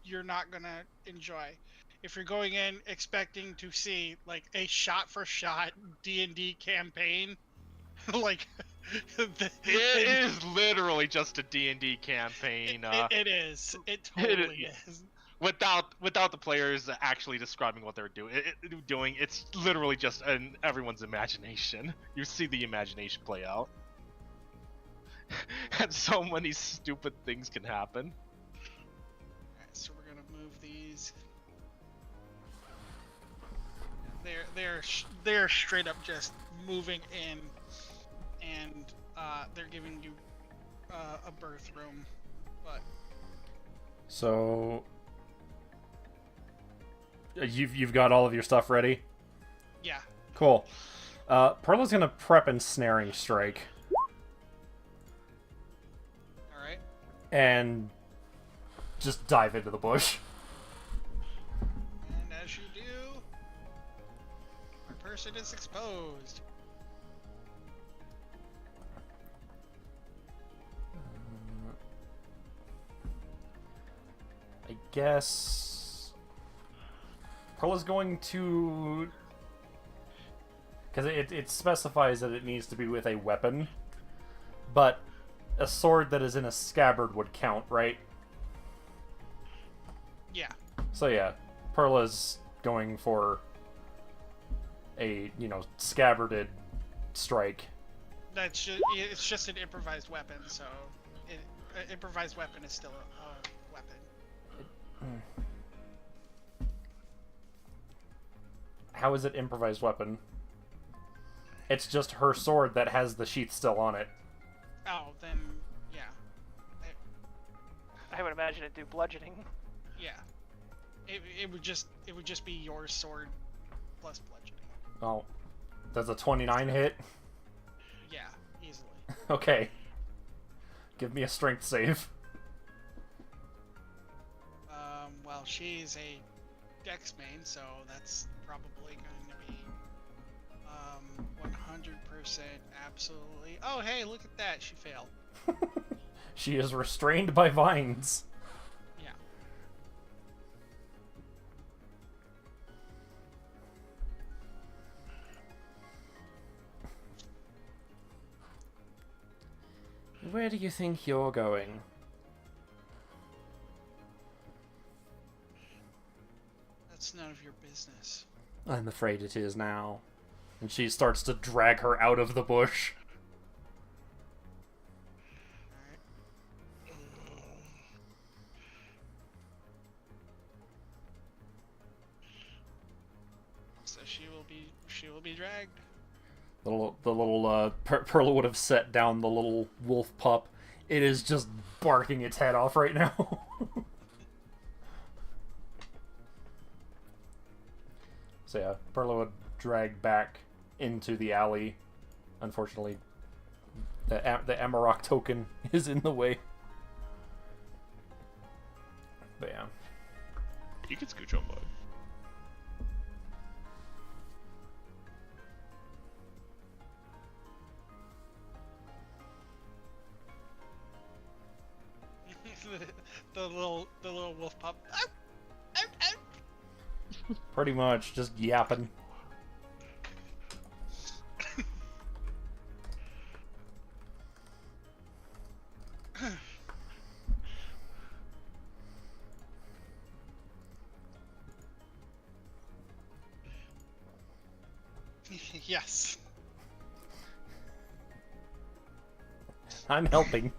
you're not gonna enjoy. If you're going in expecting to see like a shot-for-shot D&D campaign, like it is literally just a D&D campaign. It is. It totally is. Without the players actually describing what they're doing, it's literally just everyone's imagination. You see the imagination play out, and so many stupid things can happen. Alright, so we're gonna move these. They're straight up just moving in, and they're giving you a birth room, but So you've got all of your stuff ready? yeah. Cool. Perla's gonna prep ensnaring strike. Alright. And just dive into the bush. And as you do, your person is exposed. I guess Perla's going to, because it specifies that it needs to be with a weapon, but a sword that is in a scabbard would count, right? Yeah. So yeah, Perla's going for a, scabbarded strike. It's just an improvised weapon, so an improvised weapon is still a weapon. How is it improvised weapon? It's just her sword that has the sheath still on it. Oh, then yeah. I would imagine it'd do bludgeoning. Yeah. It would just be your sword plus bludgeoning. Oh, does a 29 hit? Yeah, easily. Okay. Give me a strength save. Well, she's a dex main, so that's probably going to be 100% absolutely. Oh, hey, look at that. She failed. She is restrained by vines. Yeah. Where do you think you're going? That's none of your business. I'm afraid it is now. And she starts to drag her out of the bush. So she will be dragged. Perla would have set down the little wolf pup. It is just barking its head off right now. So yeah, Perla would drag back into the alley. Unfortunately, the Amarok token is in the way. But yeah. You can scooch on by. the little wolf pup. Pretty much, just yapping. Yes. I'm helping.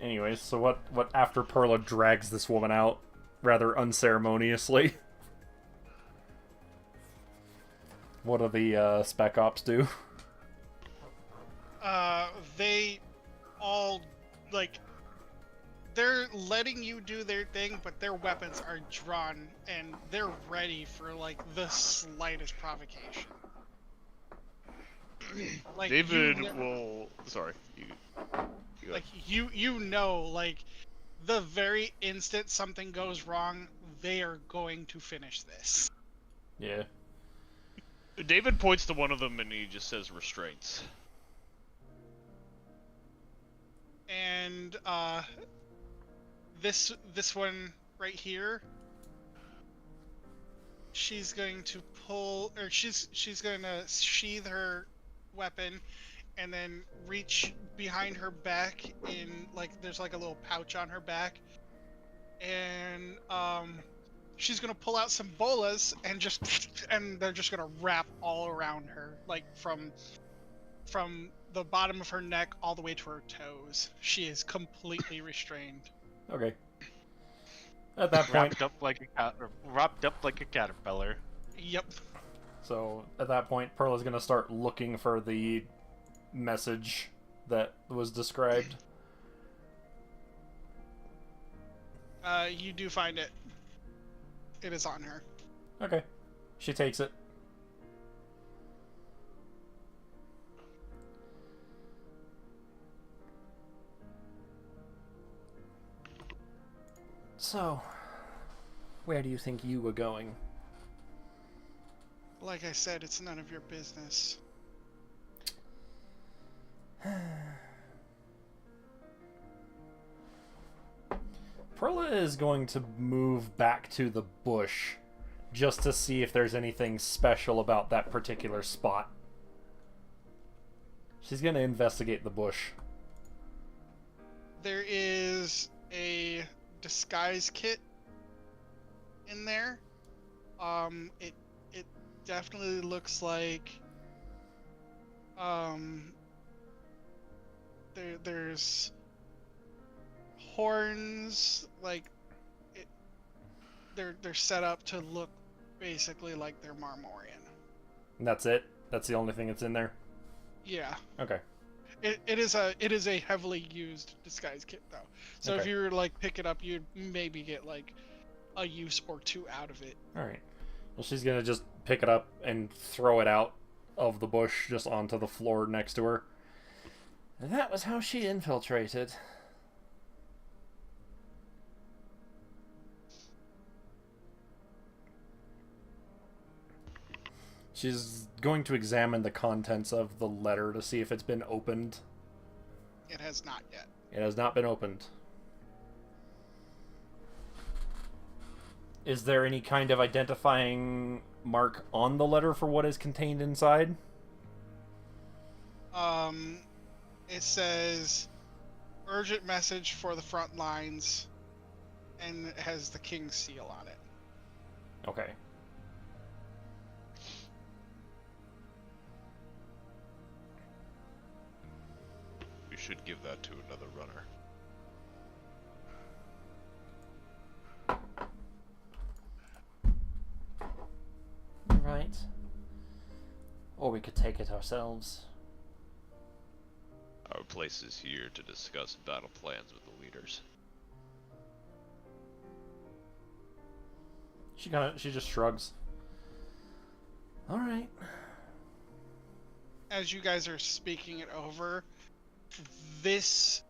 Anyways, so what after Perla drags this woman out rather unceremoniously? What do the spec ops do? They all, like, they're letting you do their thing, but their weapons are drawn and they're ready for, like, the slightest provocation. Like, David will. Sorry. Like, you know, like, the very instant something goes wrong, they are going to finish this. Yeah. David points to one of them and he just says restraints. And this one right here, she's going to pull, or she's going to sheath her weapon and then reach behind her back in, like, there's like a little pouch on her back, and she's gonna pull out some bolas and they're just gonna wrap all around her, like from the bottom of her neck all the way to her toes. She is completely restrained. Okay. At that point, wrapped up like a caterpillar. Yep. So at that point, Perla's gonna start looking for the message that was described. You do find it. It is on her. Okay. She takes it. So, where do you think you were going? Like I said, it's none of your business. Perla is going to move back to the bush just to see if there's anything special about that particular spot. She's gonna investigate the bush. There is a disguise kit in there. It definitely looks like there's horns, like they're set up to look basically like they're Marmorian. And that's it? That's the only thing that's in there? Yeah. Okay. It is a heavily used disguise kit though. So if you were like pick it up, you'd maybe get like a use or two out of it. Alright. Well, she's gonna just pick it up and throw it out of the bush just onto the floor next to her. And that was how she infiltrated. She's going to examine the contents of the letter to see if it's been opened. It has not yet. It has not been opened. Is there any kind of identifying mark on the letter for what is contained inside? It says urgent message for the front lines, and it has the king's seal on it. Okay. We should give that to another runner. Right. Or we could take it ourselves. Our place is here to discuss battle plans with the leaders. She just shrugs. All right. As you guys are speaking it over, this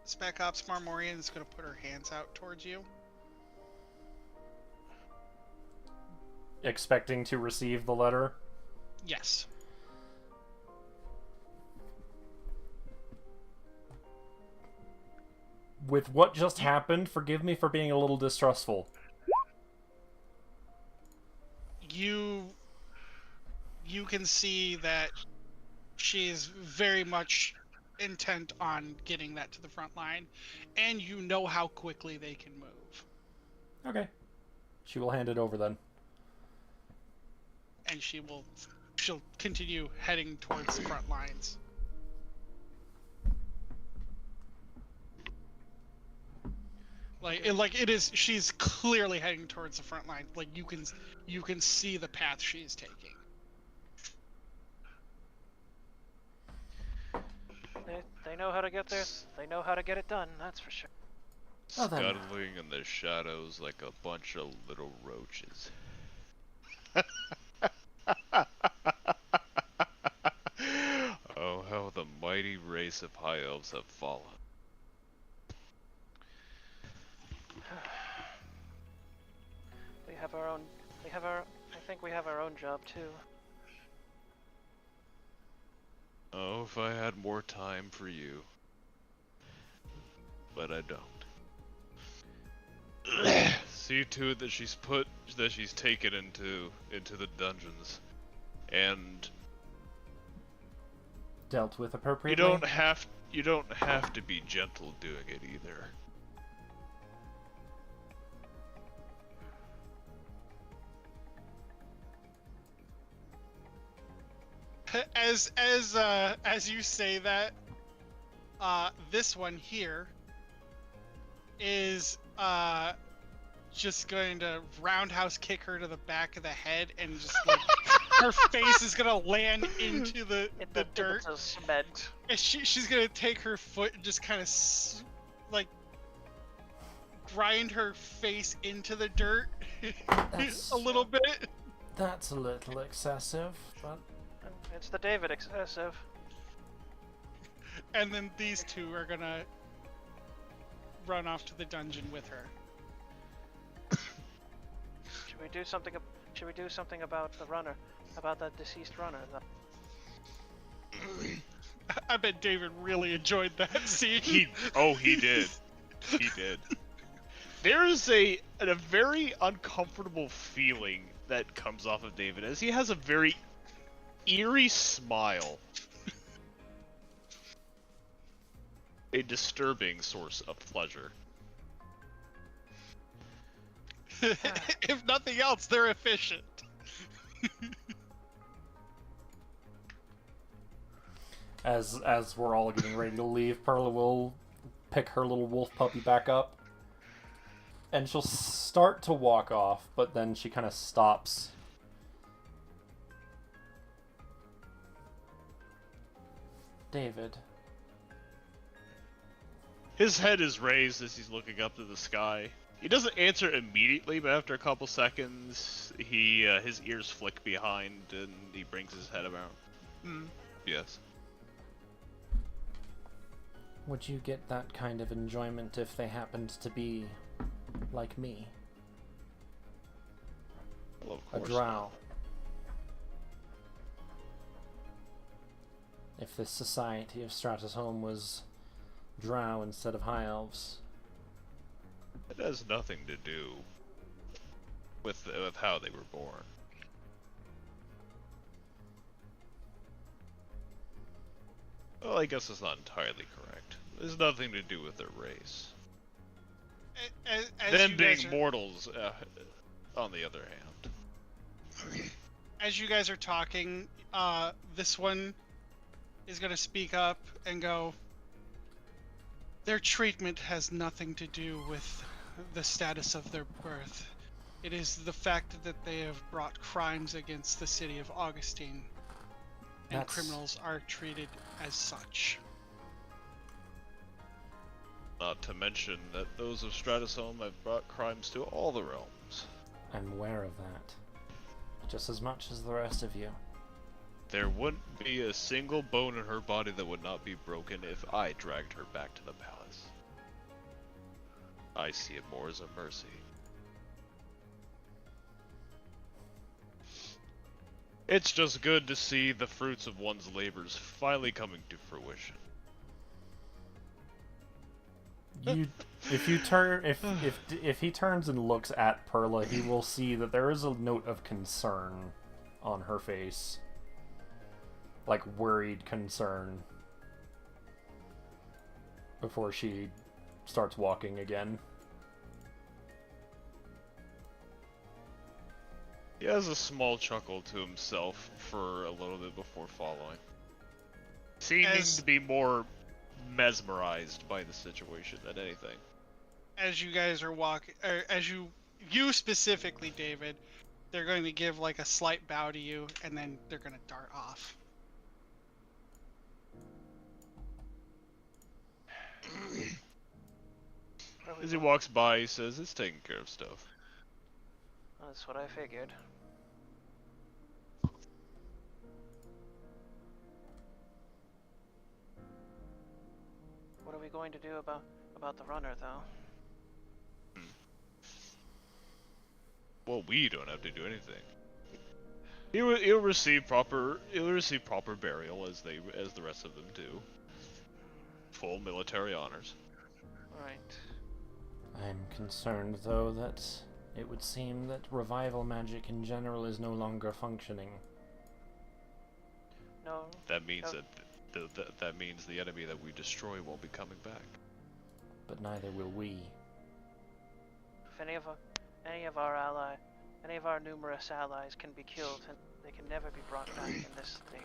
Spec Ops Marmorian is going to put her hands out towards you. Expecting to receive the letter? Yes. With what just happened, forgive me for being a little distrustful. You can see that she is very much intent on getting that to the front line, and you know how quickly they can move. Okay. She will hand it over then. And she'll continue heading towards the front lines. She's clearly heading towards the front line. Like you can see the path she's taking. They know how to get there. They know how to get it done. That's for sure. Oh, then. Scuttling in the shadows like a bunch of little roaches. Oh, how the mighty race of high elves have fallen. We have our own. I think we have our own job too. Oh, if I had more time for you. But I don't. See to it that she's taken into the dungeons. And Dealt with appropriately? you don't have to be gentle doing it either. As you say that, this one here is just going to roundhouse kick her to the back of the head, and just like her face is gonna land into the dirt. Into cement. And she's gonna take her foot and just kind of like grind her face into the dirt a little bit. That's a little excessive, but It's the David excessive. And then these two are gonna run off to the dungeon with her. Should we do something? Should we do something about the runner? About the deceased runner? I bet David really enjoyed that scene. He did. He did. There's a very uncomfortable feeling that comes off of David, as he has a very eerie smile. A disturbing source of pleasure. If nothing else, they're efficient. As we're all getting ready to leave, Perla will pick her little wolf puppy back up. And she'll start to walk off, but then she kind of stops. David. His head is raised as he's looking up to the sky. He doesn't answer immediately, but after a couple seconds, his ears flick behind and he brings his head around. Yes. Would you get that kind of enjoyment if they happened to be like me? Well, of A course drow. not. If this society of Stratus Home was drow instead of high elves. It has nothing to do with how they were born. Well, I guess that's not entirely correct. There's nothing to do with their race. As Them you being guys are- mortals, on the other hand. As you guys are talking, this one is going to speak up and go, their treatment has nothing to do with the status of their birth. It is the fact that they have brought crimes against the city of Augustine, and That's- criminals are treated as such. Not to mention that those of Stratusome have brought crimes to all the realms. I'm aware of that. Just as much as the rest of you. There wouldn't be a single bone in her body that would not be broken if I dragged her back to the palace. I see it more as a mercy. It's just good to see the fruits of one's labors finally coming to fruition. If he turns and looks at Perla, he will see that there is a note of concern on her face. Like worried concern. Before she starts walking again. He has a small chuckle to himself for a little bit before following. Seeming to be more mesmerized by the situation than anything. As you guys are walking, or as you specifically, David, they're going to give like a slight bow to you, and then they're going to dart off. As he walks by, he says, "It's taking care of stuff." That's what I figured. What are we going to do about the runner, though? Well, we don't have to do anything. He'll receive proper burial as the rest of them do. Full military honors. Right. I'm concerned, though, that it would seem that revival magic in general is no longer functioning. No. That means no. that means the enemy that we destroy won't be coming back. But neither will we. If any of our numerous allies can be killed, and they can never be brought back in this state.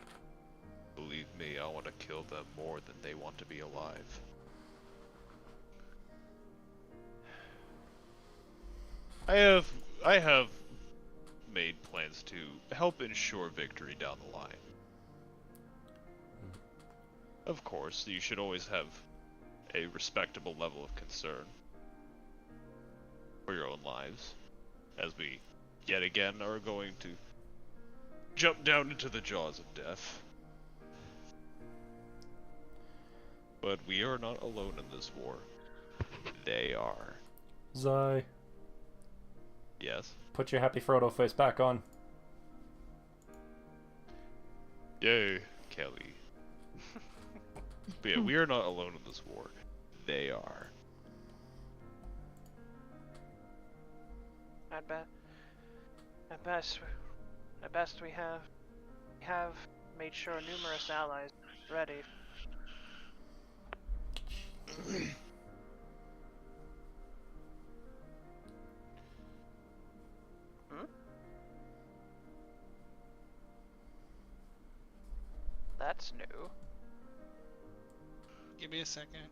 Believe me, I want to kill them more than they want to be alive. I have made plans to help ensure victory down the line. Of course, you should always have a respectable level of concern for your own lives, as we yet again are going to jump down into the jaws of death. But we are not alone in this war. They are. Zai, Yes. put your happy Frodo face back on. Yay, Kelly. But yeah, we are not alone in this war. They are. At best we have made sure numerous allies ready. That's new. Give me a second.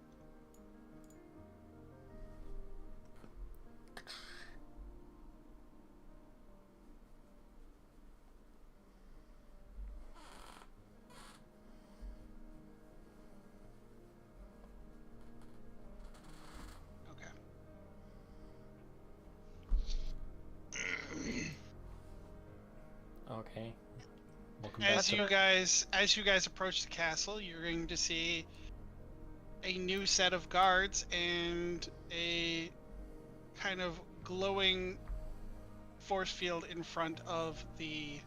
Okay. As you guys approach the castle, you're going to see a new set of guards and a kind of glowing force field in front of the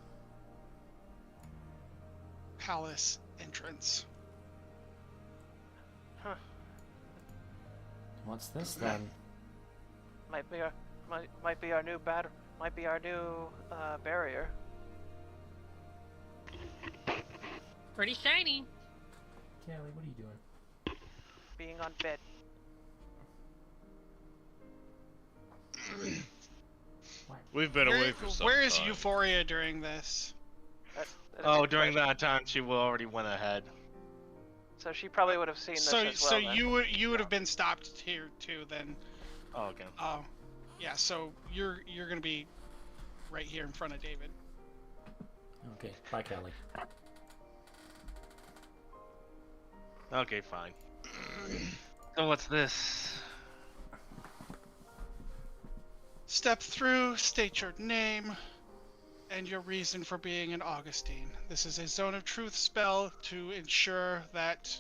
palace entrance. Huh. What's this then? Might be our new barrier. Pretty shiny. Kelly, what are you doing? Being on bed. We've been away for some Where is time. Euphoria during this? Oh, during that time, she already went ahead. So she probably would have seen this as well. So then. you would have been stopped here too then. Oh, okay. Oh, yeah. So you're gonna be right here in front of David. Okay, bye, Kelly. Okay, fine. So what's this? Step through, state your name, and your reason for being an Augustine. This is a Zone of Truth spell to ensure that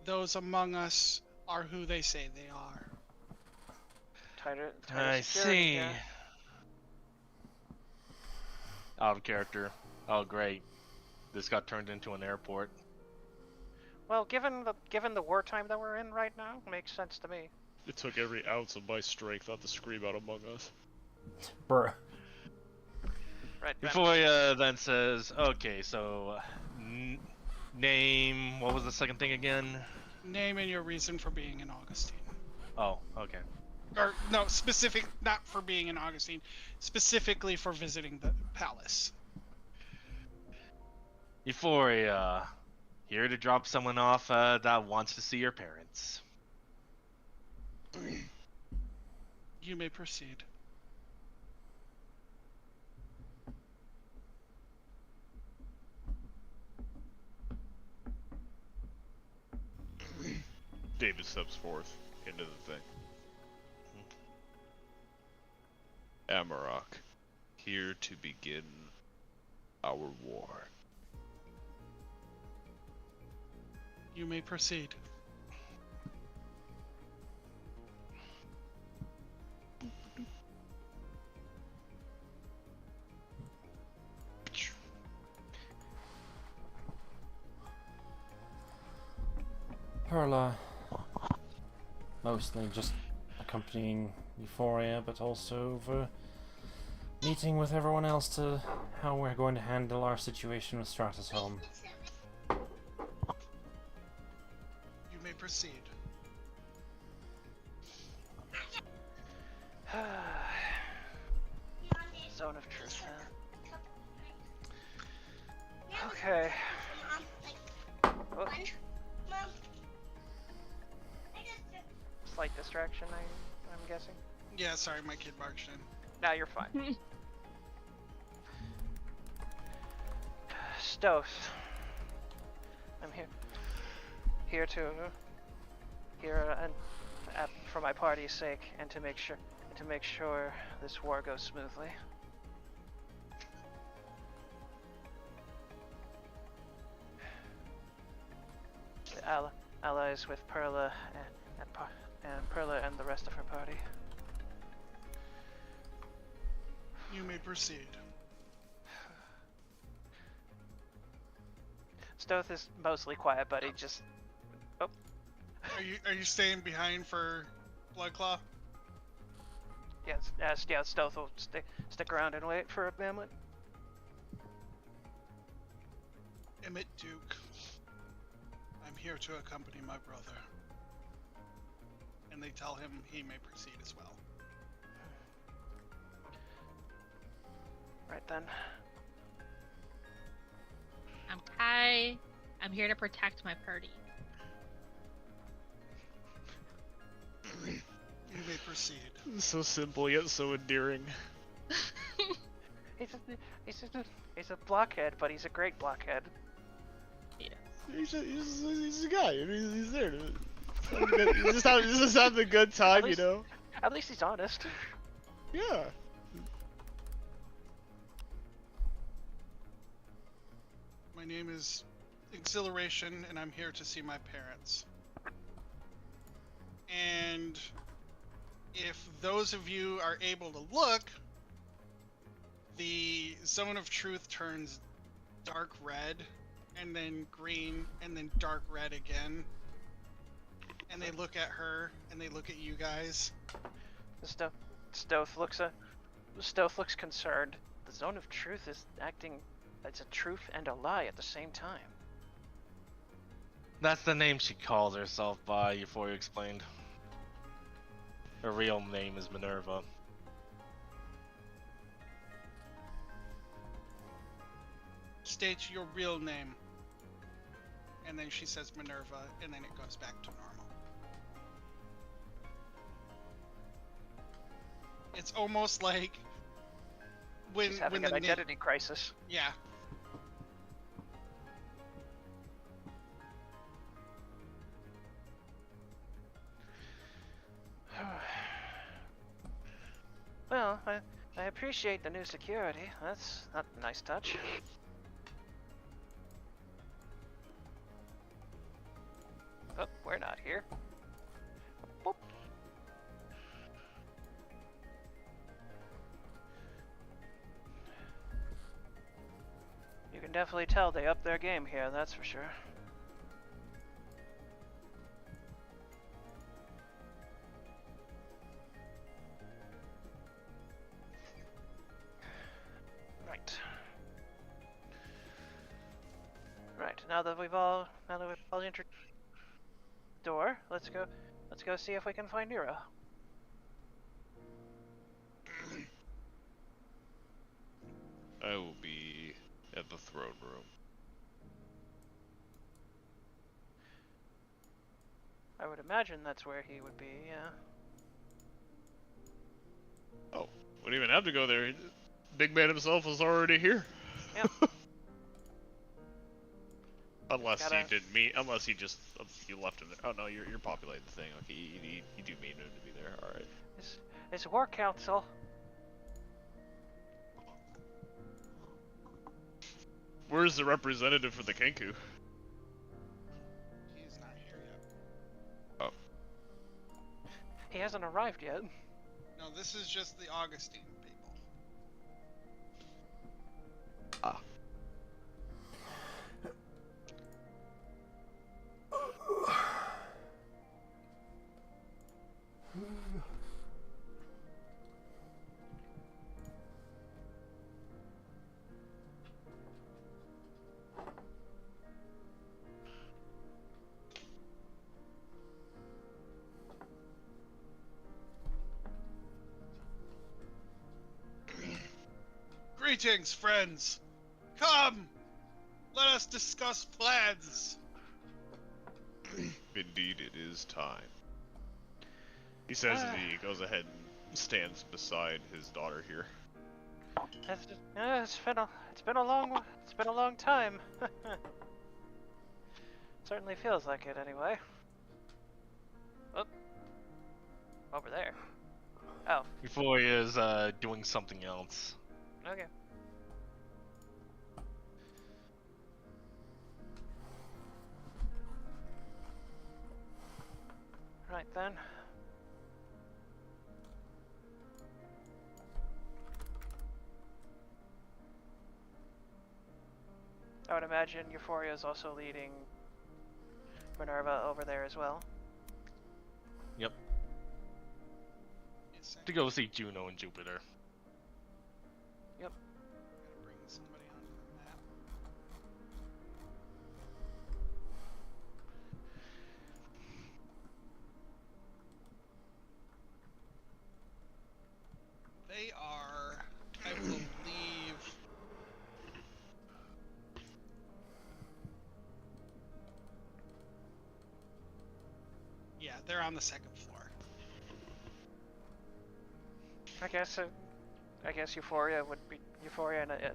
those among us are who they say they are. Tighter I security, see. yeah. Out of character. Oh, great. This got turned into an airport. Well, given the wartime that we're in right now, makes sense to me. It took every ounce of my strength not to scream out among us. Bruh. Right. Euphoria then says, okay, so name, what was the second thing again? Name and your reason for being an Augustine. Oh, okay. Or no, specific, not for being an Augustine, specifically for visiting the palace. Euphoria, here to drop someone off that wants to see your parents. You may proceed. David steps forth into the thing. Amarok, here to begin our war. You may proceed. Perla, mostly just accompanying Euphoria, but also for meeting with everyone else to how we're going to handle our situation with Stratus Home. You may proceed. Zone of Truth, huh? Okay. Oh. Slight distraction, I'm guessing. Yeah, sorry, my kid barged in. Now you're fine. Stoth. I'm here and for my party's sake, and to make sure this war goes smoothly. The allies with Perla and Perla and the rest of her party. You may proceed. Stoth is mostly quiet, but he just... Oh. Are you staying behind for Bloodclaw? Yes, yeah, Stoth will stick around and wait for a moment. Emmett Duke. I'm here to accompany my brother. And they tell him he may proceed as well. Right then. I'm Kai. I'm here to protect my party. You may proceed. So simple yet so endearing. He's a blockhead, but he's a great blockhead. Yes. He's a guy. I mean, he's there to. He's just having a good time, you know. At least he's honest. Yeah. My name is Exhilaration, and I'm here to see my parents. And if those of you are able to look, the zone of truth turns dark red, and then green, and then dark red again. And they look at her, and they look at you guys. Stoth looks concerned. The zone of truth is acting. It's a truth and a lie at the same time. That's the name she calls herself by, Euphoria explained. Her real name is Minerva. State your real name. And then she says Minerva, and then it goes back to normal. It's almost like when She's having an identity crisis. Yeah. Well, I appreciate the new security. That's not a nice touch. Oh, we're not here. Boop. You can definitely tell they upped their game here, that's for sure. Right, now that we've all entered the door, let's go see if we can find Nero. I will be at the throne room. I would imagine that's where he would be, yeah. Oh, wouldn't even have to go there. Big man himself was already here. Yep. Unless you just you left him there. Oh no, you're populating the thing. Okay, you do mean him to be there. All right. It's War Council. Where's the representative for the Kenku? He's not here yet. Oh. He hasn't arrived yet. No, this is just the Augustine people. Ah. Greetings, friends. Come, let us discuss plans. Indeed, it is time. He says as he goes ahead and stands beside his daughter here. It's been a long time. Certainly feels like it anyway. Oh, over there. Oh, Euphoria is doing something else. okay. Right then. I would imagine Euphoria is also leading Minerva over there as well. Yep. Yes, To go see Juno and Jupiter. Gotta bring somebody onto the map. on the second floor. I guess Euphoria and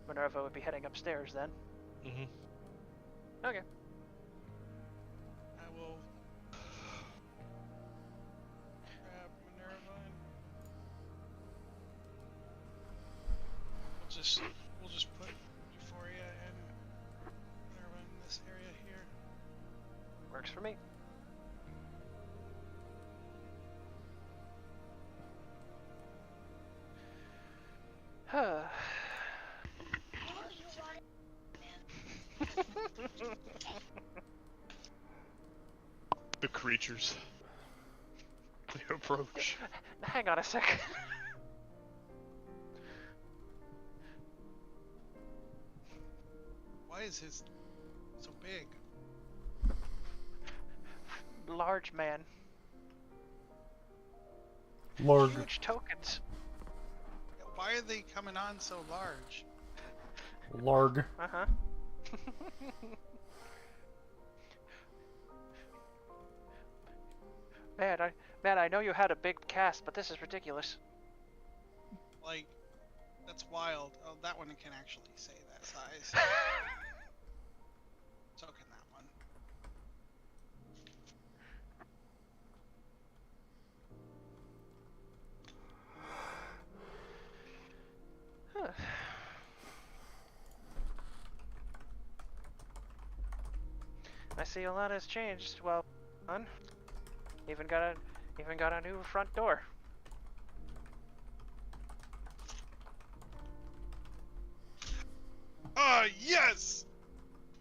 Minerva would be heading upstairs then. Mm-hmm. Okay. I will grab Minerva and we'll just put Euphoria and Minerva in this area here. Works for me. The creatures. They approach. Hang on a second. Why is his so big? Large man. Lord. Huge tokens. Why are they coming on so large? Larg. Uh-huh. Man, I know you had a big cast, but this is ridiculous. Like, that's wild. Oh, that one can actually say that size. So can that one. I see a lot has changed. Well, done. Even got a new front door. Yes!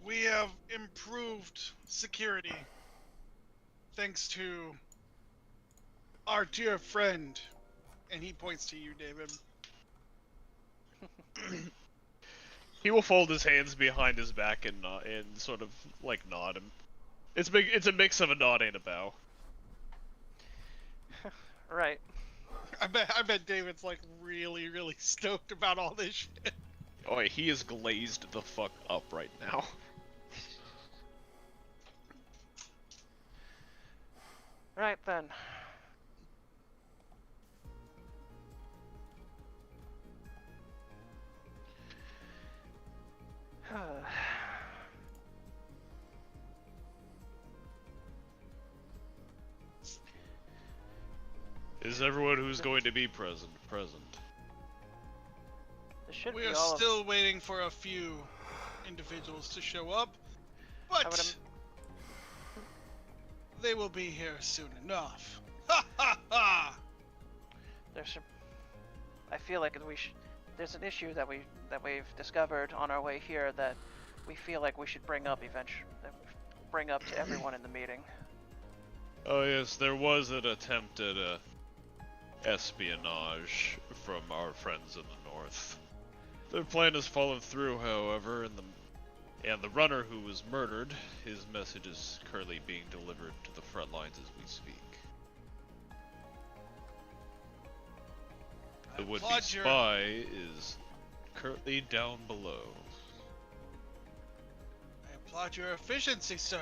We have improved security. Thanks to our dear friend. And he points to you, David. He will fold his hands behind his back and sort of like nod him. It's a mix of a nod and a bow. Right. I bet David's like really, really stoked about all this shit. Oh, yeah, he is glazed the fuck up right now. Right then. Is everyone who's going to be present? This should We be are all still waiting for a few individuals to show up, but they will be here soon enough. Ha ha ha! I feel like there's an issue that we've discovered on our way here that we feel like we should bring up to everyone in the meeting. Oh yes, there was an attempt at espionage from our friends in the north. Their plan has fallen through, however, and the runner who was murdered, his message is currently being delivered to the front lines as we speak. The would-be spy is currently down below. I applaud your efficiency, sir.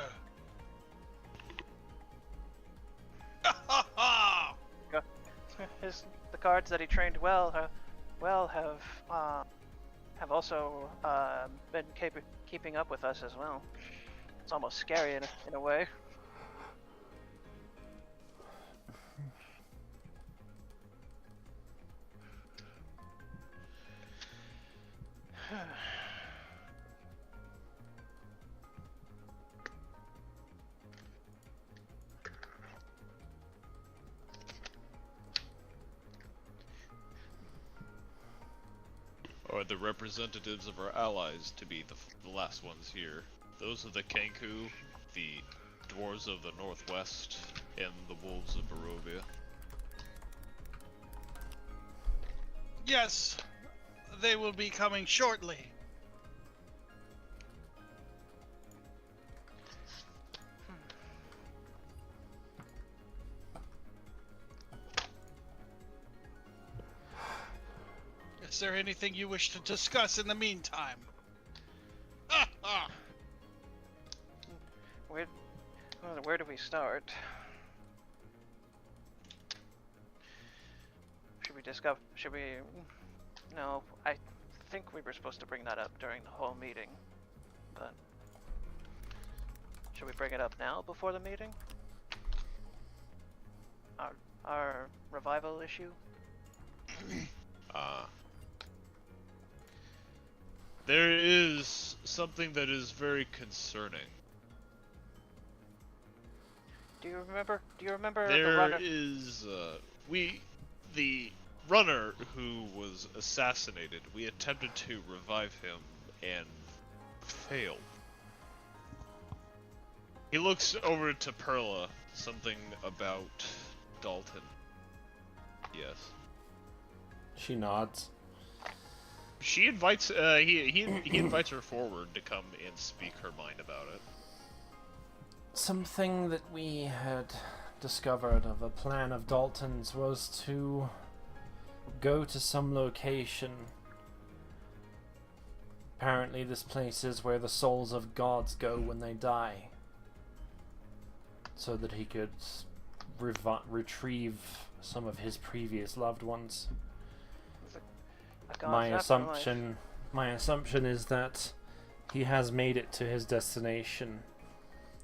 The guards that he trained well have also been keeping up with us as well. It's almost scary in a way. Are the representatives of our allies to be the last ones here? Those of the Kenku, the dwarves of the northwest, and the wolves of Barovia. Yes, they will be coming shortly. Is there anything you wish to discuss in the meantime? Where do we start? Should we... No, I think we were supposed to bring that up during the whole meeting, but... Should we bring it up now before the meeting? Our revival issue? There is something that is very concerning. Do you remember the There runner? is, the runner who was assassinated, we attempted to revive him and failed. He looks over to Perla, something about Dalton. Yes. She nods. She invites, he invites her forward to come and speak her mind about it. Something that we had discovered of a plan of Dalton's was to go to some location. Apparently this place is where the souls of gods go when they die. So that he could retrieve some of his previous loved ones. My assumption is that he has made it to his destination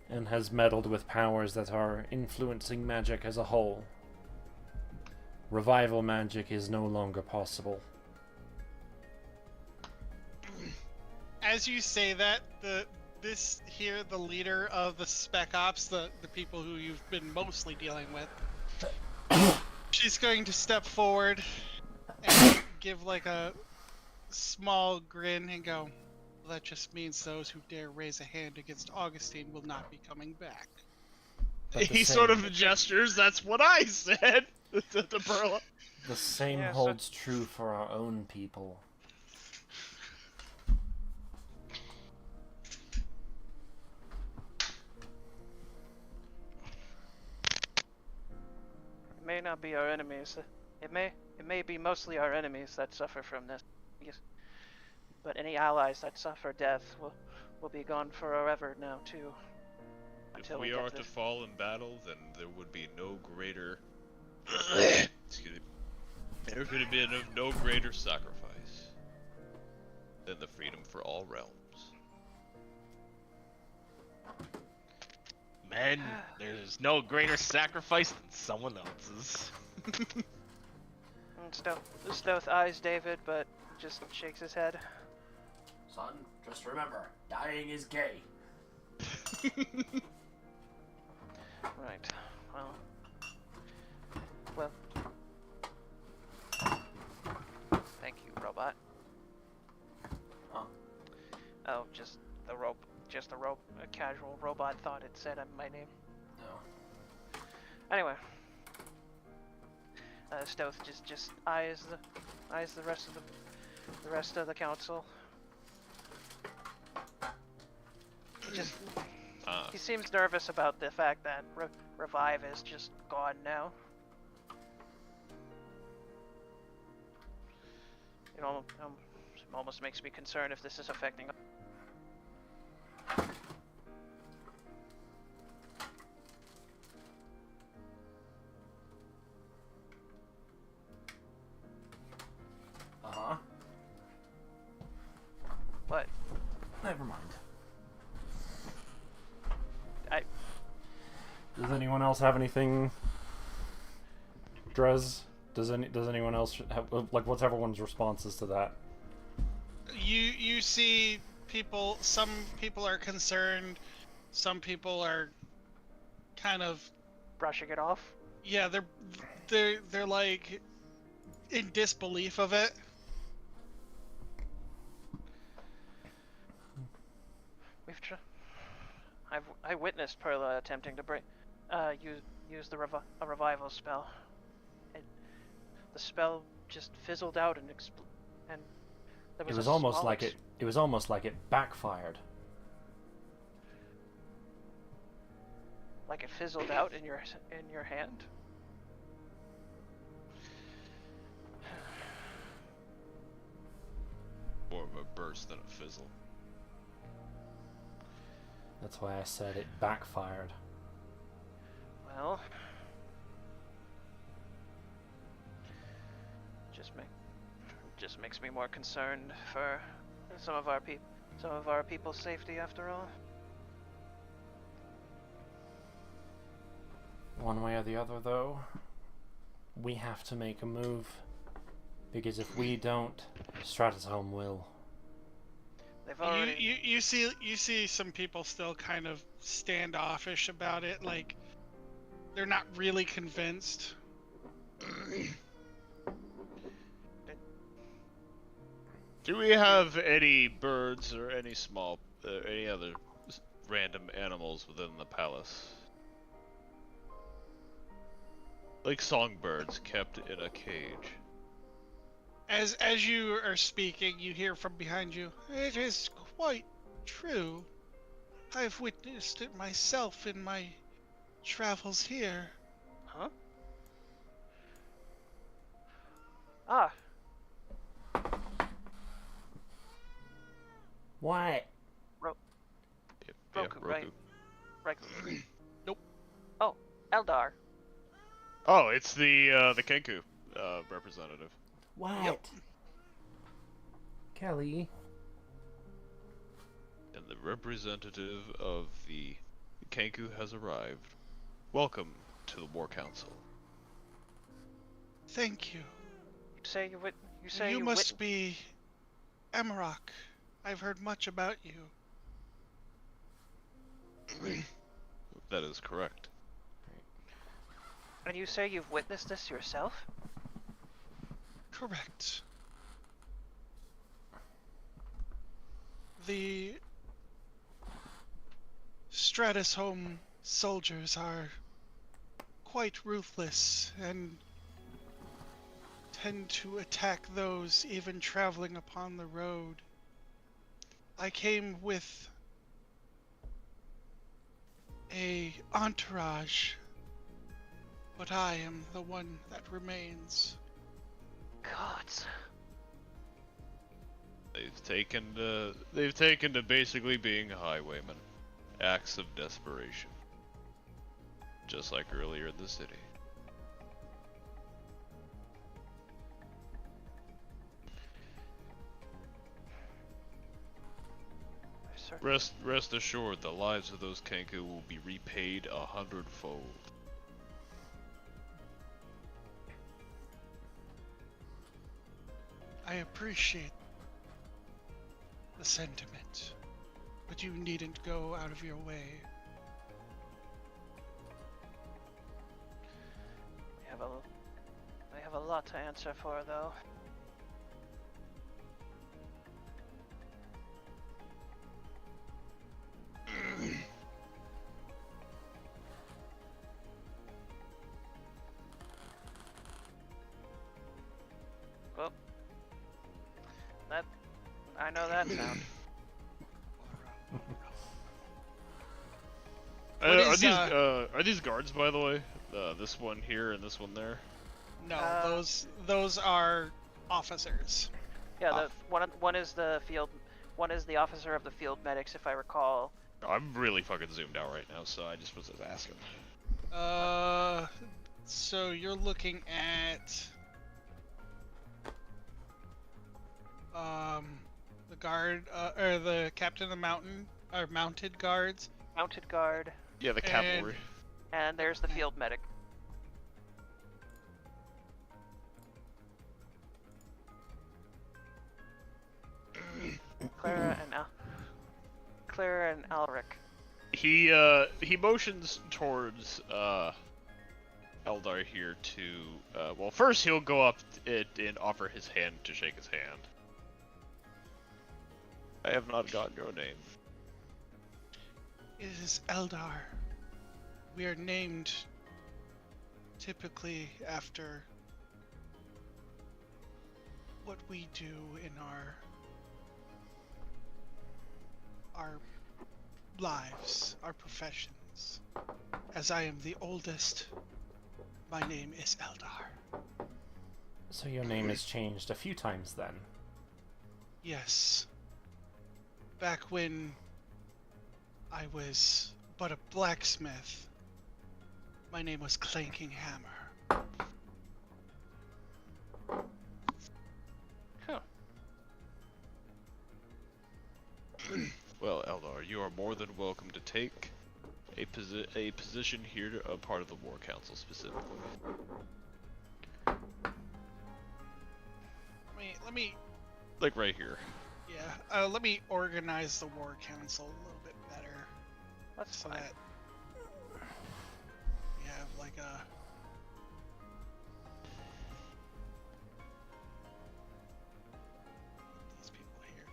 and has meddled with powers that are influencing magic as a whole. Revival magic is no longer possible. As you say that, the leader of the Spec Ops, the people who you've been mostly dealing with, she's going to step forward and give like a small grin and go, well, that just means those who dare raise a hand against Augustine will not be coming back. He sort of gestures, that's what I said to Perla. The same holds true for our own people. It may not be our enemies. It may be mostly our enemies that suffer from this. Yes. But any allies that suffer death will be gone forever now too. If we are to fall in battle, then there would be no greater excuse me. There could have been no greater sacrifice than the freedom for all realms. Man, there's no greater sacrifice than someone else's. Stealth eyes David, but just shakes his head. Son, just remember, dying is gay. Right. Well. Thank you, robot. Huh? Oh, just a casual robot thought it said my name. No. Anyway. Stealth just eyes the rest of the council. He seems nervous about the fact that Revive is just gone now. It almost makes me concerned if this is affecting. What? Never mind. Does anyone else have anything? Drez? Does anyone else have, like, what's everyone's responses to that? You see people. Some people are concerned. Some people are kind of brushing it off. Yeah, they're like in disbelief of it. I witnessed Perla attempting to use a revival spell. The spell just fizzled out and there was it was almost like it backfired. Like it fizzled out in your hand. More of a burst than a fizzle. That's why I said it backfired. Well, just makes me more concerned for some of our people's safety after all. One way or the other, though, we have to make a move. Because if we don't, Stratosholm will. They've already... You see some people still kind of standoffish about it, like they're not really convinced. Do we have any birds or any any other random animals within the palace? Like songbirds kept in a cage. As you are speaking, you hear from behind you, "It is quite true. I've witnessed it myself in my travels here." Huh? Ah. What? Roku, right? Right. Nope. Oh, Eldar. Oh, it's the Kenku representative. What? Yep. Kelly. And the representative of the Kenku has arrived. Welcome to the War Council. Thank you. You must be Amarok. I've heard much about you. That is correct. And you say you've witnessed this yourself? Correct. The Stratosholm soldiers are quite ruthless and tend to attack those even traveling upon the road. I came with a entourage, but I am the one that remains. Gods. They've taken to basically being highwaymen. Acts of desperation. Just like earlier in the city. Rest assured, the lives of those Kenku will be repaid 100-fold. I appreciate the sentiment, but you needn't go out of your way. I have a lot to answer for, though. Well, I know that sound. Are these guards, by the way? This one here and this one there. No, those are officers. Yeah, one is the officer of the field medics, if I recall. I'm really fucking zoomed out right now, so I just was asking. So you're looking at the guard, or the captain of the mountain, or mounted guards. Mounted guard. Yeah, the cavalry. And there's the field medic. Clara and Alric. He motions towards Eldar here to well, first he'll go up and offer his hand to shake his hand. I have not gotten your name. It is Eldar. We are named typically after what we do in our lives, our professions. As I am the oldest, my name is Eldar. So your name has changed a few times then? Yes. Back when I was but a blacksmith, My name was Clanking Hammer. Huh. Well, Eldar, you are more than welcome to take a position here, a part of the War Council specifically. Let me. Like right here. Yeah. Let me organize the War Council a little bit better. That's So fine. that we have like a. These people here.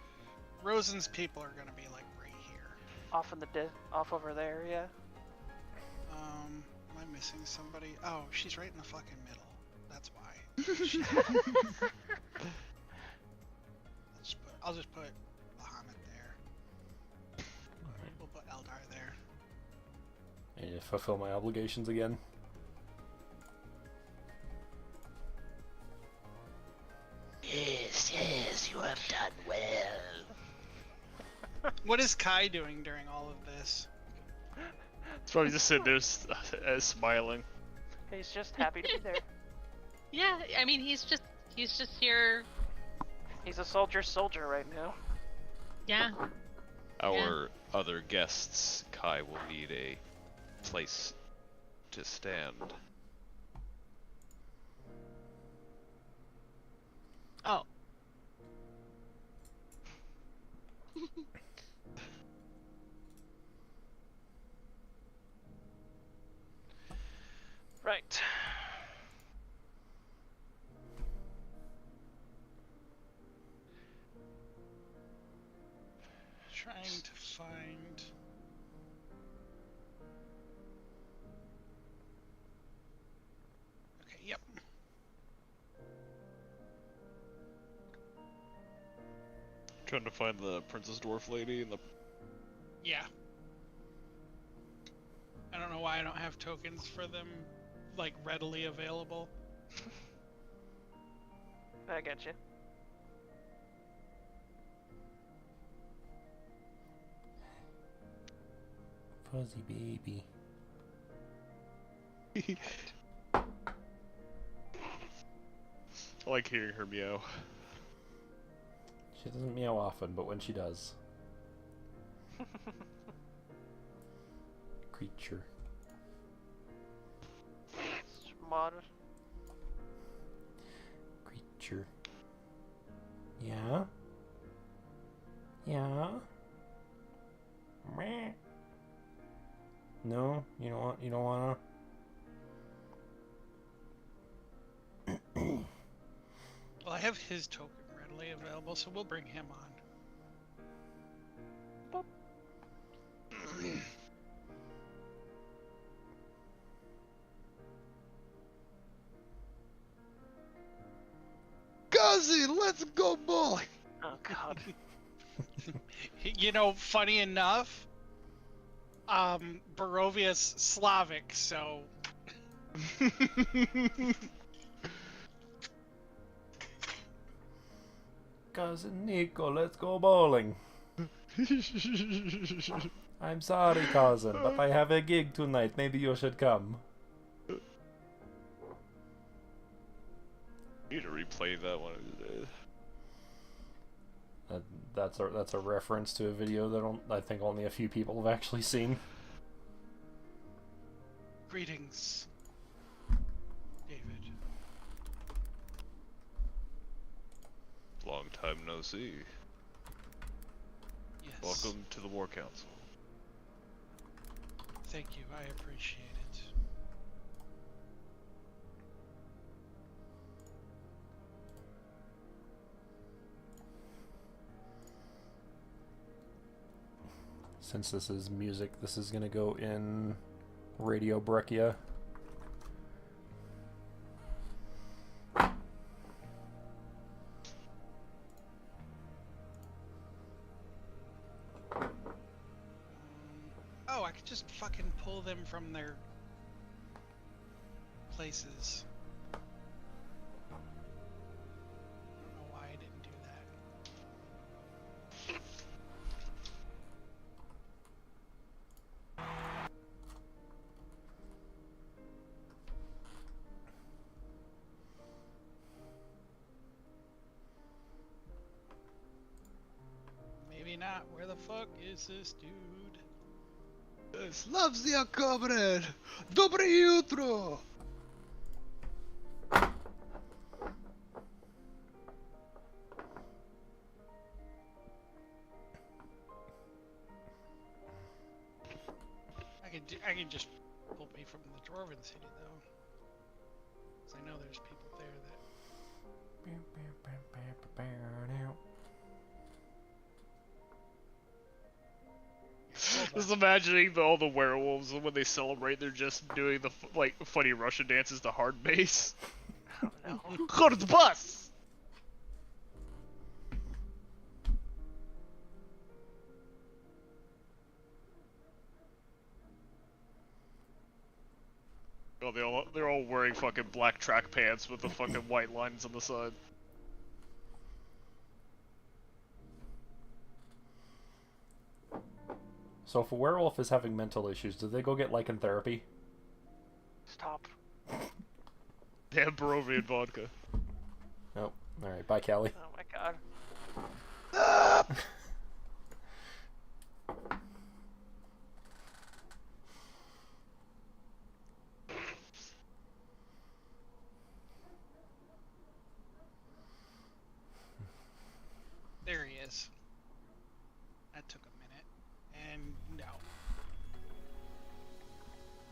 Rosen's people are gonna be like right here. Off over there, yeah. Am I missing somebody? Oh, she's right in the fucking middle. That's why. I'll just put Bahamut there. We'll put Eldar there. And fulfill my obligations again. Yes, you have done well. What is Kai doing during all of this? It's probably just sitting there smiling. He's just happy to be there. Yeah, I mean, he's just here. He's a soldier right now. Yeah. Our other guests, Kai, will need a place to stand. Oh. Right. Trying to find. Okay, yep. Trying to find the Princess Dwarf lady and the. Yeah. I don't know why I don't have tokens for them, like, readily available. I get you. Fuzzy baby. I like hearing her meow. She doesn't meow often, but when she does. Creature. Mod. Creature. Yeah? Yeah? Meh. No? You don't wanna? Well, I have his token readily available, so we'll bring him on. Guzzy, let's go bowling. Oh god. You know, funny enough, Barovia's Slavic, so. Cousin Nico, let's go bowling. I'm sorry, cousin, but I have a gig tonight. Maybe you should come. Need to replay that one of these days. That's a reference to a video that I think only a few people have actually seen. Greetings, David. Long time no see. Yes. Welcome to the War Council. Thank you, I appreciate it. Since this is music, this is gonna go in Radio Brechia. Oh, I could just fucking pull them from their places. I don't know why I didn't do that. not. Where the fuck is this dude? Slavzia, comrade! Dobre jutro! I can just pull me from the Dwarven city though, because I know there's people there that. Just imagining all the werewolves when they celebrate, they're just doing the like funny Russian dances to hard bass. Oh no. Hard bass. Oh, they're all wearing fucking black track pants with the fucking white lines on the side. So if a werewolf is having mental issues, do they go get lycantherapy? Stop. Damn Barovian vodka. Oh, alright, bye Callie. Oh my god. There he is. That took a minute. And no.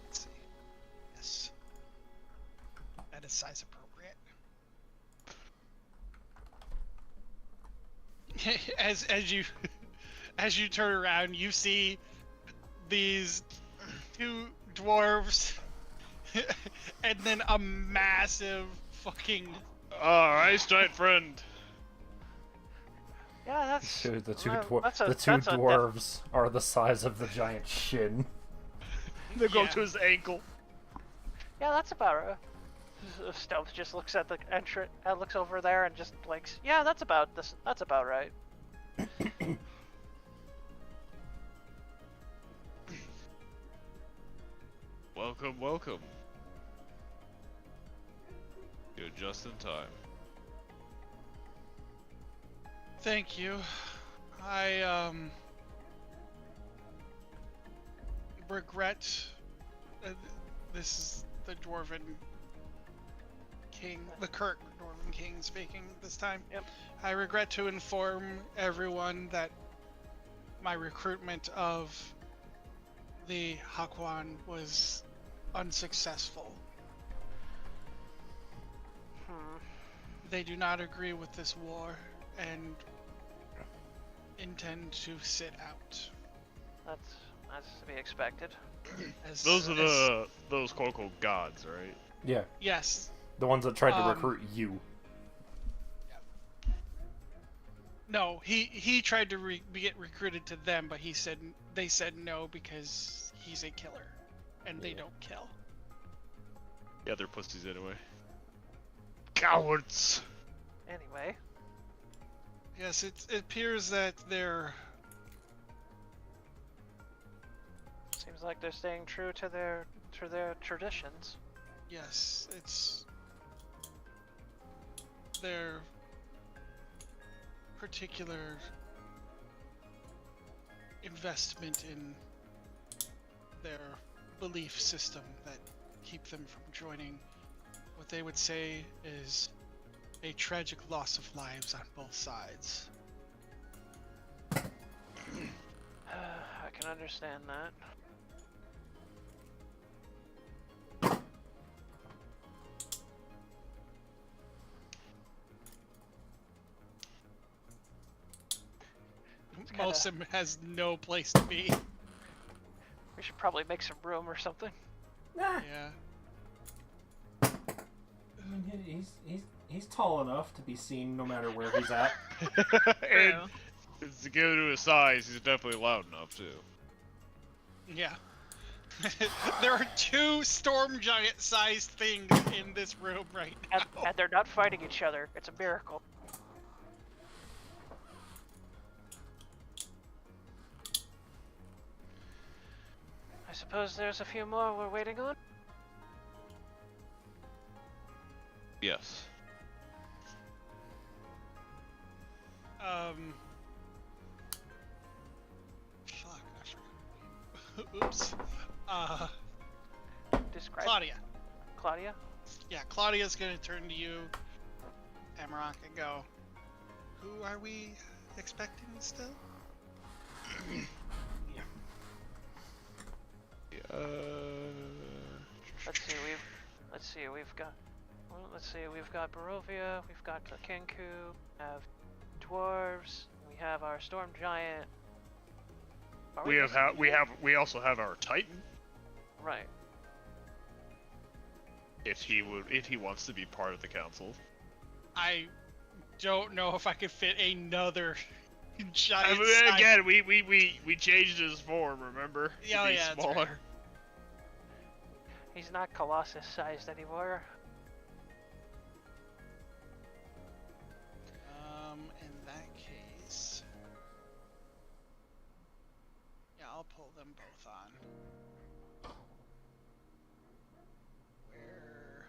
Let's see. Yes. That is size appropriate. as you turn around, you see these two dwarves and then a massive fucking Alright, giant friend. Yeah, that's. The two, that's a- the two that's a dwarves are the size of the giant shin. They go Yeah. to his ankle. Yeah, that's about right. Stealth just looks at the entrance, looks over there, and just blinks. Yeah, that's about this. That's about right. Welcome, welcome. You're just in time. Thank you. I regret this is the Dwarven King, the current Dwarven King speaking this time. Yep. I regret to inform everyone that my recruitment of the Hakwan was unsuccessful. They do not agree with this war and intend to sit out. That's to be expected. Those are those quote unquote gods, right? Yeah, Yes. the ones that tried to recruit you. No, he tried to get recruited to them, but they said no because he's a killer, and they don't kill. Yeah, they're pussies anyway. Cowards. Anyway, Yes, it appears that they're seems like they're staying true to their traditions. yes, it's their particular investment in their belief system that keep them from joining what they would say is a tragic loss of lives on both sides. I can understand that. Molson has no place to be. We should probably make some room or something. Nah, Yeah. I mean, he's tall enough to be seen no matter where he's at. And to go to his size, he's definitely loud enough too. Yeah. There are two storm giant sized things in this room right now. And they're not fighting each other. It's a miracle. I suppose there's a few more we're waiting on. Yes. Oops. Describe Claudia. Claudia. Yeah, Claudia's gonna turn to you, Amarok, and go, who are we expecting still? We've got Barovia, we've got the Kenku, we have dwarves, we have our storm giant. We also have our Titan. Right. If he wants to be part of the council. I don't know if I could fit another I giant. mean, again, we changed his form, remember? Yeah, to be yeah, that's smaller. right. He's not Colossus-sized anymore. In that case, yeah, I'll pull them both on. Where?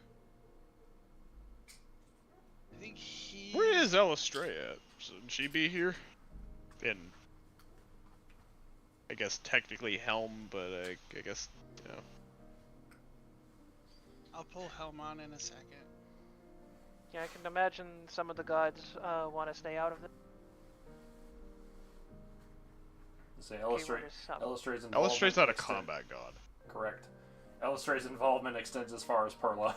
I think he. Where is Elistray at? Shouldn't she be here? In, I guess technically Helm, but I guess, you know. I'll pull Helm on in a second. Yeah, I can imagine some of the gods want to stay out of it. Say Elistray's not a combat god. Correct. Elistray's involvement extends as far as Perla.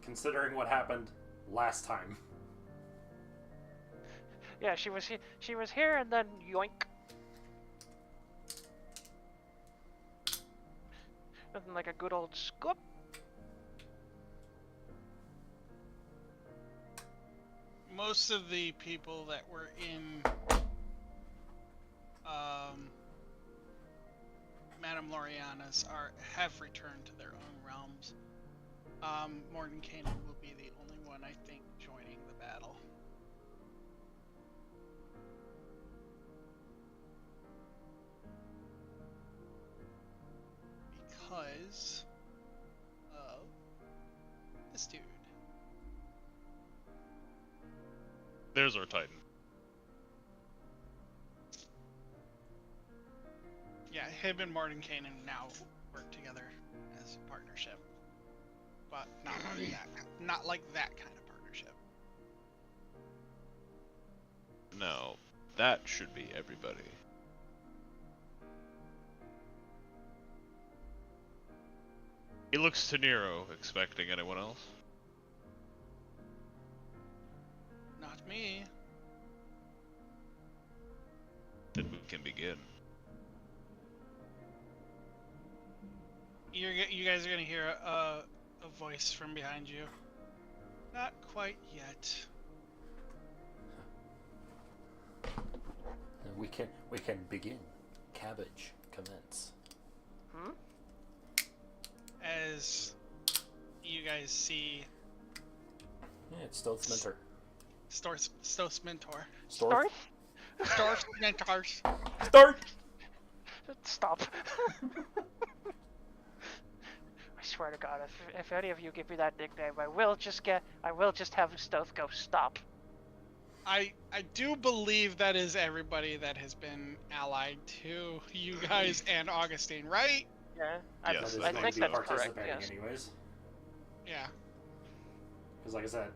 Considering what happened last time. Yeah, she was here and then yoink. Nothing like a good old scoop. Most of the people that were in Madame Loriana's have returned to their own realms. Mordenkainen will be the only one, I think, joining the battle. Because of this dude. There's our Titan. Yeah, him and Mordenkainen now work together as a partnership. But not like that kind of partnership. No, that should be everybody. He looks to Nero, expecting anyone else. Not me. Then we can begin. You guys are gonna hear a voice from behind you. Not quite yet. We can begin. Cabbage, commence. As you guys see, Yeah, it's Stoth's mentor. Stoth's mentor. Storth? Stoth's mentors. Start! Stop. I swear to God, if any of you give me that nickname, I will just have Stoth go stop. I do believe that is everybody that has been allied to you guys and Augustine, right? Yeah, Yes. I think that's correct. Yes. Anyways. Yeah. Because like I said,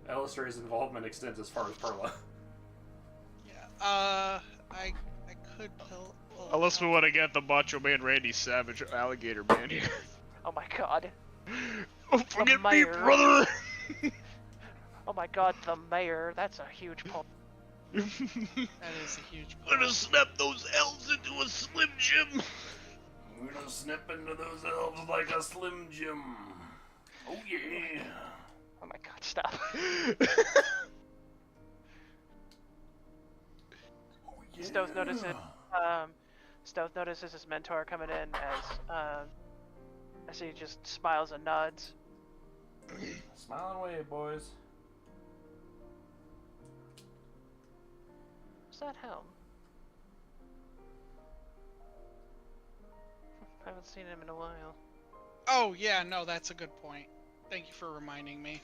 Elistray's involvement extends as far as Perla. Yeah. I could pull Unless we want to get the Macho Man Randy Savage Alligator Man here. Oh my God. Oh, forget me, mayor. brother! Oh my God, the mayor. That's a huge pull. That is a huge pull. Let us snap those L's into a Slim Jim! We're gonna snip into those elves like a Slim Jim. Oh yeah. Oh my God, stop. Stoth notices. Stoth notices his mentor coming in as he just smiles and nods. Smiling away, boys. What's that helm? I haven't seen him in a while. Oh yeah, no, that's a good point. Thank you for reminding me.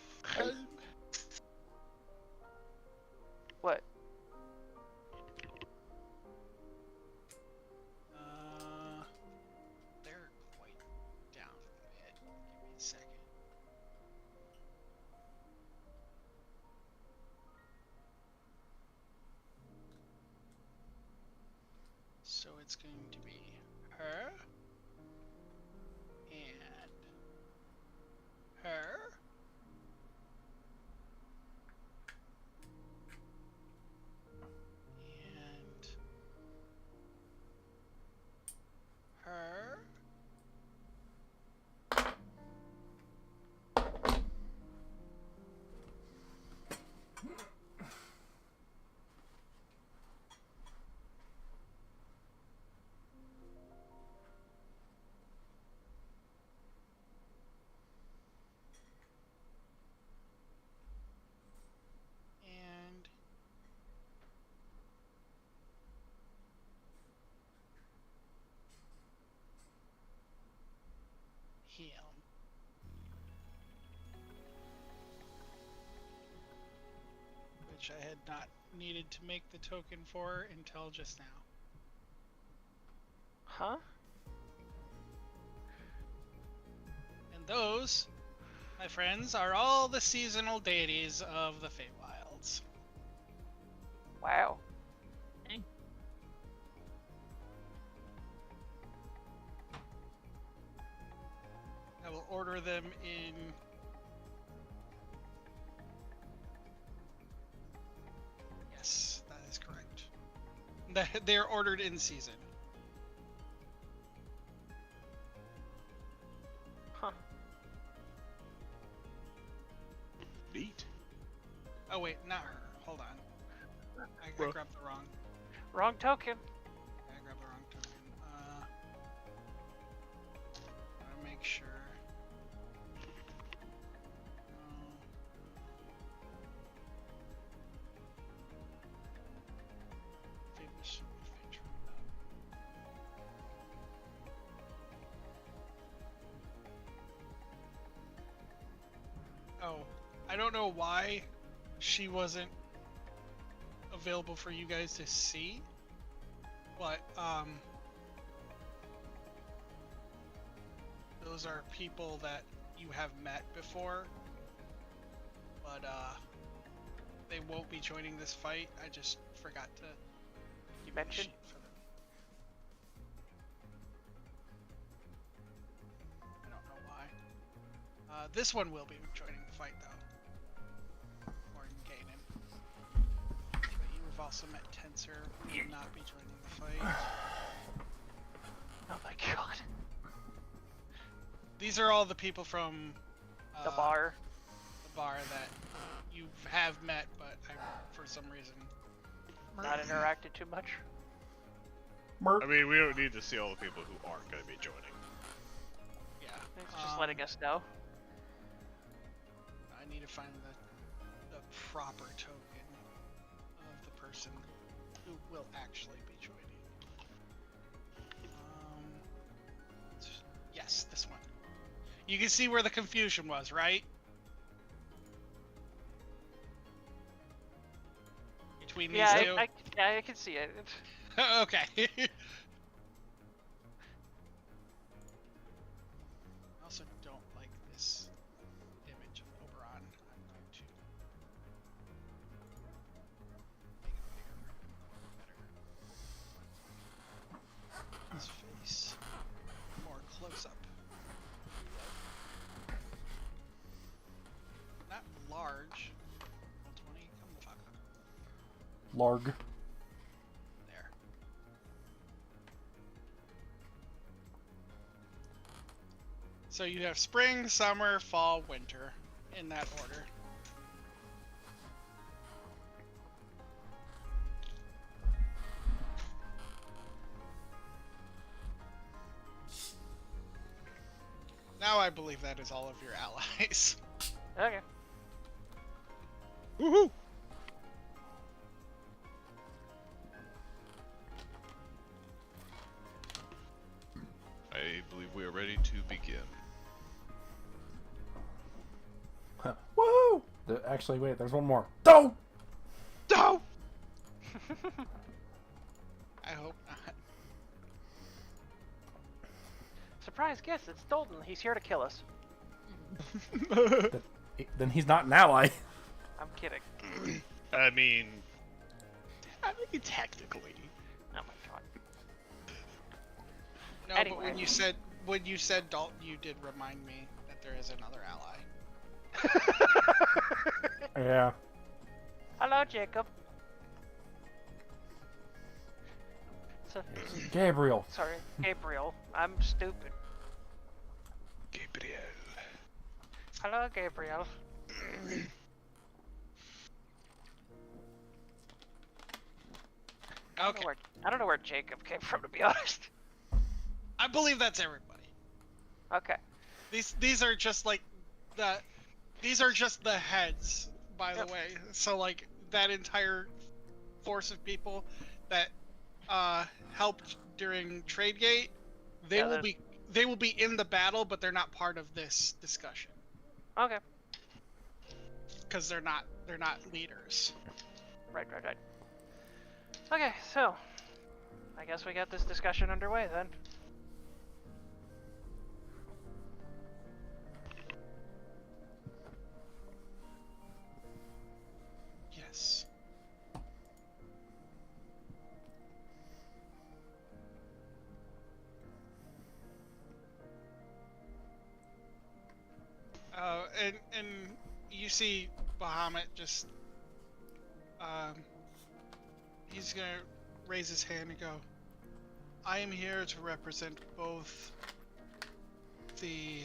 What? it's going to be her and her. And her. And him. Which I had not needed to make the token for until just now. Huh? And those, my friends, are all the seasonal deities of the Feywilds. Wow. I will order them in. Yes, that is correct. They're ordered in season. Huh. Neat. Oh wait, not her. Hold on. I grabbed the wrong. Wrong token. I grabbed the wrong token. Gotta make sure. Finish. Oh, I don't know why she wasn't available for you guys to see, but those are people that you have met before, but they won't be joining this fight. I just forgot to You mentioned? sheet for them. I don't know why. This one will be joining the fight though. Or Ganon. But you've also met Tensor, who will not be joining the fight. Oh my god. These are all the people from The bar. the bar that you have met, but for some reason Not interacted too much. I mean, we don't need to see all the people who aren't going to be joining. yeah. It's just letting us know. I need to find the proper token of the person who will actually be joining. Yes, this one. You can see where the confusion was, right? Between these Yeah, two? I can see it. Okay. I also don't like this image of Oberon. I'm going to make it bigger, better. His face more close up. Not large. 20. Come the fuck up. Larg. There. So you have spring, summer, fall, winter, in that order. Now I believe that is all of your allies. Okay. Woohoo! I believe we are ready to begin. Woo! Actually, wait, there's one more. Don't! No! I hope not. Surprise guest, it's Dalton. He's here to kill us. Then he's not an ally. I'm kidding. I mean, technically. Oh my god. No, Anyway. but when you said Dalton, you did remind me that there is another ally. Yeah. Hello, Jacob. So, Gabriel. sorry, Gabriel. I'm stupid. Gabriel. Hello, Gabriel. Okay. I don't know where Jacob came from, to be honest. I believe that's everybody. Okay. These are just like these are just the heads, by the way. So like that entire force of people that helped during Tradegate, they will be in the battle, but they're not part of this discussion Okay. because they're not leaders. Right. Okay, so I guess we got this discussion underway then. Yes. And you see Bahamut just he's gonna raise his hand and go, I am here to represent both the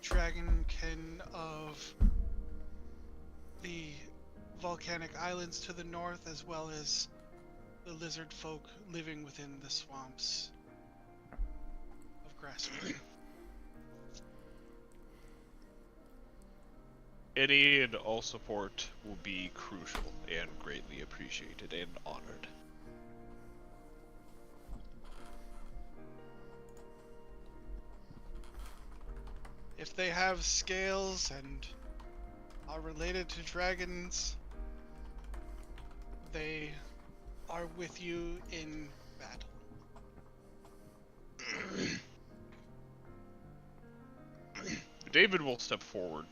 Dragonkin of the volcanic islands to the north, as well as the lizard folk living within the swamps of Grasswood. Any and all support will be crucial and greatly appreciated and honored. If they have scales and are related to dragons, they are with you in battle. David will step forward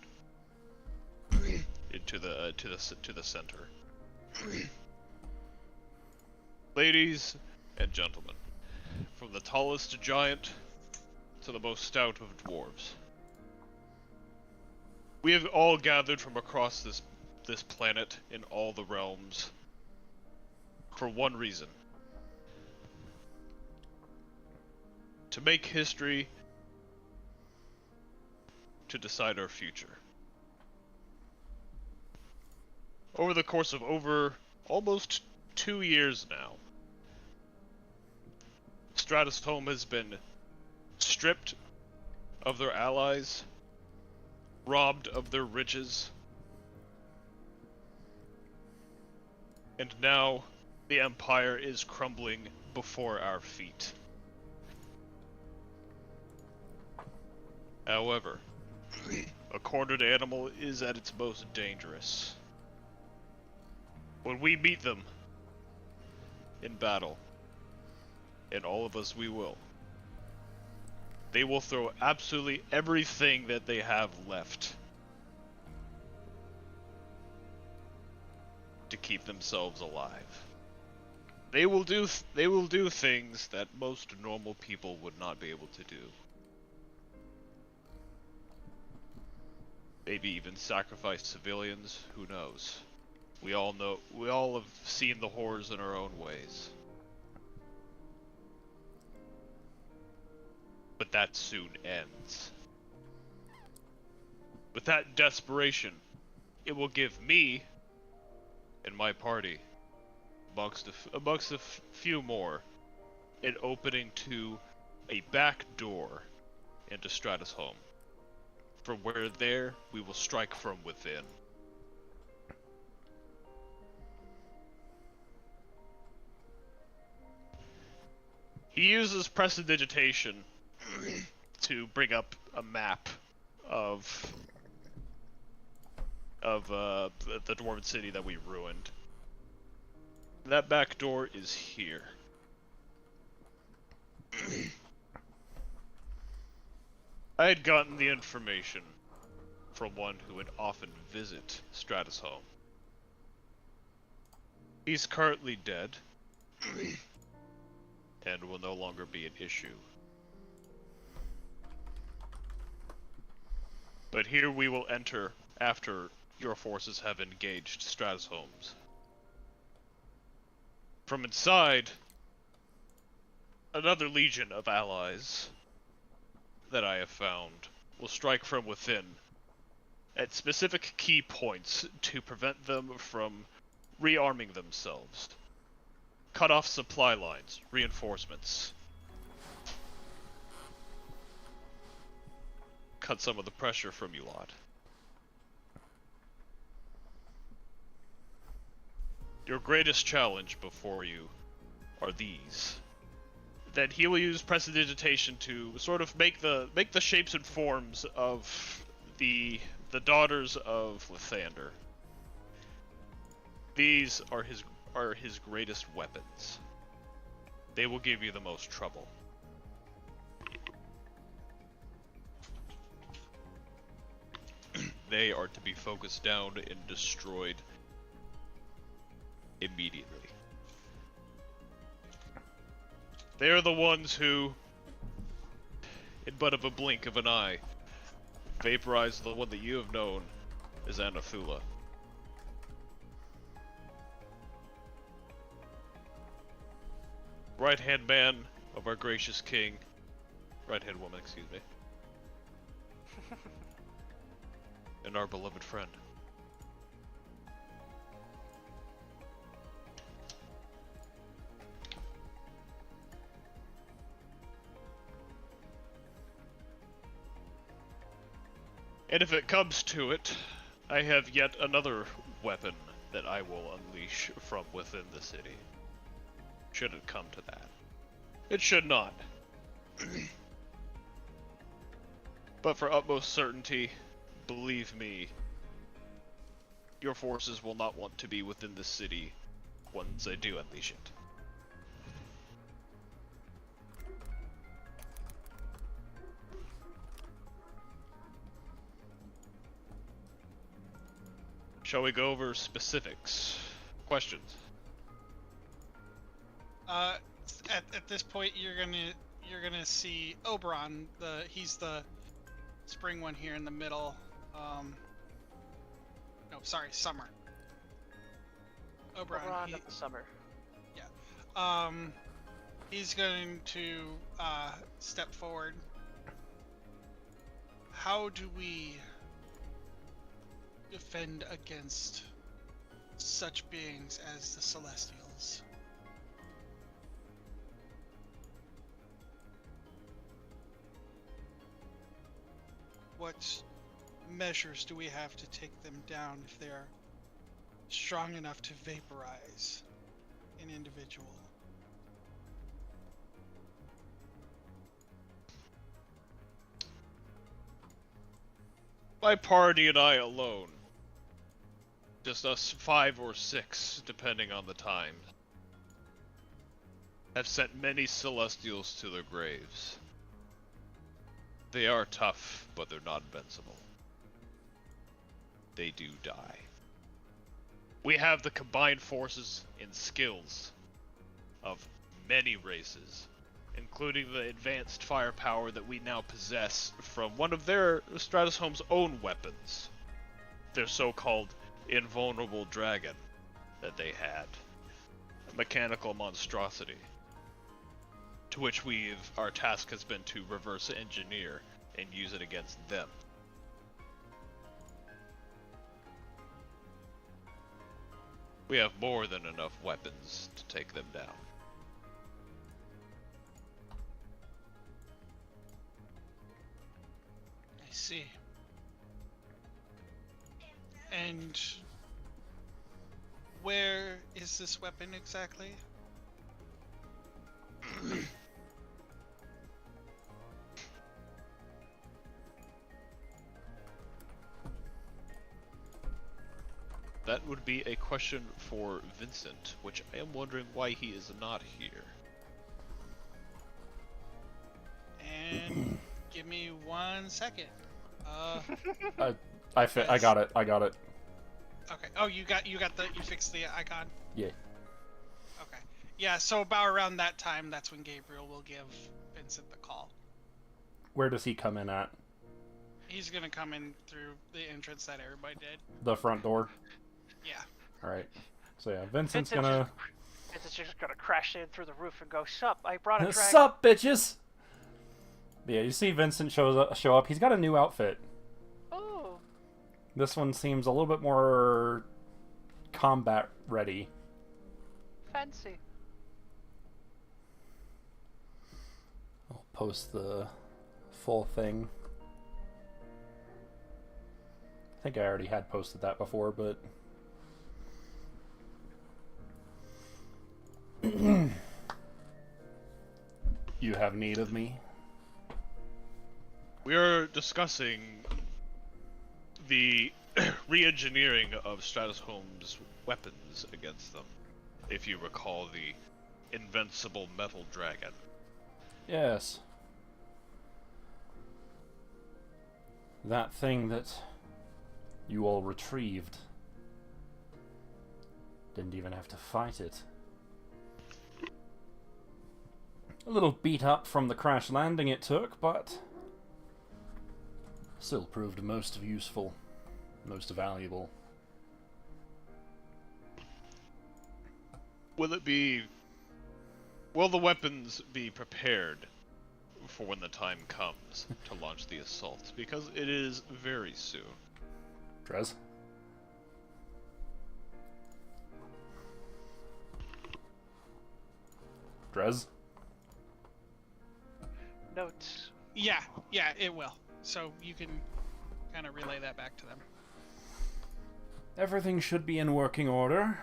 into the center. Ladies and gentlemen, from the tallest giant to the most stout of dwarves, we have all gathered from across this planet in all the realms for one reason: to make history, to decide our future. Over the course of almost 2 years now, Stratus Home has been stripped of their allies, robbed of their riches, and now the Empire is crumbling before our feet. However, a cornered animal is at its most dangerous. When we meet them in battle, and all of us we will, they will throw absolutely everything that they have left to keep themselves alive. They will do things that most normal people would not be able to do. Maybe even sacrifice civilians, who knows? We all have seen the horrors in our own ways. But that soon ends. With that desperation, it will give me and my party, amongst a few more, an opening to a back door into Stratus Home. From where there, we will strike from within. He uses prestidigitation to bring up a map of the dwarven city that we ruined. That back door is here. I had gotten the information from one who would often visit Stratus Home. He's currently dead. and will no longer be an issue. But here we will enter after your forces have engaged Stratus Holmes. From inside, another legion of allies that I have found will strike from within at specific key points to prevent them from rearming themselves. Cut off supply lines, reinforcements. Cut some of the pressure from you lot. Your greatest challenge before you are these. Then he will use prestidigitation to sort of make the shapes and forms of the daughters of Lathander. These are his greatest weapons. They will give you the most trouble. They are to be focused down and destroyed immediately. They are the ones who, in but of a blink of an eye, vaporize the one that you have known as Anathula. Right-hand man of our gracious king. Right-hand woman, excuse me. And our beloved friend. And if it comes to it, I have yet another weapon that I will unleash from within the city. Should it come to that. It should not. But for utmost certainty, believe me, your forces will not want to be within the city once I do unleash it. Shall we go over specifics? Questions? At this point, you're gonna see Oberon. He's the spring one here in the middle. No, sorry, Summer. Oberon of the Summer. Yeah. He's going to step forward. How do we defend against such beings as the Celestials? What measures do we have to take them down if they're strong enough to vaporize an individual? My party and I alone, just us 5 or 6, depending on the time, have sent many Celestials to their graves. They are tough, but they're not invincible. They do die. We have the combined forces and skills of many races, including the advanced firepower that we now possess from one of their Stratus Home's own weapons. Their so-called invulnerable dragon that they had. A mechanical monstrosity. To which our task has been to reverse engineer and use it against them. We have more than enough weapons to take them down. I see. And where is this weapon exactly? That would be a question for Vincent, which I am wondering why he is not here. And give me 1 second. I got it. Okay. Oh, you fixed the icon? Yeah. Okay. Yeah, so about around that time, that's when Gabriel will give Vincent the call. Where does he come in at? He's gonna come in through the entrance that everybody did. The front door? Yeah. Alright. So yeah, Vincent's gonna... Vincent's just gonna crash in through the roof and go, "Sup, I brought a dragon." Sup, bitches! Yeah, you see Vincent show up. He's got a new outfit. Oh. This one seems a little bit more combat ready. Fancy. I'll post the full thing. I think I already had posted that before, but... You have need of me? We are discussing the re-engineering of Stratus Holmes' weapons against them. If you recall the invincible metal dragon. Yes. That thing that you all retrieved. Didn't even have to fight it. A little beat up from the crash landing it took, but still proved most useful, most valuable. Will the weapons be prepared for when the time comes to launch the assault? Because it is very soon. Drez? Drez? Notes. Yeah, it will. So you can kind of relay that back to them. Everything should be in working order.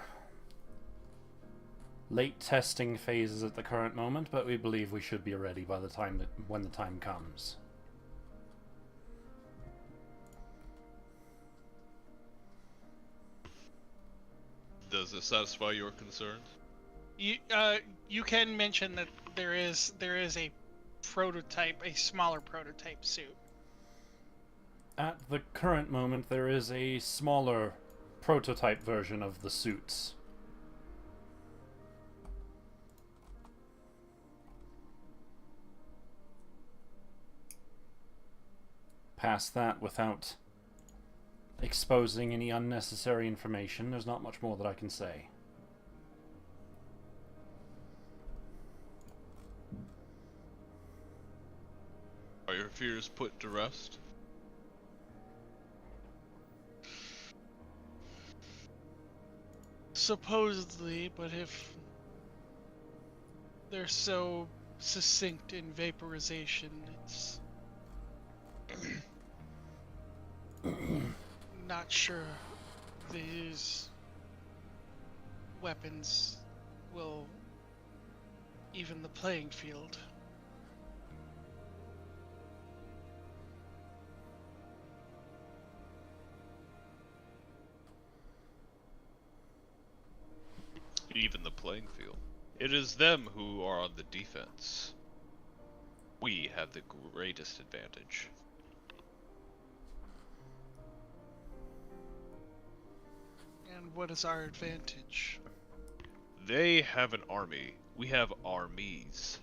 Late testing phases at the current moment, but we believe we should be ready by the time when the time comes. Does this satisfy your concerns? You can mention that there is a prototype, a smaller prototype suit. At the current moment, there is a smaller prototype version of the suits. Past that, without exposing any unnecessary information, there's not much more that I can say. Are your fears put to rest? Supposedly, but if they're so succinct in vaporization, it's not sure these weapons will even the playing field. Even the playing field. It is them who are on the defense. We have the greatest advantage. And what is our advantage? They have an army. We have armies.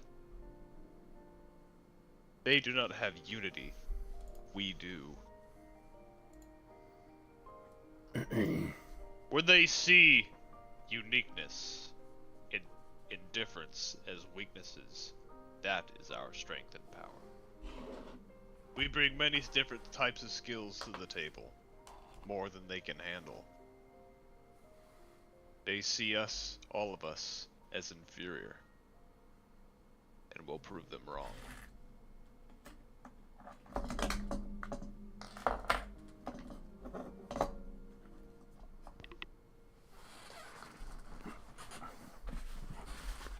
They do not have unity. We do. When they see uniqueness, indifference as weaknesses, that is our strength and power. We bring many different types of skills to the table, more than they can handle. They see us, all of us, as inferior, and we'll prove them wrong.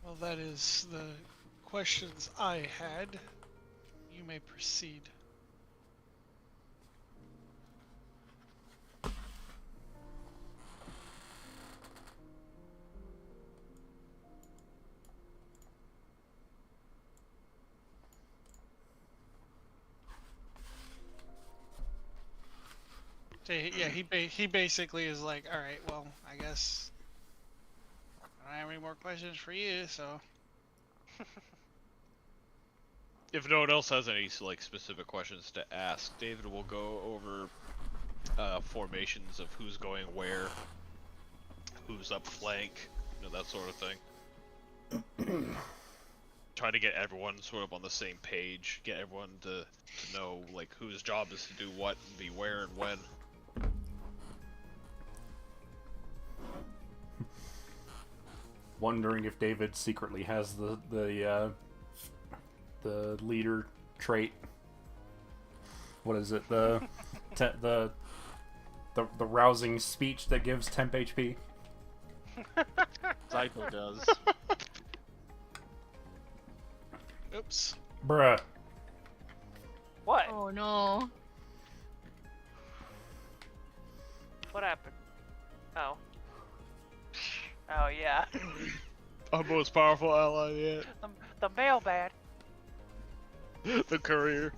Well, that is the questions I had. You may proceed. So, yeah, he basically is like, all right, well, I guess I don't have any more questions for you, so. If no one else has any like specific questions to ask, David will go over formations of who's going where, who's up flank, that sort of thing. Trying to get everyone sort of on the same page, get everyone to know like whose job is to do what, and be where and when. Wondering if David secretly has the leader trait. What is it? The rousing speech that gives temp HP. Zyko does. Oops. Bruh. What? Oh no. What happened? Oh. Oh yeah. Our most powerful ally yet. The mailman. The courier.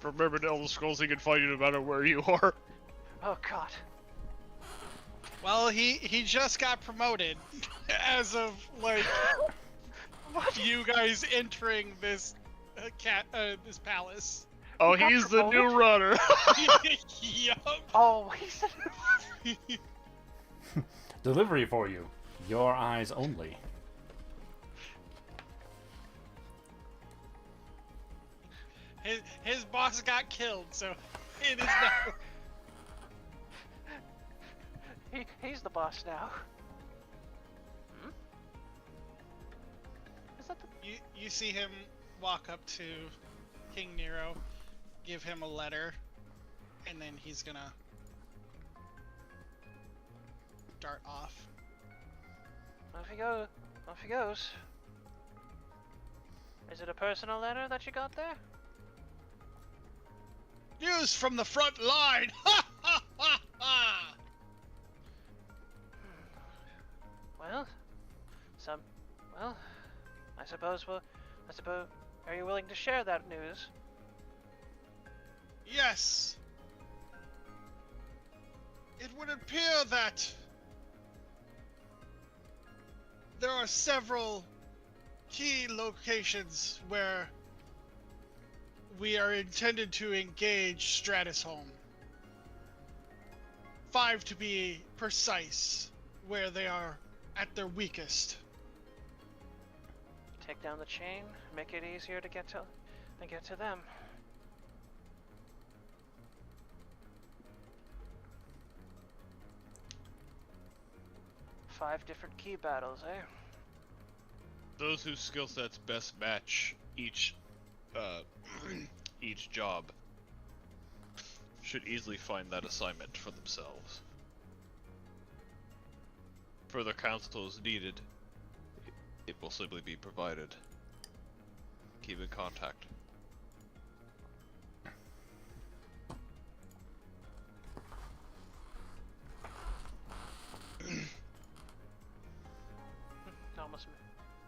Remember in Elder Scrolls, he can find you no matter where you are. Oh god. Well, he just got promoted as of like you guys entering this this palace. Oh, He got he's the new promoted? runner. Yup. Oh, he's Delivery for you. Your eyes only. His boss got killed, so it is now. he's the boss now. Hmm? Is that the... You see him walk up to King Nero, give him a letter, and then he's gonna dart off. Off he goes. Off he goes. Is it a personal letter that you got there? News from the front line! Ha ha ha ha! Well, well, I suppose are you willing to share that news? Yes! It would appear that there are several key locations where we are intended to engage Stratusholm. 5 to be precise, where they are at their weakest. Take down the chain, make it easier to get to them. Five different key battles, eh? Those whose skill sets best match each each job should easily find that assignment for themselves. Further counsel is needed. It will simply be provided. Keep in contact.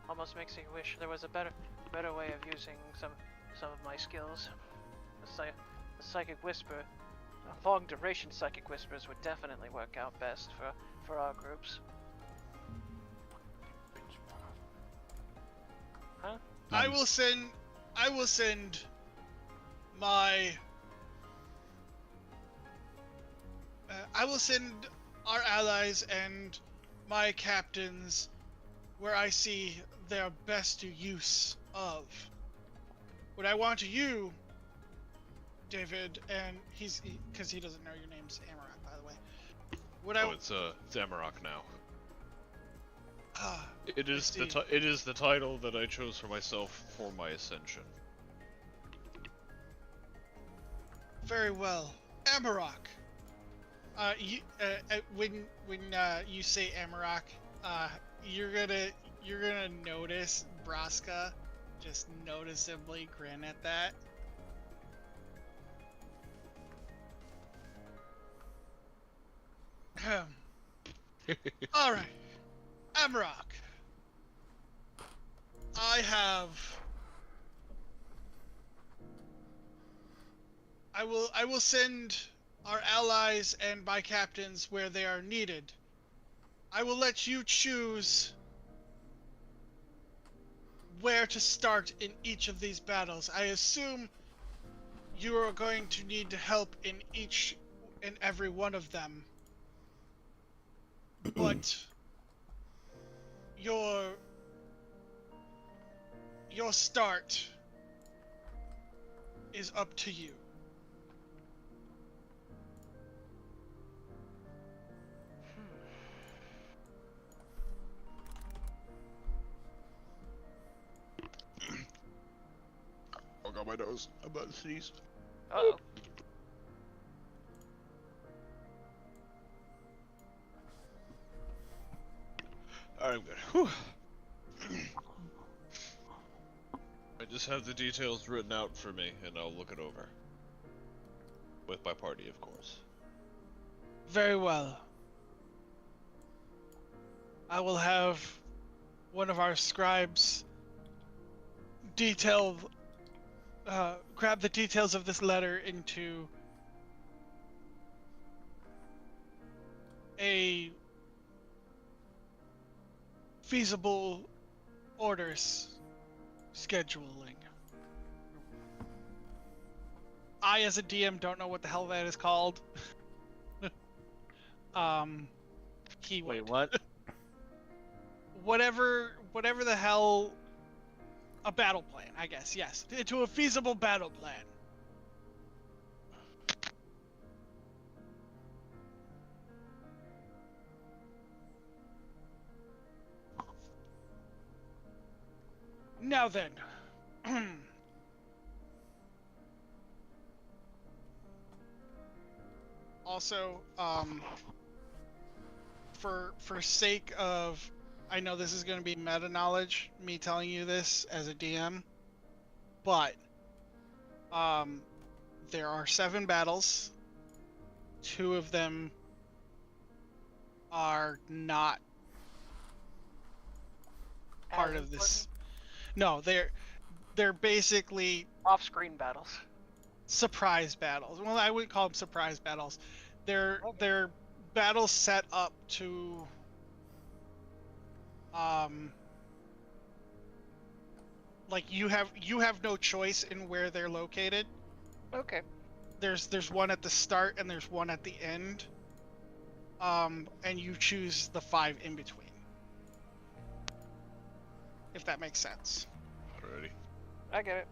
Almost makes you wish there was a better way of using some of my skills. The psychic whisper, long duration psychic whispers would definitely work out best for our groups. Huh? I will send my I will send our allies and my captains where I see their best use of. What I want you, David, and because he doesn't know your name's Amaranth, by the way. It's Zamarok now. Ah, It is the title that I chose for myself for my ascension. very well, Amarok. When you say Amarok, you're gonna notice Braska just noticeably grin at that. All right, Amarok. I will send our allies and my captains where they are needed. I will let you choose where to start in each of these battles. I assume you are going to need help in each and every one of them. But your start is up to you. I got my nose. I'm about to sneeze. Uh-oh. Alright, I'm good. Whew. I just have the details written out for me, and I'll look it over. With my party, of course. Very well. I will have one of our scribes grab the details of this letter into a feasible orders scheduling. I, as a DM, don't know what the hell that is called. He Wait, would. what? Whatever the hell, a battle plan, I guess. Yes, to a feasible battle plan. Now then, also, for sake of, I know this is going to be meta knowledge, me telling you this as a DM, but there are 7 battles. 2 of them are not part of this. No, they're basically Off-screen battles. surprise battles. Well, I wouldn't call them surprise battles. They're battles set up to like you have no choice in where they're located. Okay. There's one at the start and there's one at the end. And you choose the 5 in between. If that makes sense. Alrighty. I get it.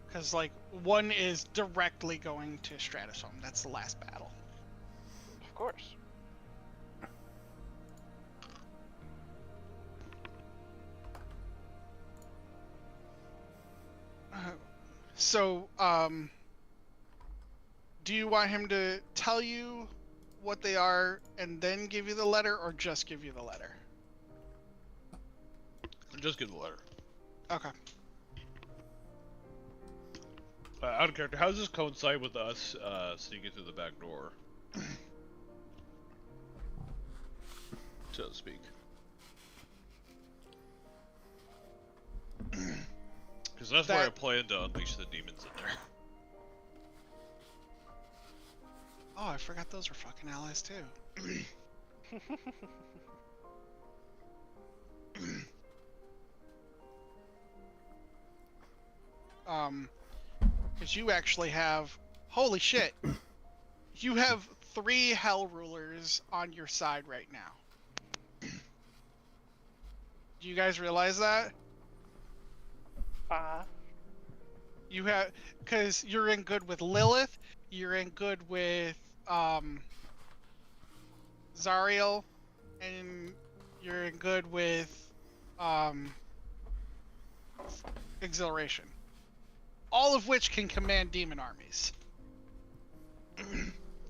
Because, like, one is directly going to Stratusome. That's the last battle. Of course. So, do you want him to tell you what they are and then give you the letter, or just give you the letter? Just give the letter. Okay. Out of character, how does this coincide with us sneaking through the back door? So to speak. Because that's where I plan to unleash the demons in there. Oh, I forgot those were fucking allies too. Because you actually have, holy shit, you have 3 Hell Rulers on your side right now. Do you guys realize that? You have, because you're in good with Lilith, you're in good with Zariel, and you're in good with Exhilaration. All of which can command demon armies.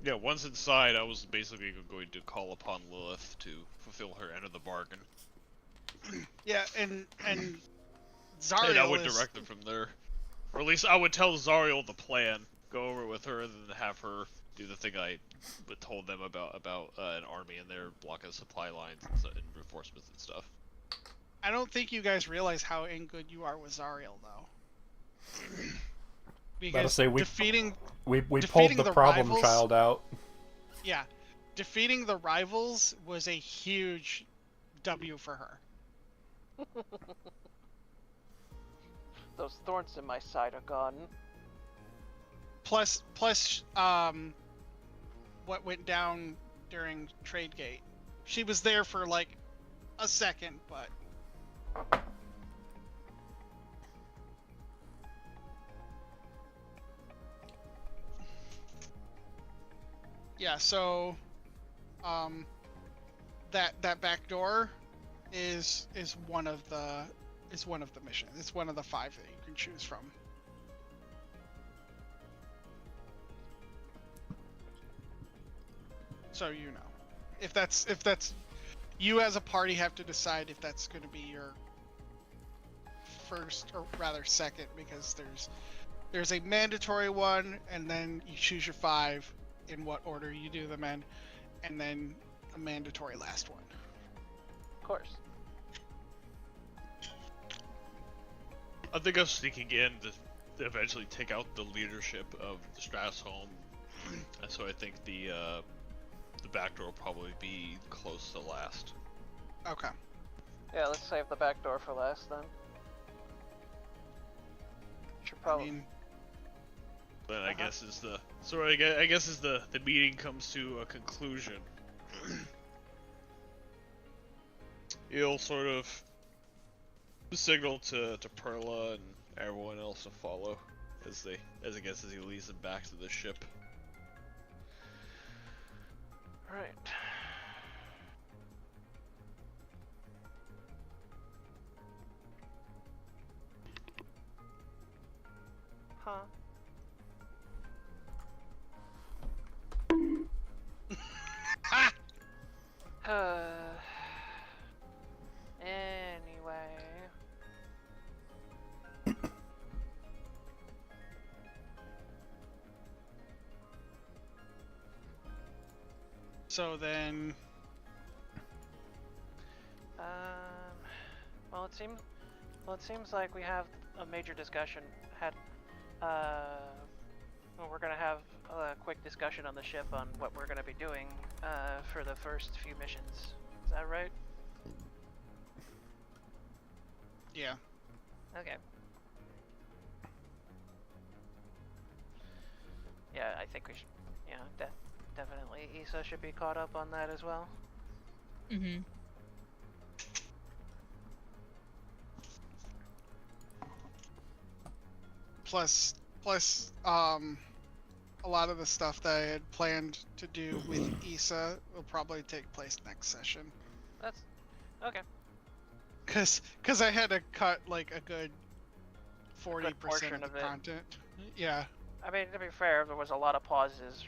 Yeah, once inside, I was basically going to call upon Lilith to fulfill her end of the bargain. Yeah, and Zariel and I would direct them from there. Or at least I would tell Zariel the plan, go over with her, and then have her do the thing I told them about an army in there, blocking supply lines and reinforcements and stuff. I don't think you guys realize how in good you are with Zariel, though. Because say we defeating pulled the problem rivals, child out. Yeah, defeating the rivals was a huge W for her. those thorns in my side are gone. Plus, what went down during Tradegate. She was there for like a second, but yeah. So, that back door is one of the missions. It's one of the 5 that you can choose from. So you know, if that's you as a party have to decide if that's going to be your first or rather second, because there's a mandatory one, and then you choose your 5 in what order you do them in, and then a mandatory last one. Of course. I think I was thinking in to eventually take out the leadership of the Stratus home, and so I think the back door will probably be close to last. Okay. Yeah, let's save the back door for last then. Should probably. I mean, Then I guess as the meeting comes to a conclusion, you'll sort of signal to Perla and everyone else to follow as he leads them back to the ship. Right. Huh. Anyway. so then, Well, it seems like we have a major discussion well, we're gonna have a quick discussion on the ship on what we're gonna be doing for the first few missions. Is that right? yeah. Okay. Yeah, I think we should. Yeah, definitely. Issa should be caught up on that as well. Mm-hmm. Plus, a lot of the stuff that I had planned to do with Issa will probably take place next session. That's okay. Cause I had to cut like a good 40% portion of the of it. content. Yeah. I mean, to be fair, there was a lot of pauses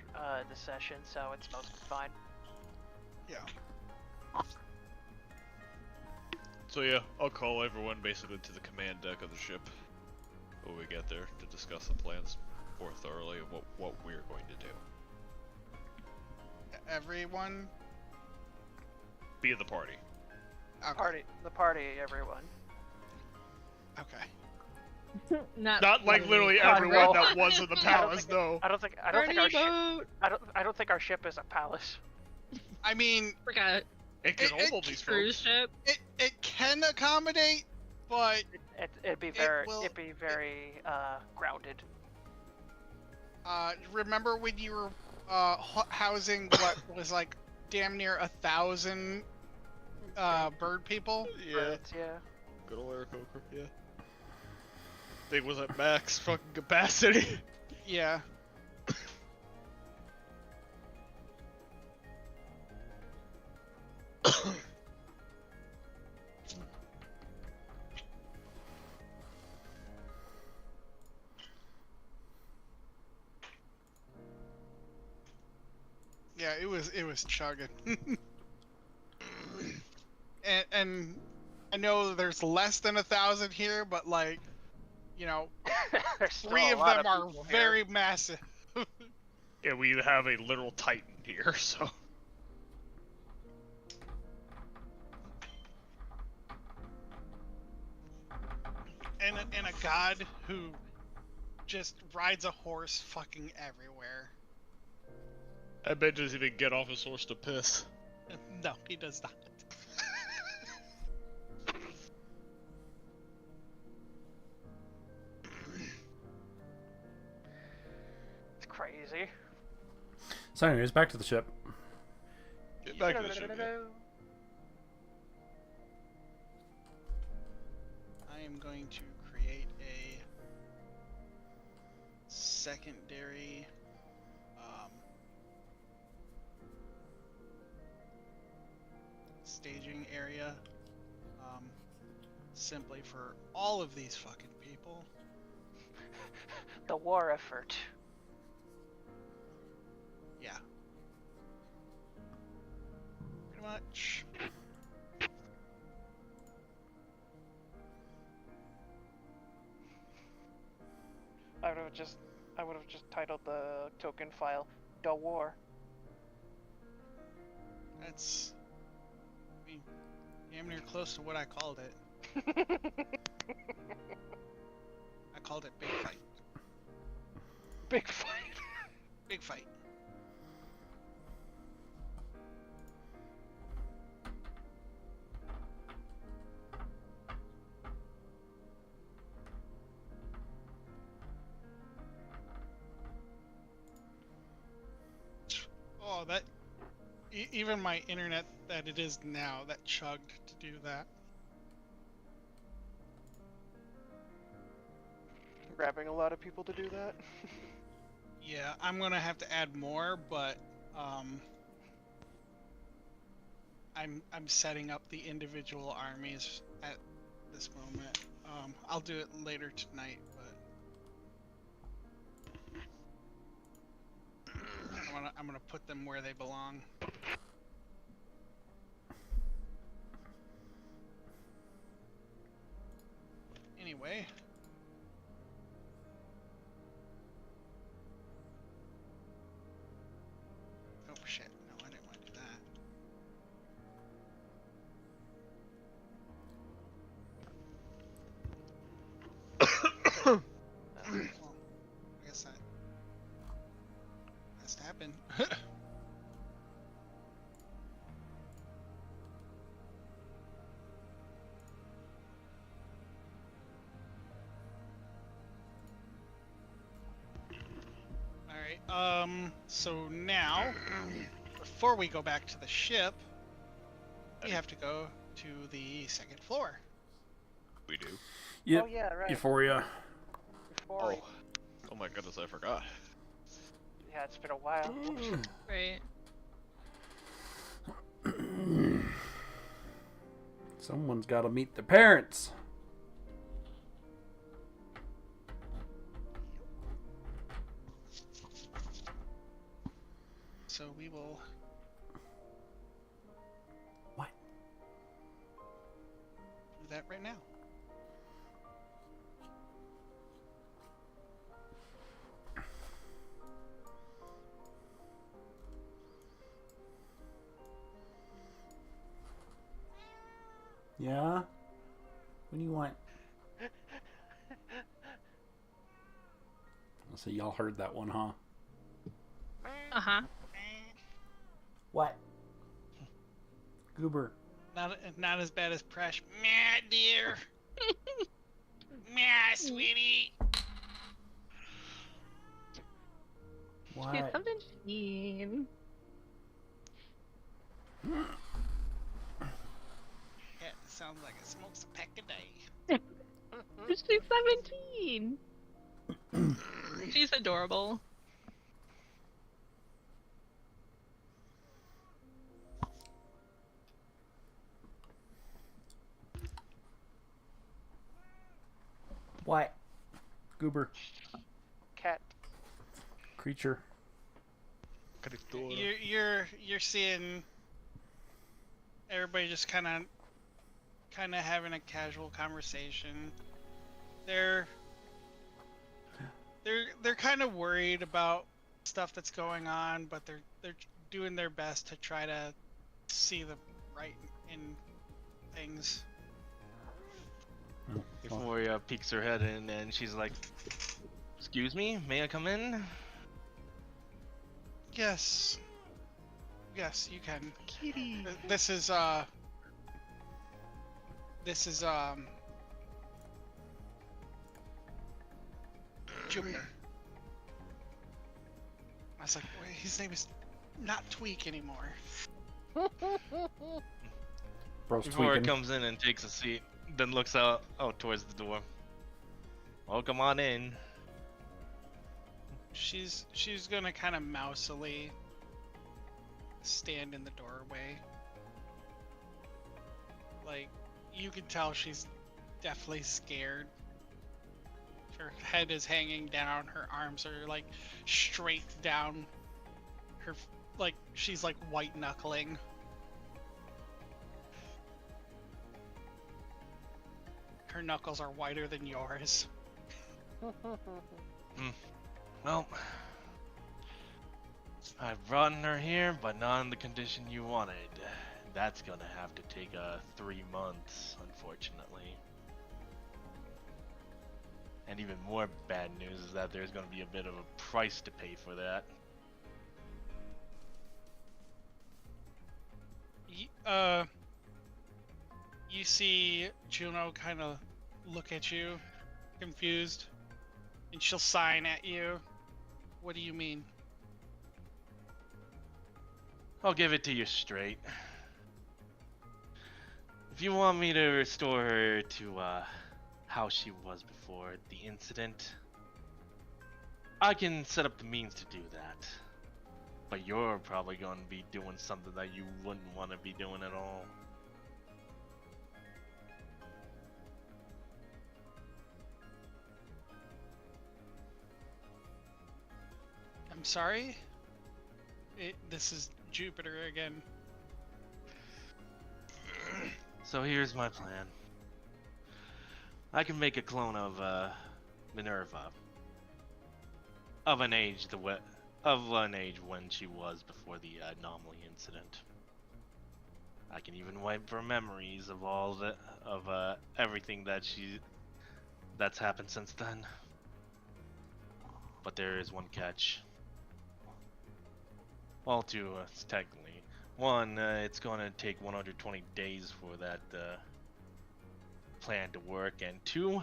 this session, so it's mostly fine. Yeah. So yeah, I'll call everyone basically to the command deck of the ship when we get there to discuss the plans more thoroughly of what we're going to do. Everyone. Be in the party. Okay. The party, everyone. Okay. Not like literally God, everyone roll. that was in the palace, no. I don't think our Party ship. boat! I don't think our ship is a palace. I mean, Forgot It can hold these cruise folks. ship. it can accommodate, but It'd be very grounded. remember when you were housing what was like damn near 1,000 bird people? Yeah. Birds, yeah. Good old Aarakocra, yeah. Thing was at max fucking capacity. Yeah. Yeah, it was chugging. and I know there's less than 1,000 here, but like, you know, There's still 3 a of lot them are people here. very massive. Yeah, we have a literal titan here, so. And a god who just rides a horse fucking everywhere. I bet he doesn't even get off his horse to piss. No, he does not. crazy. So anyways, back to the ship. Get back to the ship. Yeah. I am going to create a secondary staging area simply for all of these fucking people. The war effort. Yeah. Pretty much. I would have just titled the token file "The War." That's, I mean, damn near close to what I called it. I called it Big Fight. Big fight. Big Fight. Oh, that... even my internet that it is now, that chugged to do that. Grabbing a lot of people to do that. Yeah, I'm gonna have to add more, but I'm setting up the individual armies at this moment. I'll do it later tonight, but I'm gonna put them where they belong. Anyway. Oh shit, no, I didn't want to do that. Well, I guess that has to happen. Alright, so now, before we go back to the ship, we have to go to the second floor. We do. Yep. Oh yeah, right. Euphoria. Euphoria. Oh my goodness, I forgot. Yeah, it's been a while. Right. Someone's got to meet their parents. So we will... What? do that right now. Yeah? What do you want? So y'all heard that one, huh? Uh-huh. What? Goober. Not as bad as Presh. Meh, dear. Meh, sweetie. What? She's 17. Yeah, it sounds like it smokes a pack a day. She's 17. She's adorable. What? Goober. Cat. Creature. You're seeing everybody just kind of having a casual conversation. They're kind of worried about stuff that's going on, but they're doing their best to try to see the right in things. Euphoria peeks her head in and she's like, "Excuse me, may I come in?" Yes, you can. Kitty. This is Jupiter. was like, wait, his name is not Tweak anymore. Bro's Before tweaking. it comes in and takes a seat, then looks out towards the door. Well, come on in. She's gonna kind of mousily stand in the doorway. Like, you can tell she's definitely scared. Her head is hanging down, her arms are like straight down. Her, like, she's like white knuckling. Her knuckles are whiter than yours. Well, I've brought her here, but not in the condition you wanted. That's gonna have to take 3 months, unfortunately. And even more bad news is that there's gonna be a bit of a price to pay for that. You see Juno kind of look at you, confused, and she'll sign at you. What do you mean? I'll give it to you straight. If you want me to restore her to how she was before the incident, I can set up the means to do that. But you're probably going to be doing something that you wouldn't want to be doing at all. I'm sorry? This is Jupiter again. So here's my plan. I can make a clone of Minerva. Of an age when she was before the anomaly incident. I can even wipe her memories of everything that's happened since then. But there is one catch. Well, two, technically. One, it's gonna take 120 days for that plan to work, and two,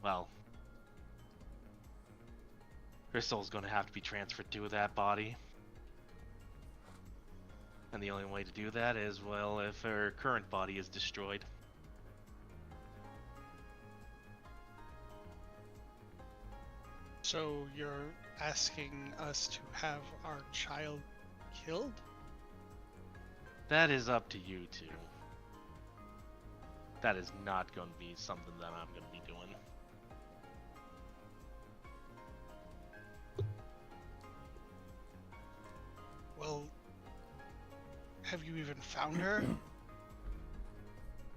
well, her soul's gonna have to be transferred to that body. And the only way to do that is, well, if her current body is destroyed. So you're asking us to have our child killed? That is up to you two. That is not going to be something that I'm going to be doing. Well, have you even found her?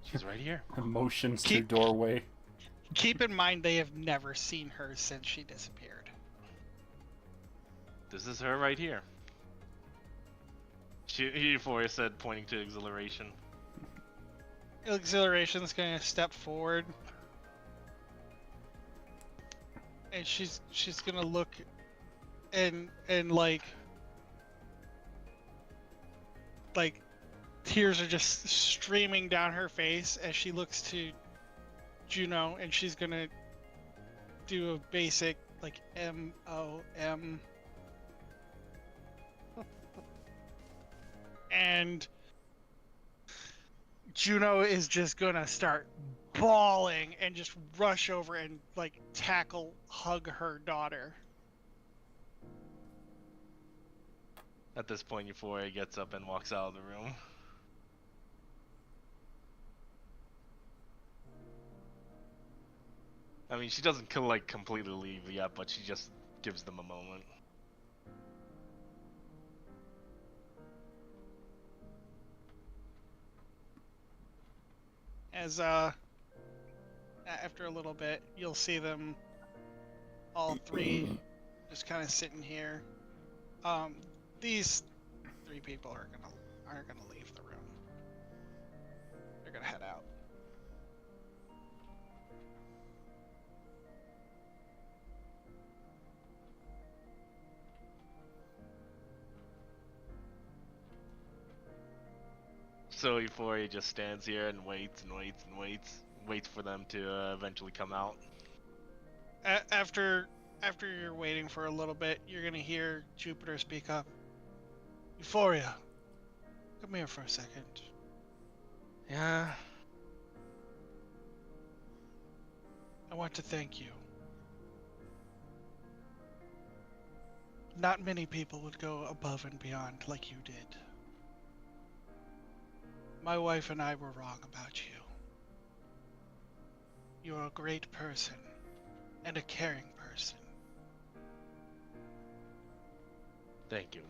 She's right here. Motions to doorway. Keep in mind they have never seen her since she disappeared. This is her right here. Euphoria said, pointing to Exhilaration. Exhilaration's gonna step forward. And she's gonna look and like tears are just streaming down her face as she looks to Juno, and she's gonna do a basic like M-O-M. And Juno is just gonna start bawling and just rush over and like hug her daughter. At this point, Euphoria gets up and walks out of the room. I mean, she doesn't like completely leave yet, but she just gives them a moment. As after a little bit, you'll see them all three just kind of sitting here. These three people aren't gonna leave the room. They're gonna head out. So Euphoria just stands here and waits and waits and waits for them to eventually come out. After after you're waiting for a little bit, you're gonna hear Jupiter speak up. Euphoria, come here for a second. Yeah. I want to thank you. Not many people would go above and beyond like you did. My wife and I were wrong about you. You're a great person and a caring person. Thank you.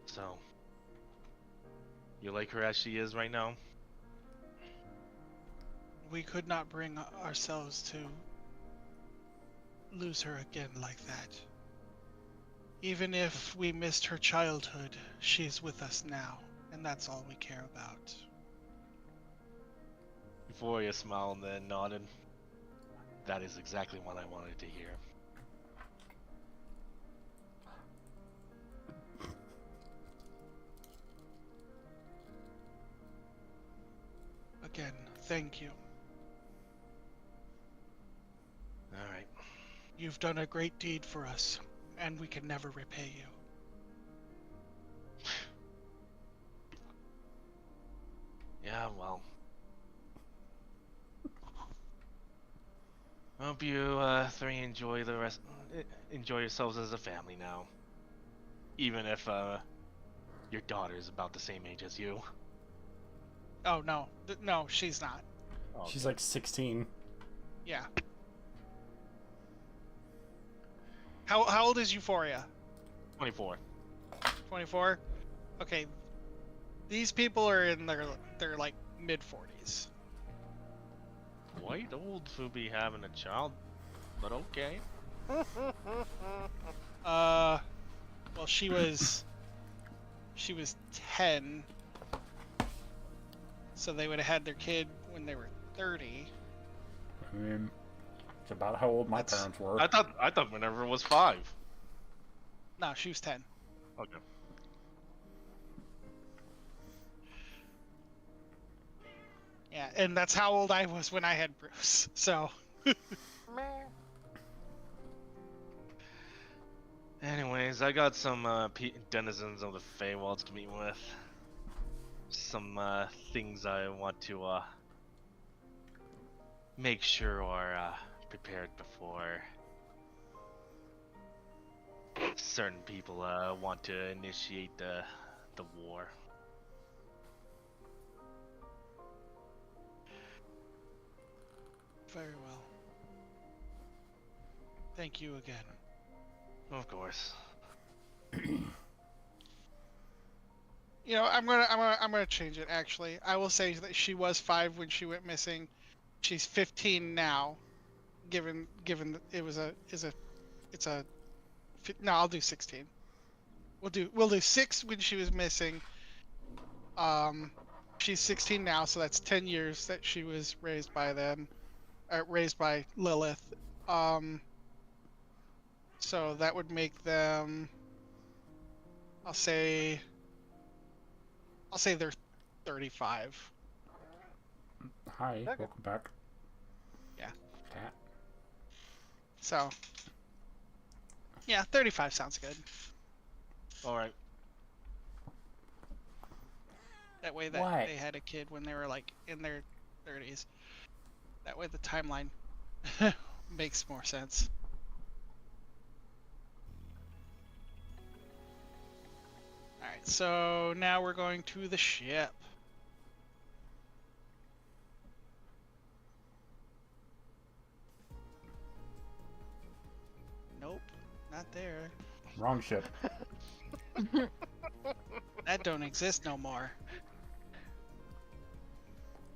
So, you like her as she is right now? We could not bring ourselves to lose her again like that. Even if we missed her childhood, she's with us now, and that's all we care about. Euphoria smiled and then nodded. That is exactly what I wanted to hear. Again, thank you. Alright. You've done a great deed for us, and we can never repay you. Yeah, well. Hope you three enjoy yourselves as a family now. Even if your daughter is about the same age as you. Oh no, no, she's not. Oh, She's like 16. Yeah. How old is Euphoria? 24. 24. Okay. These people are in their like mid-40s. Quite old to be having a child, but okay. Well, she was 10, so they would have had their kid when they were 30. I mean, it's about how old my parents were. I thought Minerva was 5. No, she was 10. Okay. Yeah, and that's how old I was when I had Bruce. So. Anyways, I got some denizens of the Feywilds to meet with. Some things I want to make sure are prepared before certain people want to initiate the war. Very well. Thank you again. Of course. You know, I'm gonna change it. Actually, I will say that she was 5 when she went missing. She's 15 now. Given that no, I'll do 16. We'll do 6 when she was missing. She's 16 now, so that's 10 years that she was raised by them, raised by Lilith. So that would make them. I'll say they're 35. Hi, Okay. welcome back. Yeah. Cat. So. Yeah, 35 sounds good. Alright. That way that they had a kid when they were like in their 30s. That way the timeline makes more sense. Alright, so now we're going to the ship. Nope, not there. Wrong ship. That don't exist no more.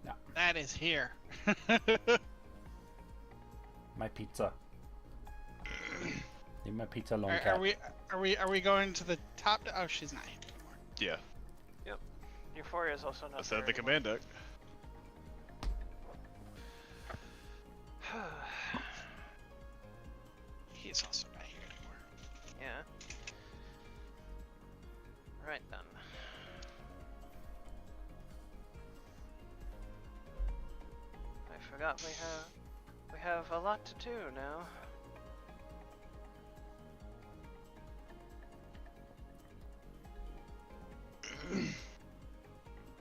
No. That is here. My pizza. Leave my pizza alone, Are cat. we going to the top? Oh, she's not here anymore. Yeah. Yep. Euphoria is also not. I said there the command deck. anymore. He's also not here anymore. Yeah. Right then. I forgot we have a lot to do now.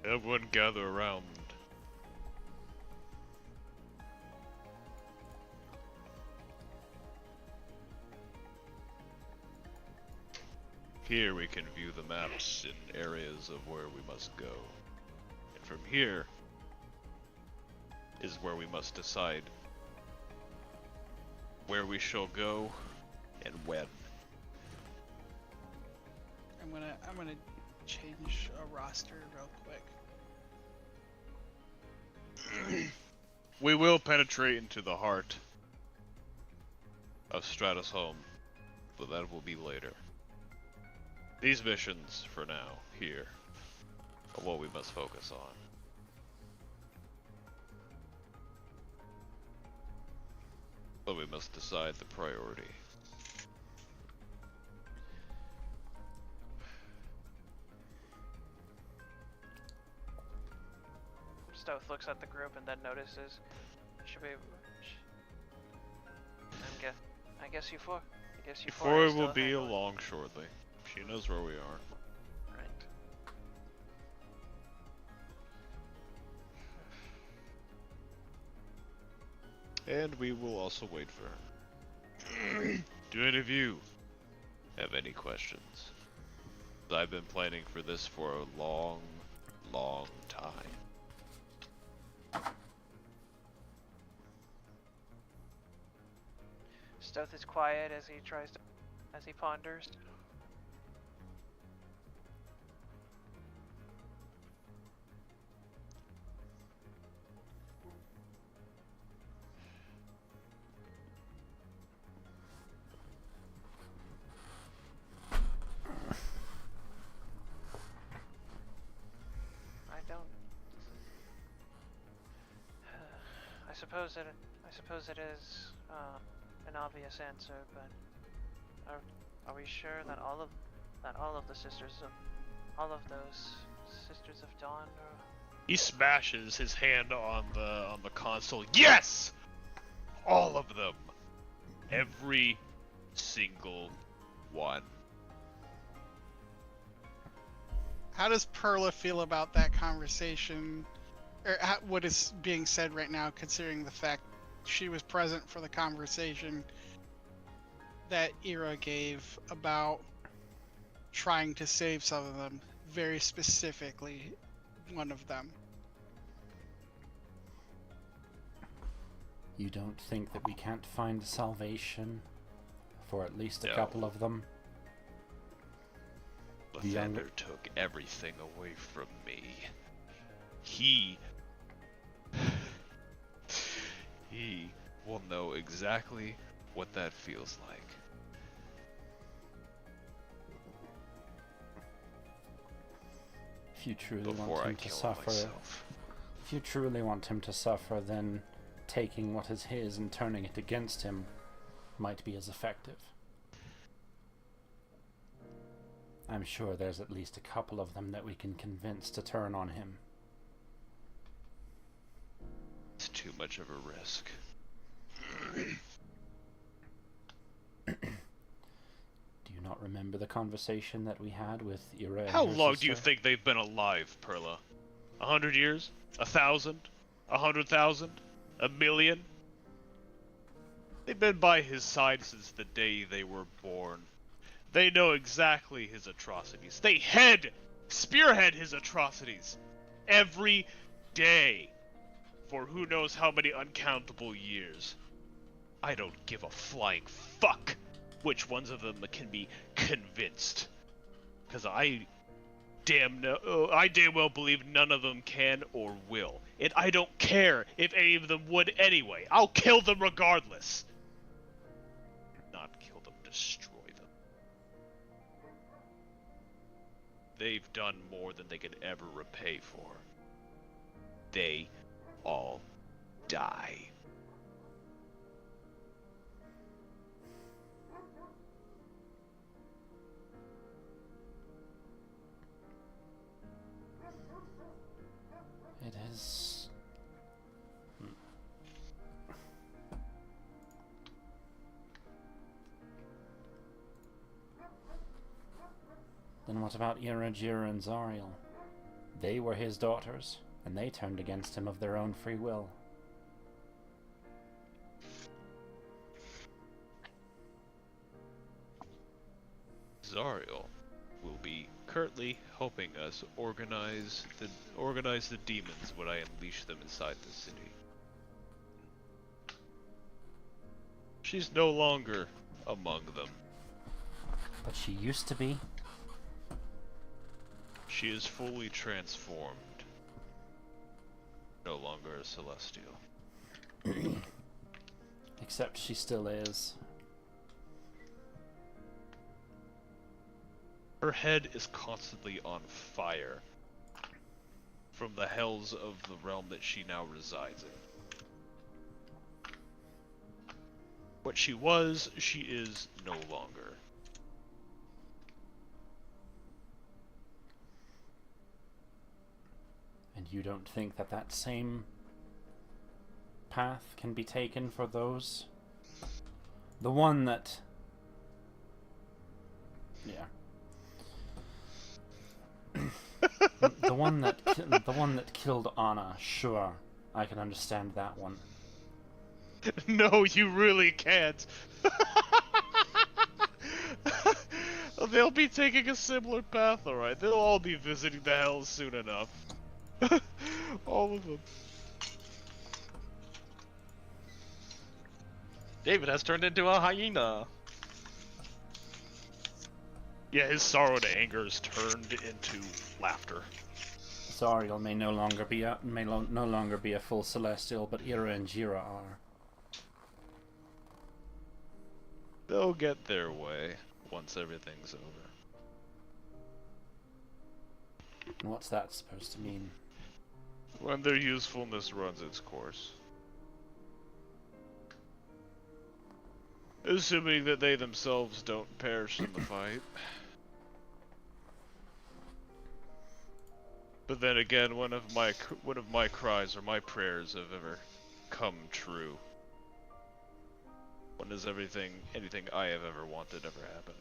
Everyone gather around. Here we can view the maps in areas of where we must go. And from here is where we must decide where we shall go and when. I'm gonna change a roster real quick. We will penetrate into the heart of Stratus Home, but that will be later. These missions, for now, here, are what we must focus on. But we must decide the priority. Stoth looks at the group and then notices. I guess Euphoria will be along shortly. She knows where we are. Right. And we will also wait for her. Do any of you have any questions? I've been planning for this for a long, long time. Stoth is quiet as he ponders. I suppose it is an obvious answer, but are we sure that all of the those sisters of Dawn are... He smashes his hand on the console. Yes! All of them. Every single one. How does Perla feel about that conversation, or what is being said right now, considering the fact she was present for the conversation that Ira gave about trying to save some of them, very specifically one of them? You don't think that we can't find salvation for at least a No. couple of them? Lathander took everything away from me. He will know exactly what that feels like. If you truly Before want I him to kill suffer, myself. if you truly want him to suffer, then taking what is his and turning it against him might be as effective. I'm sure there's at least a couple of them that we can convince to turn on him. It's too much of a risk. Do you not remember the conversation that we had with Ira and How her long do you sister? think they've been alive, Perla? 100 years? 1,000? 100,000? 1,000,000? They've been by his side since the day they were born. They know exactly his atrocities. They spearhead his atrocities every day for who knows how many uncountable years. I don't give a flying fuck which ones of them can be convinced. Because I damn well believe none of them can or will. And I don't care if any of them would anyway. I'll kill them regardless. Not kill them, destroy them. They've done more than they could ever repay for. They all die. It is... Then what about Irajira and Zariel? They were his daughters, and they turned against him of their own free will. Zariel will be currently helping us organize the demons when I unleash them inside the city. She's no longer among them. But she used to be. She is fully transformed. No longer a celestial. Except she still is. Her head is constantly on fire from the hells of the realm that she now resides in. What she was, she is no longer. And you don't think that that same path can be taken for those? The one that... Yeah. the one that killed Anna, sure, I can understand that one. No, you really can't. They'll be taking a similar path, alright? They'll all be visiting the hells soon enough. All of them. David has turned into a hyena. Yeah, his sorrow and anger is turned into laughter. Zariel may no longer be a full celestial, but Ira and Jira are. They'll get their way once everything's over. And what's that supposed to mean? When their usefulness runs its course. Assuming that they themselves don't perish in the fight. But then again, one of my cries or my prayers have ever come true. When has anything I have ever wanted ever happened?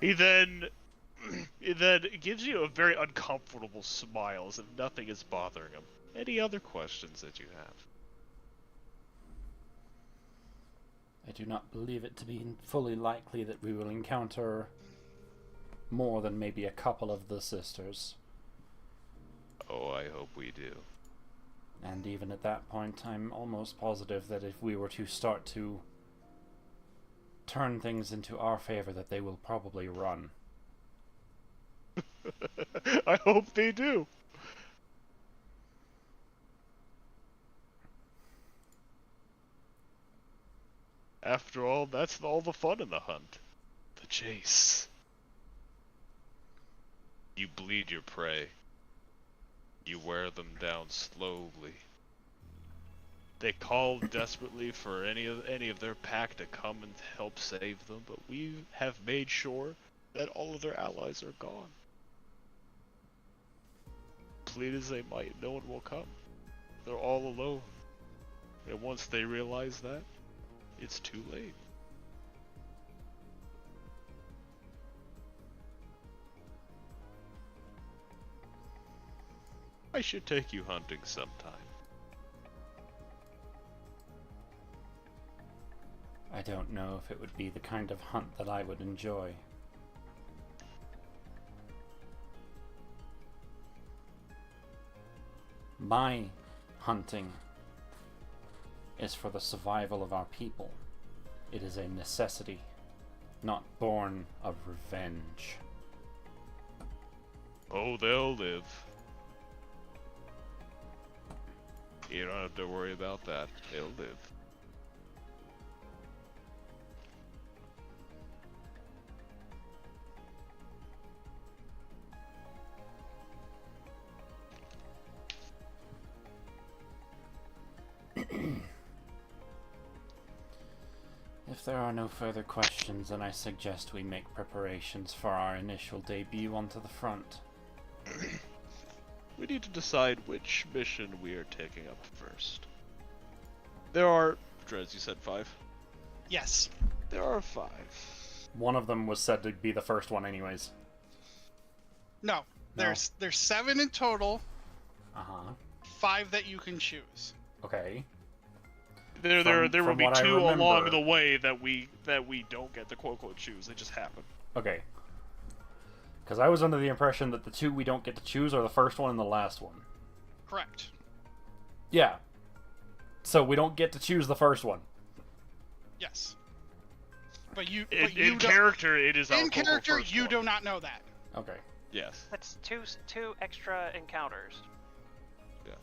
He then gives you a very uncomfortable smile as if nothing is bothering him. Any other questions that you have? I do not believe it to be fully likely that we will encounter more than maybe a couple of the sisters. Oh, I hope we do. And even at that point, I'm almost positive that if we were to start to turn things into our favor, that they will probably run. I hope they do. After all, that's all the fun in the hunt. The chase. You bleed your prey. You wear them down slowly. They call desperately for any of their pack to come and help save them, but we have made sure that all of their allies are gone. Plead as they might, no one will come. They're all alone. And once they realize that, it's too late. I should take you hunting sometime. I don't know if it would be the kind of hunt that I would enjoy. My hunting is for the survival of our people. It is a necessity, not born of revenge. Oh, they'll live. You don't have to worry about that. They'll live. If there are no further questions, then I suggest we make preparations for our initial debut onto the front. We need to decide which mission we are taking up first. There are... Drez, you said 5? Yes. There are 5. One of them was said to be the first one anyways. No. There's 7 in total. Uh-huh. 5 that you can choose. Okay. There will be 2 along the way that we don't get to quote-unquote choose. They just happen. Okay. Because I was under the impression that the 2 we don't get to choose are the first one and the last one. Correct. Yeah. So we don't get to choose the first one. Yes. But you... In character, it is our in character, first you one. do not know that. Okay. Yes. That's two extra encounters. Yeah.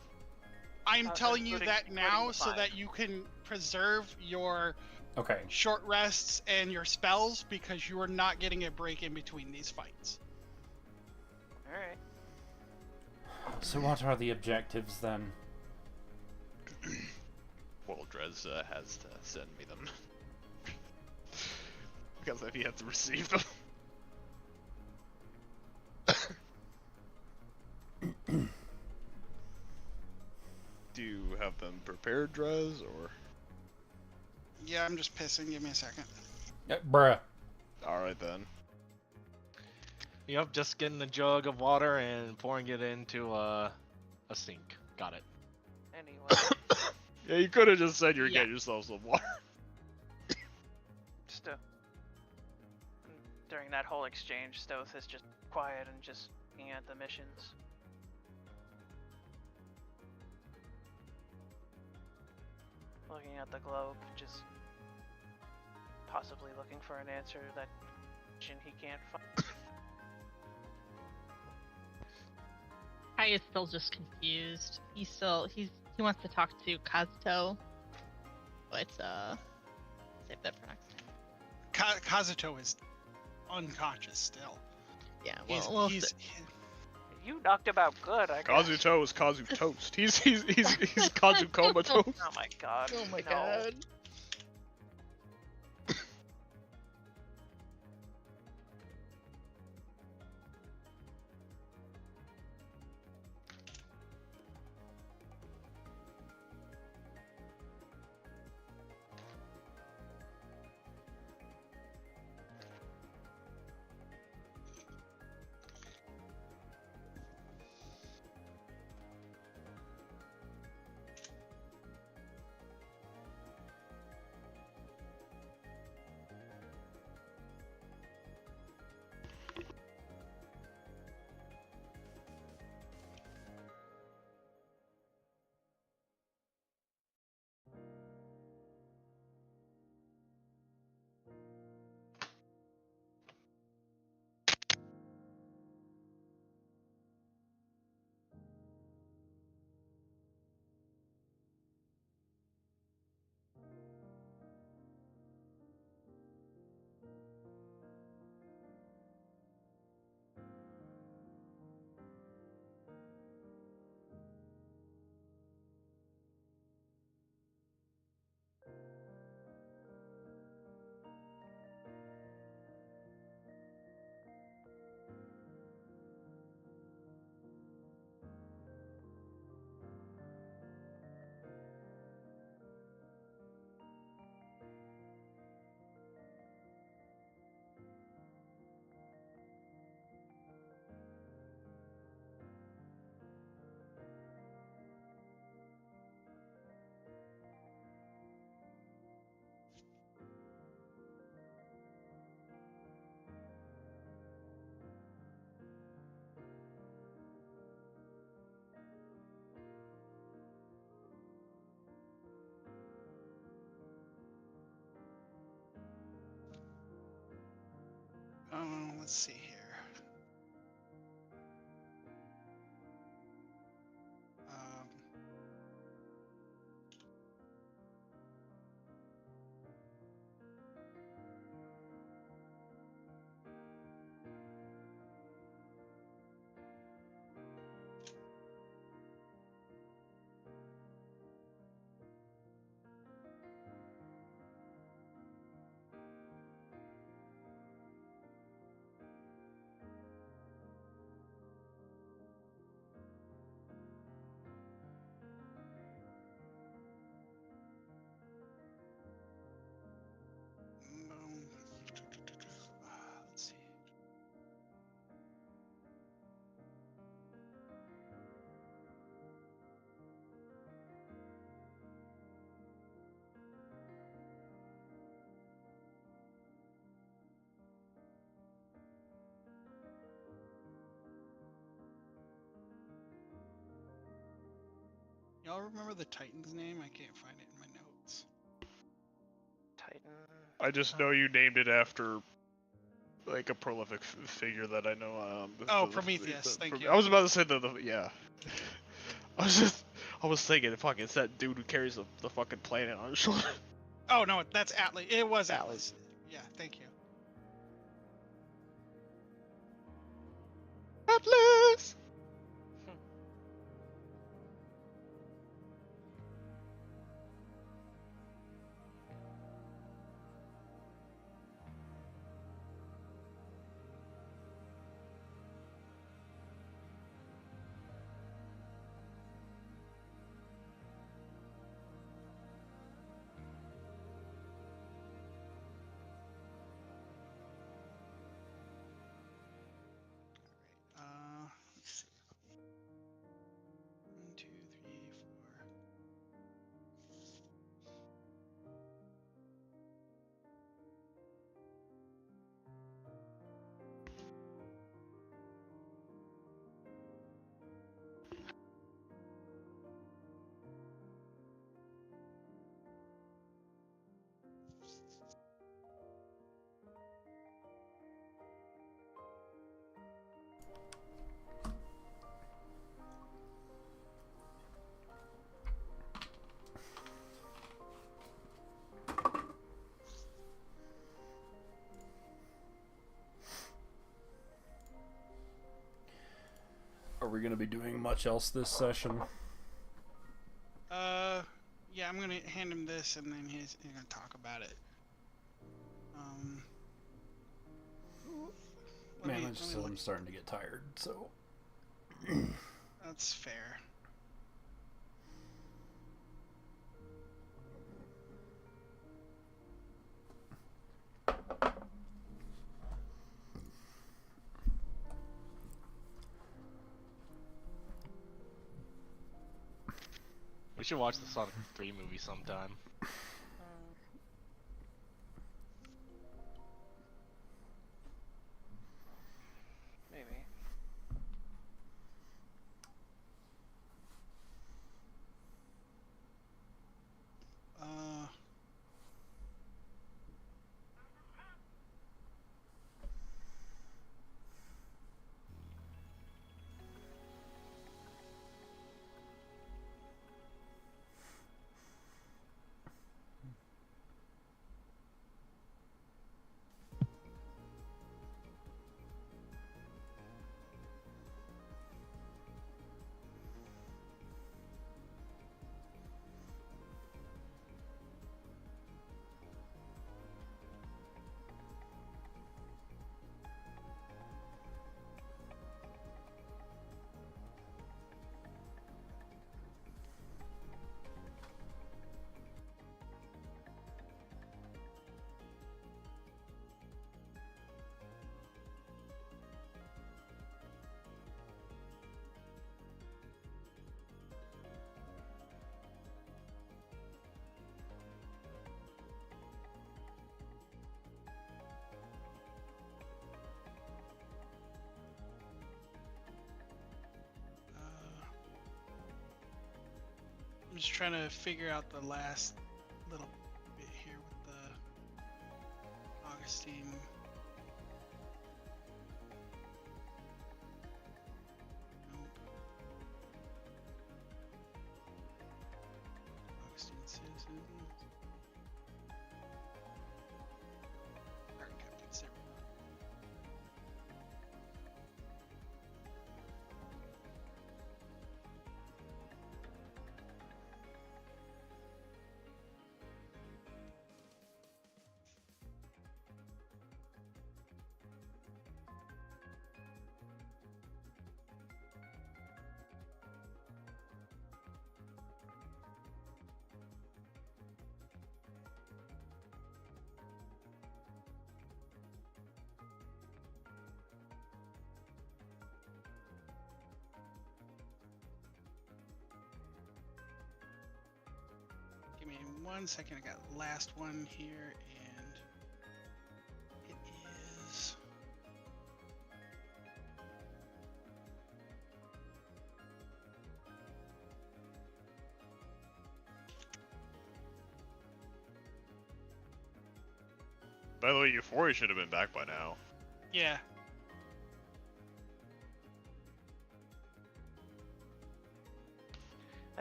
I'm telling you that now the so 5. that you can preserve your Okay. short rests and your spells because you are not getting a break in between these fights. Alright. So what are the objectives then? Well, Drez has to send me them. Because if he has to receive them. Do you have them prepared, Drez, or? Yeah, I'm just pissing. Give me a second. Bruh. Alright then. Yep, just getting a jug of water and pouring it into a sink. Got it. Anyway. Yeah, you could have just said you're Yeah. getting yourself some water. During that whole exchange, Stoth is just quiet and just looking at the missions. Looking at the globe, just possibly looking for an answer to that question he can't find. Kai is still just confused. He wants to talk to Kazuto, but save that for next time. Kazuto is unconscious still. Yeah, He's You knocked him out good, I guess. Kazuto is Kazu toast. He's Kazu comatose. Oh my god. Oh my no. god. Let's see here. Y'all remember the Titan's name? I can't find it in my notes. Titan. I just know you named it after like a prolific figure that I know. Prometheus. Thank you. I was about to say yeah. I was thinking, fuck, it's that dude who carries the fucking planet on his shoulder. Oh no, that's Atlas. It was Atlas. Yeah, thank you. Atlas. Let's see. 1, 2, 3, 4. Are we gonna be doing much else this session? Yeah, I'm gonna hand him this, and then he's gonna talk about it. I'm starting to get tired, so. That's fair. We should watch the Sonic 3 movie sometime. Maybe. I'm just trying to figure out the last little bit here with the Augustine. Nope. Augustine citizens. Alright, Captain Sarah. Give me 1 second. I got the last one here, and it is. By the way, Euphoria should have been back by now. Yeah.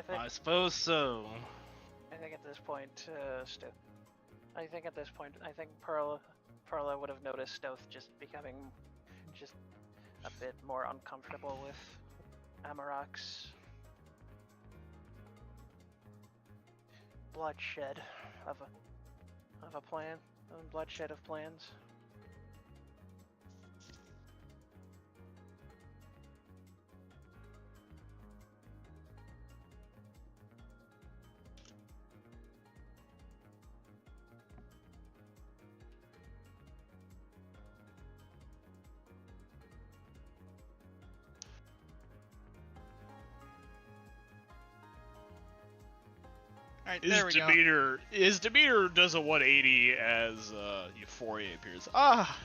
I suppose so. I think at this point, I think at this point, I think Perla would have noticed Stoth just becoming just a bit more uncomfortable with Amarok's bloodshed of a plan, bloodshed of plans. Alright, there we go. His demeanor does a 180 as Euphoria appears. Ah!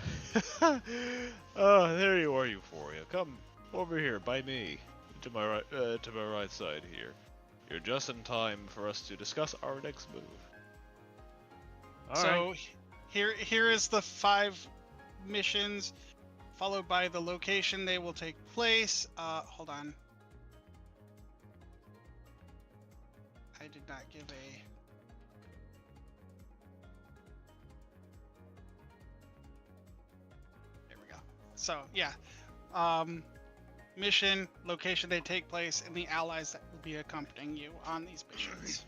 Oh, there you are, Euphoria. Come over here by me, to my right side here. You're just in time for us to discuss our next move. So here is the 5 missions, followed by the location they will take place. Hold on. I did not give a... There we go. So, yeah. Mission, location they take place, and the allies that will be accompanying you on these missions.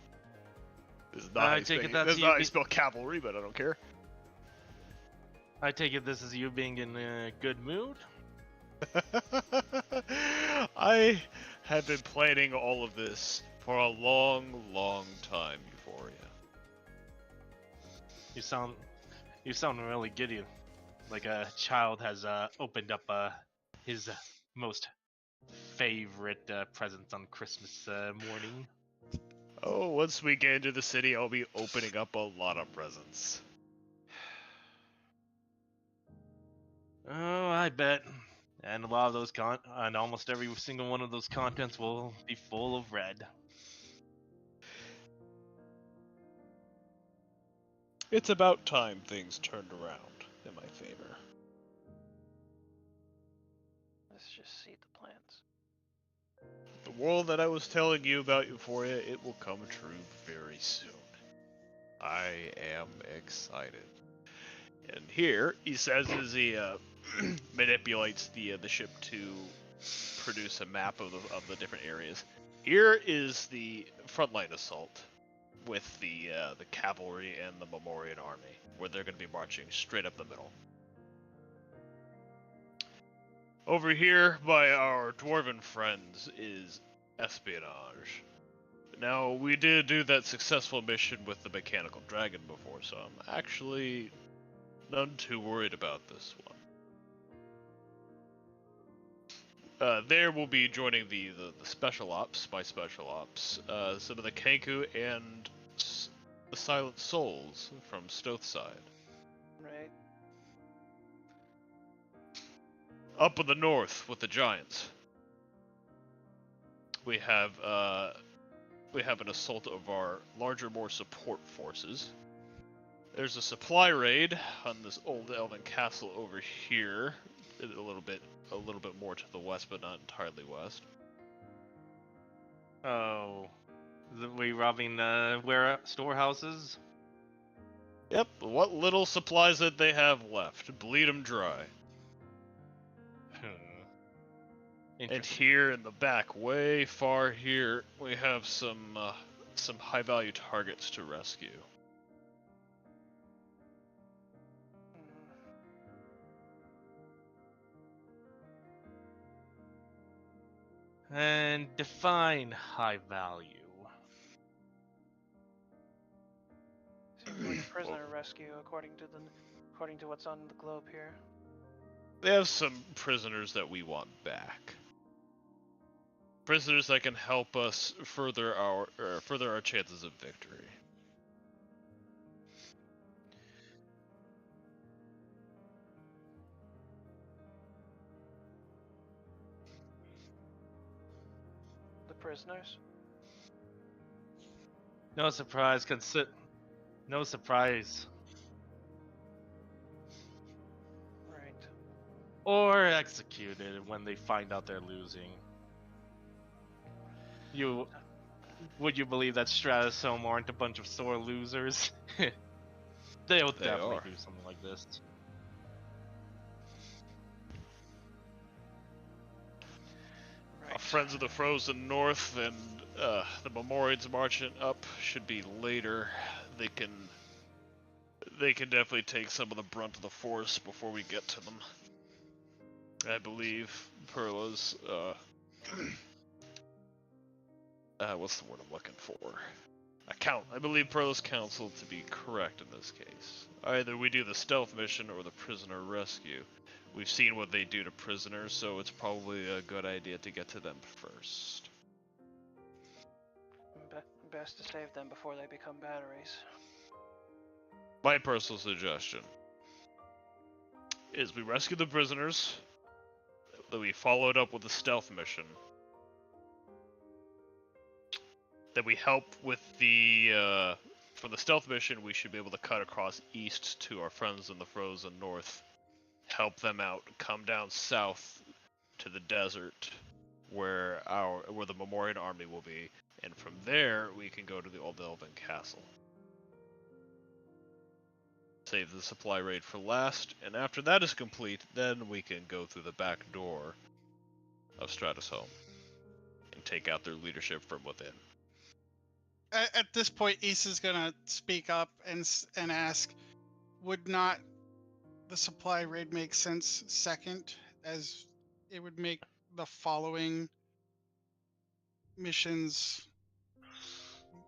This is not how you spell cavalry, but I don't care. I take it this is you being in a good mood? I have been planning all of this for a long, long time, Euphoria. You sound really giddy, like a child has opened up his most favorite presents on Christmas morning. Oh, once we get into the city, I'll be opening up a lot of presents. Oh, I bet. And a lot of those and almost every single one of those contents will be full of red. It's about time things turned around in my favor. Let's just see the plans. The world that I was telling you about, Euphoria, it will come true very soon. I am excited. And here, he says as he manipulates the ship to produce a map of the different areas. Here is the frontline assault with the cavalry and the Memorian army, where they're going to be marching straight up the middle. Over here, by our dwarven friends, is espionage. Now, we did do that successful mission with the mechanical dragon before, so I'm actually none too worried about this one. There will be joining the special ops, my special ops, some of the Kenku and the Silent Souls from Stoth side. Right. Up in the north with the Giants, we have an assault of our larger, more support forces. There's a supply raid on this old elven castle over here, a little bit more to the west, but not entirely west. Oh, we robbing storehouses? Yep, what little supplies that they have left, bleed them dry. And here in the back, way far here, we have some high-value targets to rescue. And define high value. Seems like a prisoner rescue, according to what's on the globe here. They have some prisoners that we want back. Prisoners that can help us further our chances of victory. The prisoners? No surprise. No surprise. Or executed when they find out they're losing. Would you believe that Stratosome aren't a bunch of sore losers? They'll definitely do something like this. Our friends of the Frozen North and the Memorians marching up should be later. They can definitely take some of the brunt of the force before we get to them. I believe Perla's what's the word I'm looking for? I believe Perla's counsel to be correct in this case. Either we do the stealth mission or the prisoner rescue. We've seen what they do to prisoners, so it's probably a good idea to get to them first. Best to save them before they become batteries. My personal suggestion is we rescue the prisoners, then we follow it up with a stealth mission. Then we help with the, for the stealth mission, we should be able to cut across east to our friends in the Frozen North, help them out, come down south to the desert where the Memorian army will be, and from there we can go to the Old Elven Castle. Save the supply raid for last, and after that is complete, then we can go through the back door of Stratosome and take out their leadership from within. At this point, Issa's gonna speak up and ask, would not the supply raid make sense second, as it would make the following missions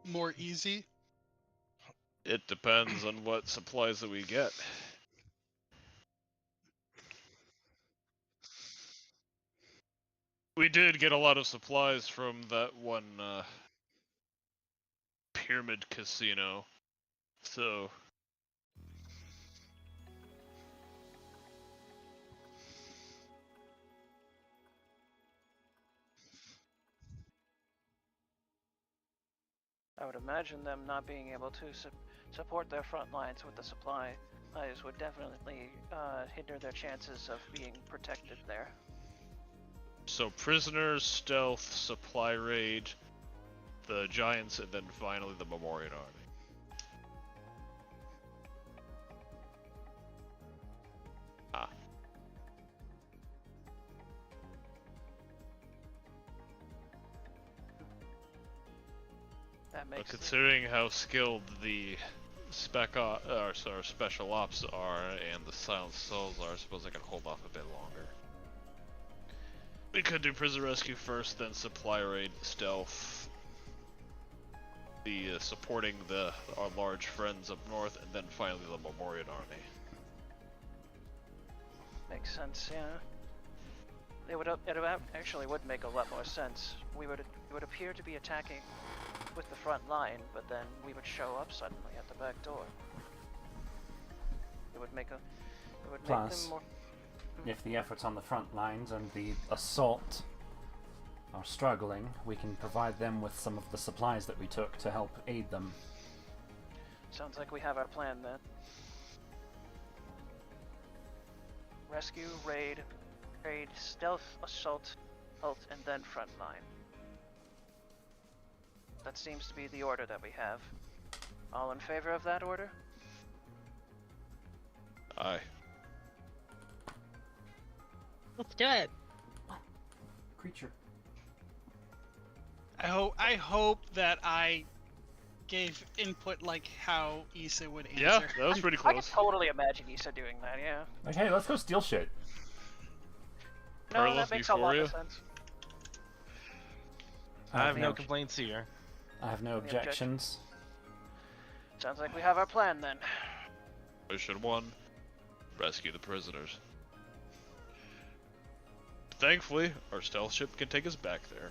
more easy? It depends on what supplies that we get. We did get a lot of supplies from that one pyramid casino, so I would imagine them not being able to support their front lines with the supplies would definitely hinder their chances of being protected there. So prisoners, stealth, supply raid, the giants, and then finally the Memorian army. Ah. That makes But considering how skilled the special ops are and the silent souls are, I suppose I can hold off a bit longer. We could do prison rescue first, then supply raid, stealth, the supporting our large friends up north, and then finally the Memorian army. Makes sense, yeah. It actually would make a lot more sense. It would appear to be attacking with the front line, but then we would show up suddenly at the back door. It would make them more. If the efforts on the front lines and the assault are struggling, we can provide them with some of the supplies that we took to help aid them. Sounds like we have our plan then. Rescue, raid, stealth, assault, and then front line. That seems to be the order that we have. All in favor of that order? Aye. Let's do it. Creature. I hope that I gave input like how Issa would answer. Yeah, that was pretty I can close. totally imagine Issa doing that, yeah. Like, hey, let's go steal shit. No, Perla, that makes a lot Euphoria? of sense. I have no complaints here. I have no objections. Sounds like we have our plan then. Mission 1, rescue the prisoners. Thankfully, our stealth ship can take us back there.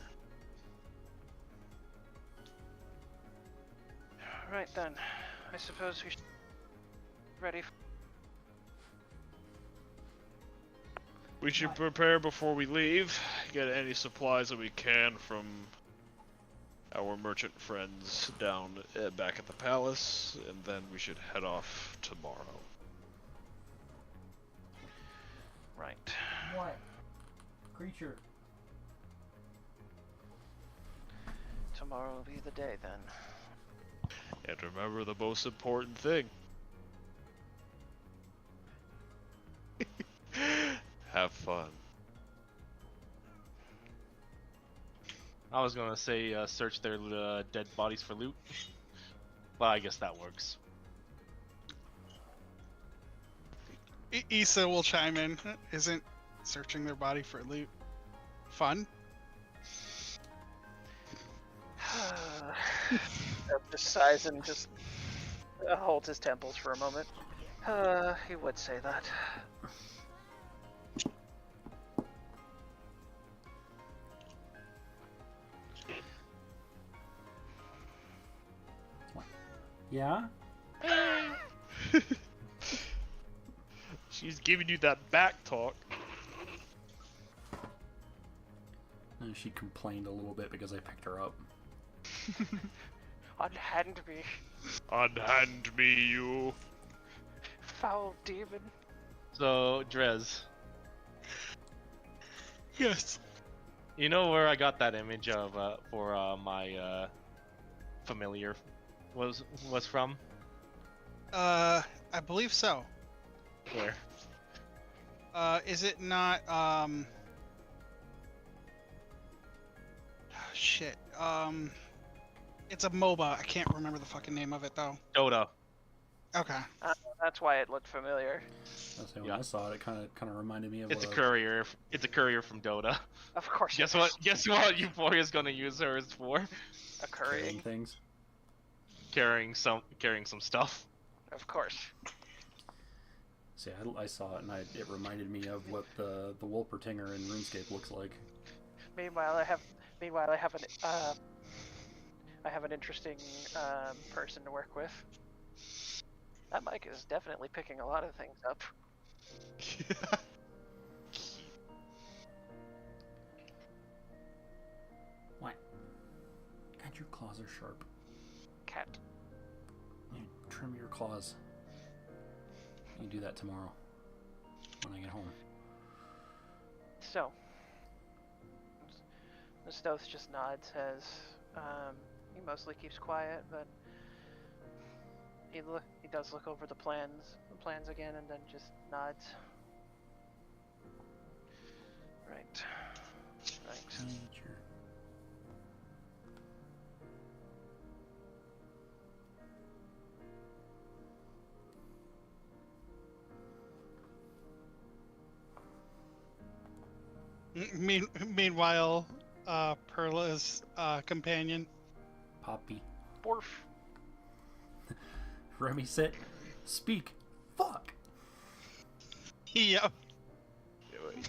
Right then, I suppose we should ready. We should prepare before we leave, get any supplies that we can from our merchant friends down back at the palace, and then we should head off tomorrow. Right. creature. Tomorrow will be the day then. And remember the most important thing. Have fun. I was gonna say search their dead bodies for loot. Well, I guess that works. Issa will chime in. Isn't searching their body for loot fun? Just sighs and just holds his temples for a moment. He would say that. Yeah? She's giving you that back talk. And she complained a little bit because I picked her up. Unhand me, Unhand me, you. foul demon. So, Drez, Yes. you know where I got that image of for my familiar was from? I believe so. Where? Is it not, shit. It's a MOBA. I can't remember the fucking name of it though. Dota. Okay. That's why it looked familiar. That's when I saw it. It kind of reminded me of. It's a courier. It's a courier from Dota. Of course. Guess what? Guess what? Euphoria's gonna use hers for Occurring. things. carrying some stuff. Of course. See, I saw it and it reminded me of what the Wolpertinger in RuneScape looks like. Meanwhile, I have an interesting person to work with. That mic is definitely picking a lot of things up. What? God, your claws are sharp. Cat. You trim your claws. You do that tomorrow when I get home. So, the Stoth just nods as he mostly keeps quiet, but he does look over the plans again, and then just nods. Right. Nature. Meanwhile, Perla's companion. Poppy. Borf. Remy, sit. Speak. Fuck. Yep.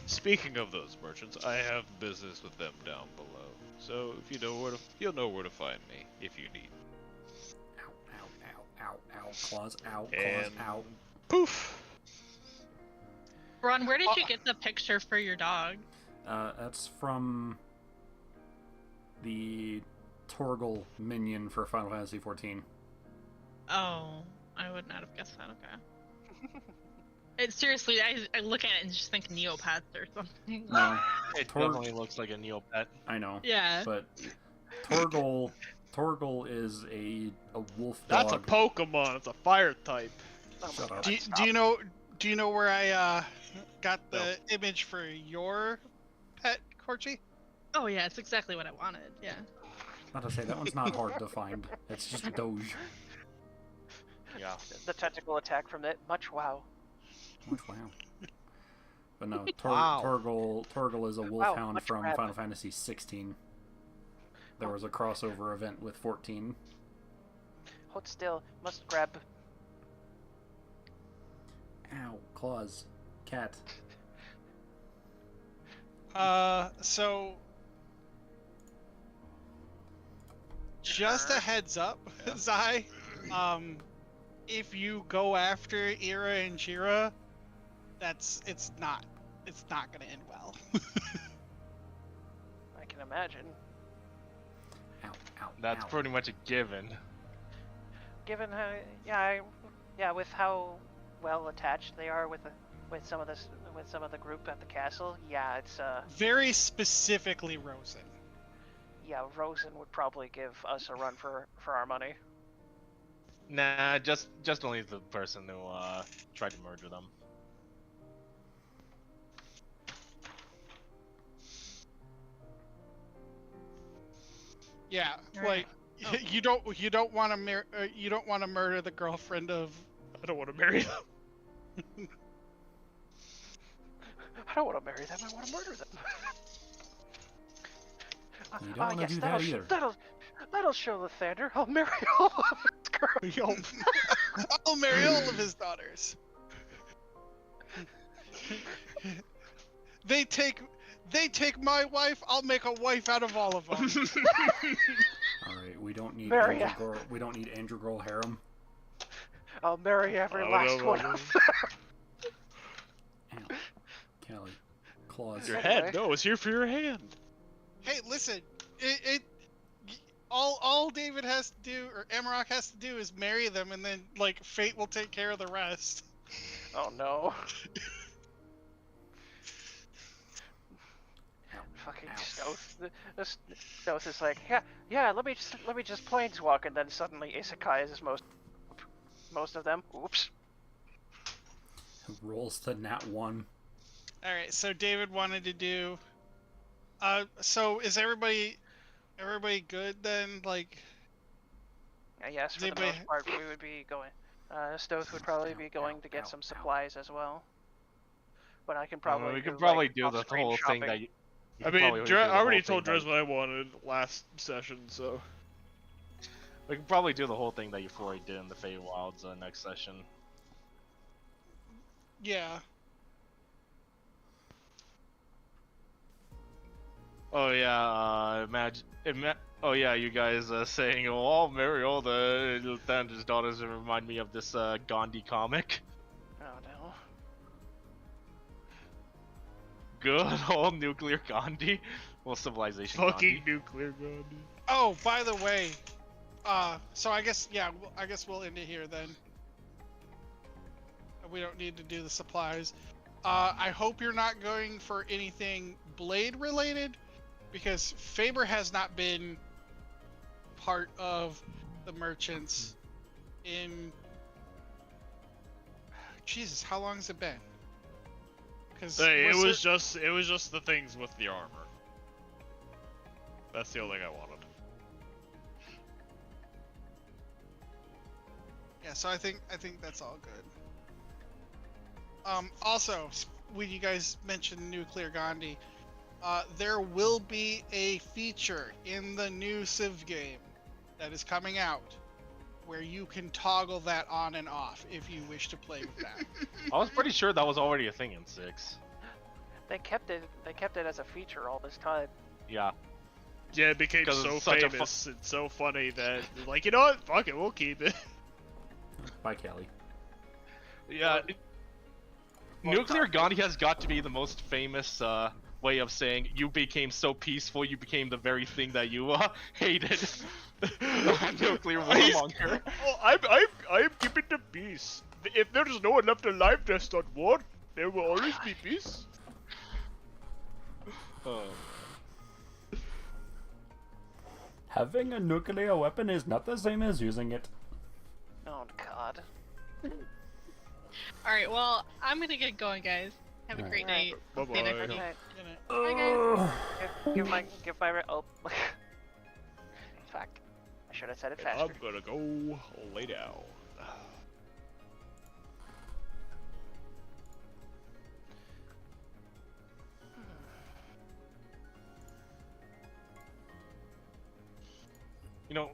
Speaking of those merchants, I have business with them down below. So if you'll know where to find me if you need. Ow, ow, ow, ow, ow. Claws, ow, claws, And ow. poof. Ron, where did you get the picture for your dog? That's from the Torgal minion for Final Fantasy XIV. Oh, I would not have guessed that. Okay. Seriously, I look at it and just think Neopets or something. No, It definitely looks like a Neopet. I know. Yeah. But Torgal is a wolf That's a dog. Pokemon. It's a fire type. Shut up. Do you know where I got the image for your pet, Corchi? Oh yeah, it's exactly what I wanted. Yeah. Not to say that one's not hard to find. It's just Doge. Yeah. The tentacle attack from it. Much wow. Much wow. But no, Wow. Torgal is a wolfhound much from grab. Final Fantasy 16. There was a crossover event with 14. Hold still. Must grab. Ow, claws. Cat. So just a heads up, Zai. If you go after Ira and Jira, it's not gonna end well. I can imagine. Ow, ow, That's ow. pretty much a given. Given how, with how well attached they are with with some of the group at the castle. Yeah, it's Very specifically Rosen. yeah, Rosen would probably give us a run for our money. Nah, just only the person who tried to murder them. Yeah, Right. like you don't want to murder the girlfriend of. I don't want to marry them. I don't want to marry them. I want to murder them. You don't want to yes, do that either. That'll show Lathander. I'll marry all of his girls. I'll marry all of his daughters. They take my wife. I'll make a wife out of all of them. All right, we don't need Marry Angel Girl. We don't need Angel Girl harem. I'll marry every last one of them. Ow. Callie, claws. Your head. No, it's here for your hand. Hey, listen. All David has to do, or Amarok has to do, is marry them, and then like fate will take care of the rest. Oh no. Fucking Stoth. Stoth is like, yeah. Let me just planeswalk, and then suddenly Isekai is most of them. Oops. Rolls to nat 1. All right, so David wanted to do. So is everybody good then? Like. Yes, for the most part, we would be going. Stoth would probably be going to get some supplies as well. But I can probably. We could probably like, do the off-screen whole thing shopping. that you. I mean, I already told Drez what I wanted last session, so. We could probably do the whole thing that you already did in the Feywilds next session. Yeah. Oh yeah, oh yeah, you guys saying, "Oh, I'll marry all the Lathander's daughters," and remind me of this Gandhi comic. Oh no. Good old nuclear Gandhi. Well, civilization Fucking Gandhi. nuclear Gandhi. Oh, by the way, so I guess we'll end it here then. We don't need to do the supplies. I hope you're not going for anything blade related, because Faber has not been part of the merchants in. Jesus, how long has it been? Hey, it was just the things with the armor. That's the only thing I wanted. Yeah, so I think that's all good. Also, when you guys mentioned Nuclear Gandhi, there will be a feature in the new Civ game that is coming out where you can toggle that on and off if you wish to play with that. I was pretty sure that was already a thing in 6. They kept it as a feature all this time. Yeah. Yeah, it became so famous and so funny that, like, you know what? Fuck it, we'll keep it. Bye, Callie. Yeah. Nuclear Gandhi has got to be the most famous way of saying you became so peaceful, you became the very thing that you hated. Nuclear warmonger. Oh, I'm keeping the peace. If there is no one left alive to start war, there will always be peace. Having a nuclear weapon is not the same as using it. Oh God. Alright, well, I'm gonna get going, guys. Have a great night. Bye-bye. Stay there, Good Frankie. night. Bye, guys. Give my oh. Fuck. I should have said it faster. I'm gonna go lay down. You know,